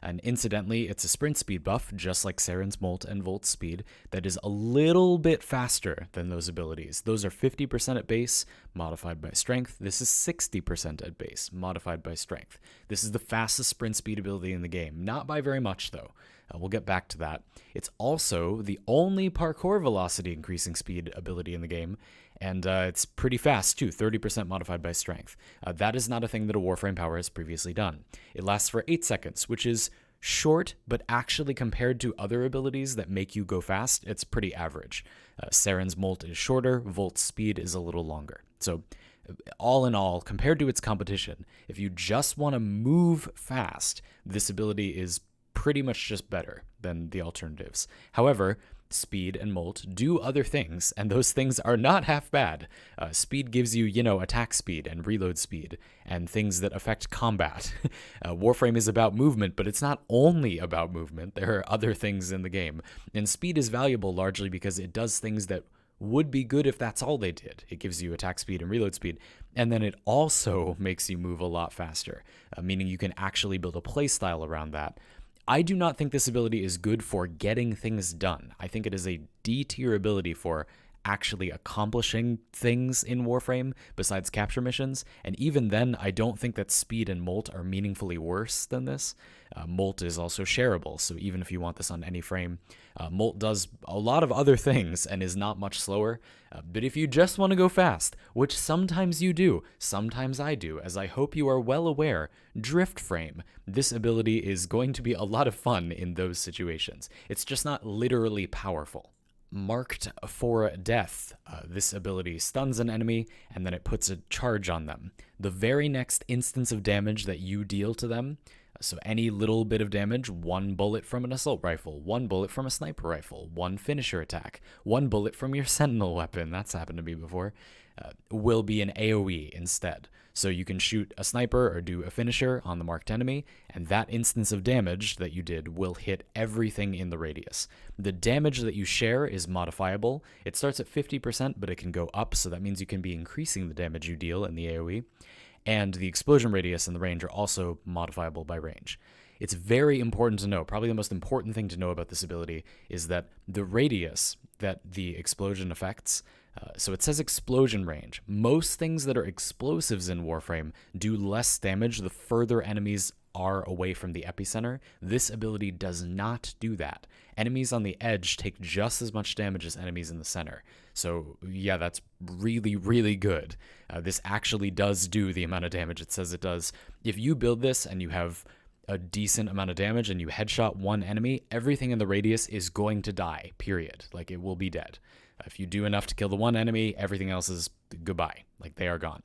And incidentally, it's a sprint speed buff, just like Saren's Molt and Volt's speed, that is a little bit faster than those abilities. Those are 50% at base, modified by strength. This is 60% at base, modified by strength. This is the fastest sprint speed ability in the game. Not by very much, though. We'll get back to that. It's also the only parkour velocity increasing speed ability in the game, and it's pretty fast too, 30% modified by strength. That is not a thing that a Warframe power has previously done. It lasts for 8 seconds, which is short, but actually compared to other abilities that make you go fast, it's pretty average. Saren's Molt is shorter, Volt's speed is a little longer. So all in all, compared to its competition, if you just want to move fast, this ability is pretty much just better than the alternatives. However, Speed and Molt do other things, and those things are not half bad. Speed gives you, attack speed and reload speed, and things that affect combat. Warframe is about movement, but it's not only about movement. There are other things in the game. And speed is valuable largely because it does things that would be good if that's all they did. It gives you attack speed and reload speed, and then it also makes you move a lot faster, meaning you can actually build a playstyle around that. I do not think this ability is good for getting things done. I think it is a D tier ability for actually accomplishing things in Warframe besides capture missions, and even then, I don't think that speed and Molt are meaningfully worse than this. Molt is also shareable, so even if you want this on any frame, Molt does a lot of other things and is not much slower. But if you just want to go fast, which sometimes you do, sometimes I do, as I hope you are well aware, Drift Frame, this ability is going to be a lot of fun in those situations. It's just not literally powerful. Marked for Death. This ability stuns an enemy, and then it puts a charge on them. The very next instance of damage that you deal to them, so any little bit of damage, 1 bullet from an assault rifle, 1 bullet from a sniper rifle, 1 finisher attack, 1 bullet from your sentinel weapon, that's happened to me before, will be an AoE instead. So you can shoot a sniper or do a finisher on the marked enemy, and that instance of damage that you did will hit everything in the radius. The damage that you share is modifiable. It starts at 50%, but it can go up, so that means you can be increasing the damage you deal in the AoE. And the explosion radius and the range are also modifiable by range. It's very important to know, probably the most important thing to know about this ability is that the radius that the explosion affects, so it says explosion range. Most things that are explosives in Warframe do less damage the further enemies are away from the epicenter. This ability does not do that. Enemies on the edge take just as much damage as enemies in the center. So yeah, that's really, really good. This actually does do the amount of damage it says it does. If you build this and you have a decent amount of damage and you headshot one enemy, everything in the radius is going to die, period. Like, it will be dead. If you do enough to kill the one enemy, everything else is goodbye. Like, they are gone.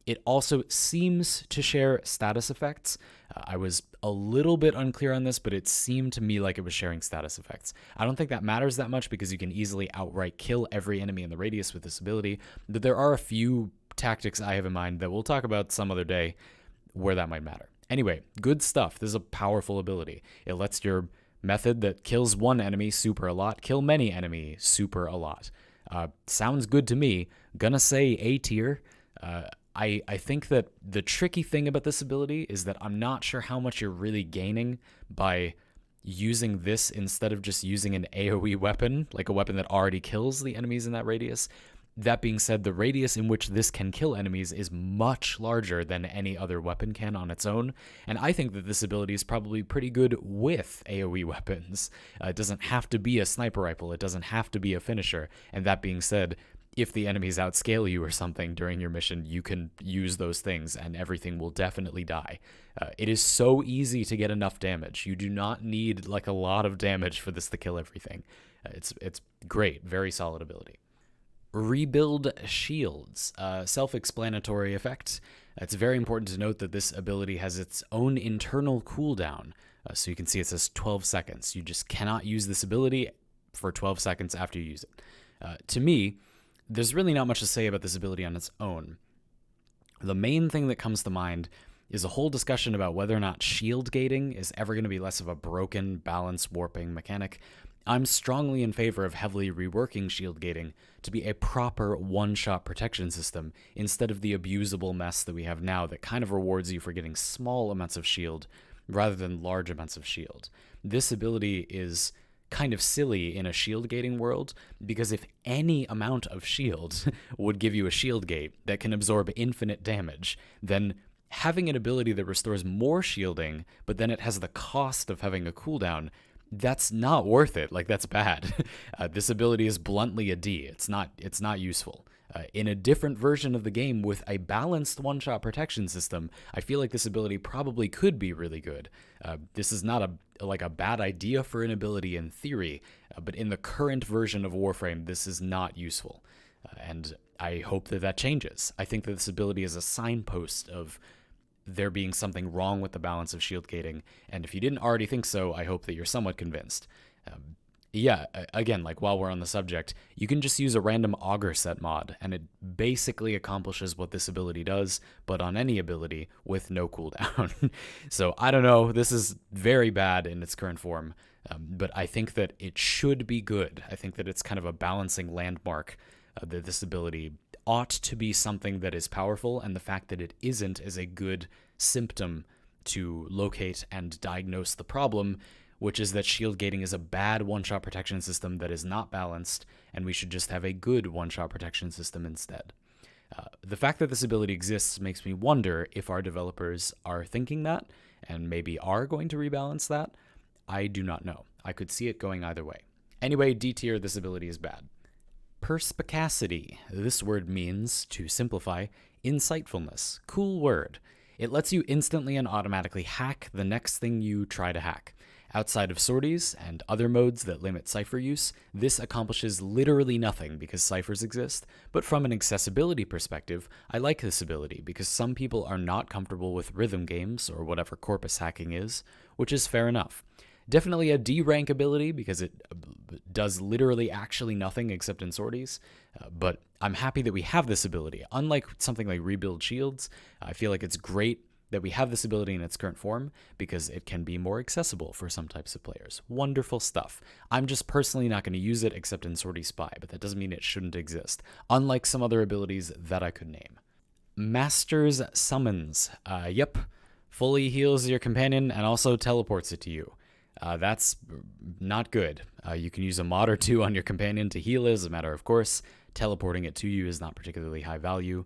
It also seems to share status effects. I was a little bit unclear on this, but it seemed to me like it was sharing status effects. I don't think that matters that much because you can easily outright kill every enemy in the radius with this ability, but there are a few tactics I have in mind that we'll talk about some other day where that might matter. Anyway, good stuff. This is a powerful ability. It lets your method that kills one enemy super a lot kill many enemies super a lot. Sounds good to me. Gonna say A tier. I think that the tricky thing about this ability is that I'm not sure how much you're really gaining by using this instead of just using an AoE weapon, like a weapon that already kills the enemies in that radius. That being said, the radius in which this can kill enemies is much larger than any other weapon can on its own, and I think that this ability is probably pretty good with AoE weapons. It doesn't have to be a sniper rifle, it doesn't have to be a finisher, and that being said, if the enemies outscale you or something during your mission, you can use those things and everything will definitely die. It is so easy to get enough damage. You do not need like a lot of damage for this to kill everything. It's great, very solid ability. Rebuild shields, self-explanatory effect. It's very important to note that this ability has its own internal cooldown. So you can see it says 12 seconds. You just cannot use this ability for 12 seconds after you use it. To me, there's really not much to say about this ability on its own. The main thing that comes to mind is a whole discussion about whether or not shield gating is ever going to be less of a broken, balance warping mechanic. I'm strongly in favor of heavily reworking shield gating to be a proper one-shot protection system instead of the abusable mess that we have now that kind of rewards you for getting small amounts of shield rather than large amounts of shield. This ability is kind of silly in a shield gating world because if any amount of shield would give you a shield gate that can absorb infinite damage, then having an ability that restores more shielding, but then it has the cost of having a cooldown, that's not worth it. Like, that's bad. This ability is bluntly a D. It's not useful. In a different version of the game with a balanced one-shot protection system, I feel like this ability probably could be really good. This is not a bad idea for an ability in theory, but in the current version of Warframe, this is not useful. And I hope that changes. I think that this ability is a signpost of there being something wrong with the balance of shield gating, and if you didn't already think so, I hope that you're somewhat convinced. Yeah, again, like while we're on the subject, you can just use a random augur set mod, and it basically accomplishes what this ability does, but on any ability with no cooldown. So I don't know, this is very bad in its current form, but I think that it should be good. I think that it's kind of a balancing landmark that this ability ought to be something that is powerful, and the fact that it isn't is a good symptom to locate and diagnose the problem, which is that shield gating is a bad one-shot protection system that is not balanced, and we should just have a good one-shot protection system instead. The fact that this ability exists makes me wonder if our developers are thinking that, and maybe are going to rebalance that. I do not know. I could see it going either way. Anyway, D tier, this ability is bad. Perspicacity. This word means, to simplify, insightfulness. Cool word. It lets you instantly and automatically hack the next thing you try to hack. Outside of sorties and other modes that limit cipher use, this accomplishes literally nothing because ciphers exist, but from an accessibility perspective, I like this ability because some people are not comfortable with rhythm games or whatever corpus hacking is, which is fair enough. Definitely a D rank ability because it does literally actually nothing except in sorties, but I'm happy that we have this ability. Unlike something like Rebuild Shields, I feel like it's great that we have this ability in its current form because it can be more accessible for some types of players. Wonderful stuff. I'm just personally not going to use it except in Sortie Spy, but that doesn't mean it shouldn't exist, unlike some other abilities that I could name. Master's Summons. Yep, fully heals your companion and also teleports it to you. That's not good. You can use a mod or two on your companion to heal it as a matter of course. Teleporting it to you is not particularly high value.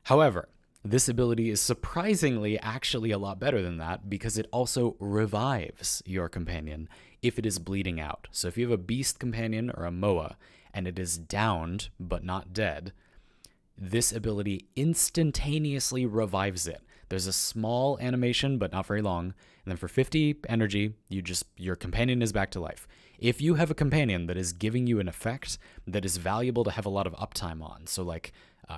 However, this ability is surprisingly actually a lot better than that because it also revives your companion if it is bleeding out. So if you have a beast companion or a MOA and it is downed but not dead, this ability instantaneously revives it. There's a small animation but not very long, and then for 50 energy, your companion is back to life. If you have a companion that is giving you an effect that is valuable to have a lot of uptime on, so like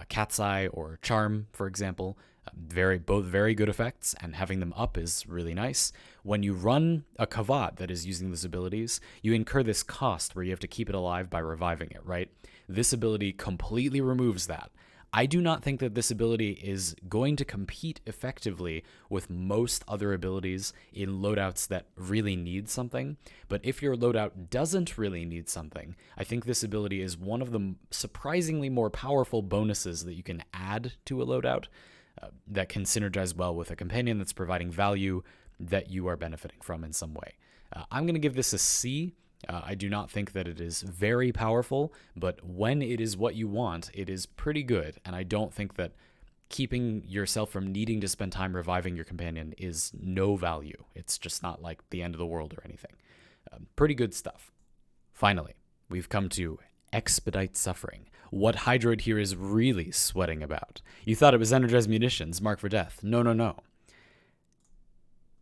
Cat's Eye or Charm, for example, both very good effects, and having them up is really nice. When you run a Kavat that is using those abilities, you incur this cost where you have to keep it alive by reviving it, right? This ability completely removes that. I do not think that this ability is going to compete effectively with most other abilities in loadouts that really need something, but if your loadout doesn't really need something, I think this ability is one of the surprisingly more powerful bonuses that you can add to a loadout that can synergize well with a companion that's providing value that you are benefiting from in some way. I'm going to give this a C. I do not think that it is very powerful, but when it is what you want, it is pretty good, and I don't think that keeping yourself from needing to spend time reviving your companion is no value. It's just not like the end of the world or anything. Pretty good stuff. Finally, we've come to Expedite Suffering. What Hydroid here is really sweating about. You thought it was Energized Munitions, Mark for Death. No.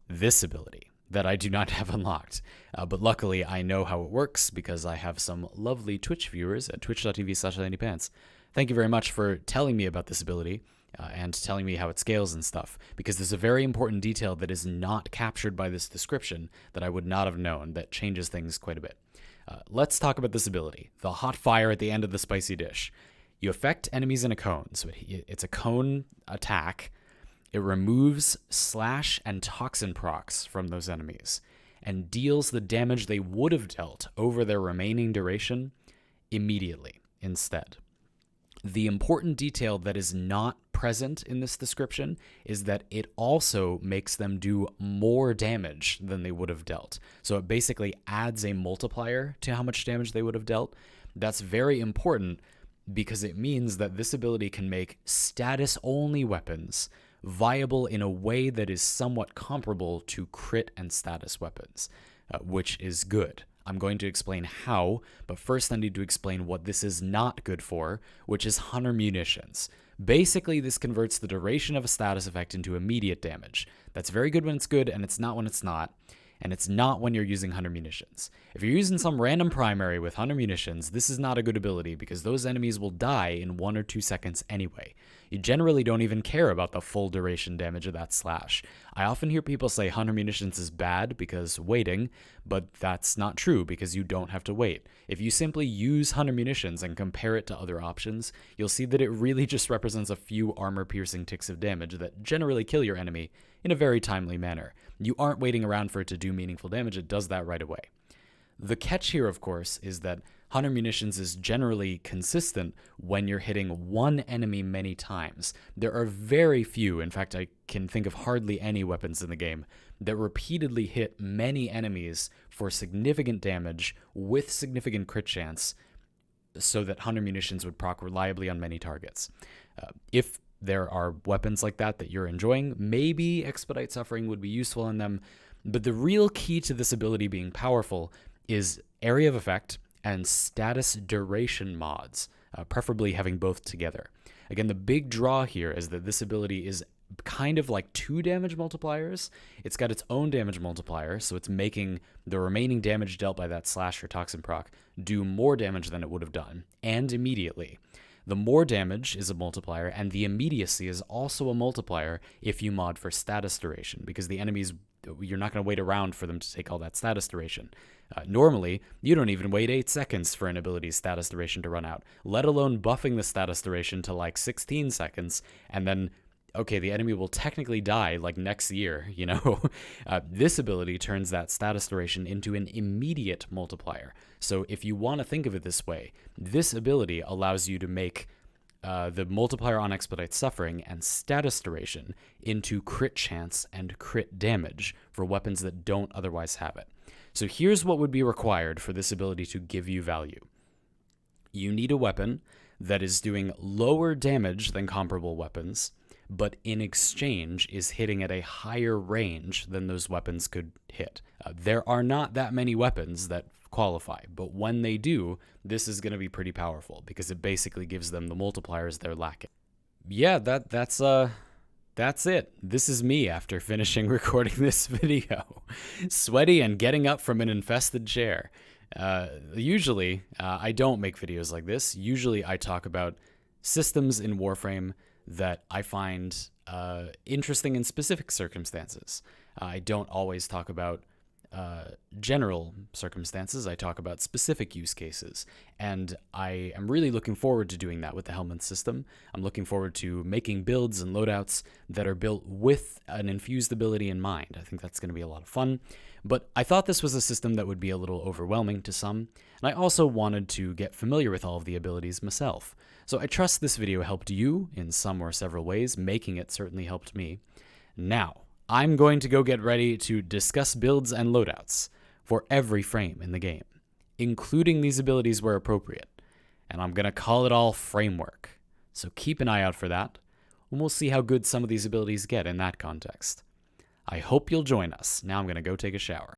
This ability that I do not have unlocked. But luckily, I know how it works because I have some lovely Twitch viewers at twitch.tv/LandyPants. Thank you very much for telling me about this ability and telling me how it scales and stuff, because there's a very important detail that is not captured by this description that I would not have known that changes things quite a bit. Let's talk about this ability, the hot fire at the end of the spicy dish. You affect enemies in a cone, so it's a cone attack. It removes slash and toxin procs from those enemies and deals the damage they would have dealt over their remaining duration immediately instead. The important detail that is not present in this description is that it also makes them do more damage than they would have dealt. So it basically adds a multiplier to how much damage they would have dealt. That's very important because it means that this ability can make status-only weapons viable in a way that is somewhat comparable to crit and status weapons, which is good. I'm going to explain how, but first I need to explain what this is not good for, which is Hunter Munitions. Basically, this converts the duration of a status effect into immediate damage. That's very good when it's good, and it's not when it's not. And it's not when you're using Hunter Munitions. If you're using some random primary with Hunter Munitions, this is not a good ability because those enemies will die in 1 or 2 seconds anyway. You generally don't even care about the full duration damage of that slash. I often hear people say Hunter Munitions is bad because waiting, but that's not true because you don't have to wait. If you simply use Hunter Munitions and compare it to other options, you'll see that it really just represents a few armor-piercing ticks of damage that generally kill your enemy in a very timely manner. You aren't waiting around for it to do meaningful damage, it does that right away. The catch here, of course, is that Hunter Munitions is generally consistent when you're hitting one enemy many times. There are very few, in fact I can think of hardly any weapons in the game that repeatedly hit many enemies for significant damage with significant crit chance, so that 100 munitions would proc reliably on many targets. If there are weapons like that you're enjoying, maybe Expedite Suffering would be useful in them, but the real key to this ability being powerful is area of effect and status duration mods, preferably having both together. Again, the big draw here is that this ability is kind of like 2 damage multipliers. It's got its own damage multiplier, so it's making the remaining damage dealt by that slash or toxin proc do more damage than it would have done, and immediately. The more damage is a multiplier, and the immediacy is also a multiplier if you mod for status duration, because the enemies, you're not going to wait around for them to take all that status duration. Normally, you don't even wait 8 seconds for an ability's status duration to run out, let alone buffing the status duration to like 16 seconds, and then okay, the enemy will technically die like next year, you know? This ability turns that status duration into an immediate multiplier. So if you want to think of it this way, this ability allows you to make the multiplier on Expedite Suffering and status duration into crit chance and crit damage for weapons that don't otherwise have it. So here's what would be required for this ability to give you value. You need a weapon that is doing lower damage than comparable weapons, but in exchange is hitting at a higher range than those weapons could hit. There are not that many weapons that qualify, but when they do, this is going to be pretty powerful because it basically gives them the multipliers they're lacking. Yeah, that's it. This is me after finishing recording this video. Sweaty and getting up from an infested chair. Usually, I don't make videos like this. Usually, I talk about systems in Warframe that I find interesting in specific circumstances. I don't always talk about general circumstances. I talk about specific use cases, and I am really looking forward to doing that with the Helminth system. I'm looking forward to making builds and loadouts that are built with an infused ability in mind. I think that's going to be a lot of fun, but I thought this was a system that would be a little overwhelming to some, and I also wanted to get familiar with all of the abilities myself. So I trust this video helped you in some or several ways. Making it certainly helped me. Now, I'm going to go get ready to discuss builds and loadouts for every frame in the game, including these abilities where appropriate, and I'm going to call it all framework. So keep an eye out for that, and we'll see how good some of these abilities get in that context. I hope you'll join us. Now I'm going to go take a shower.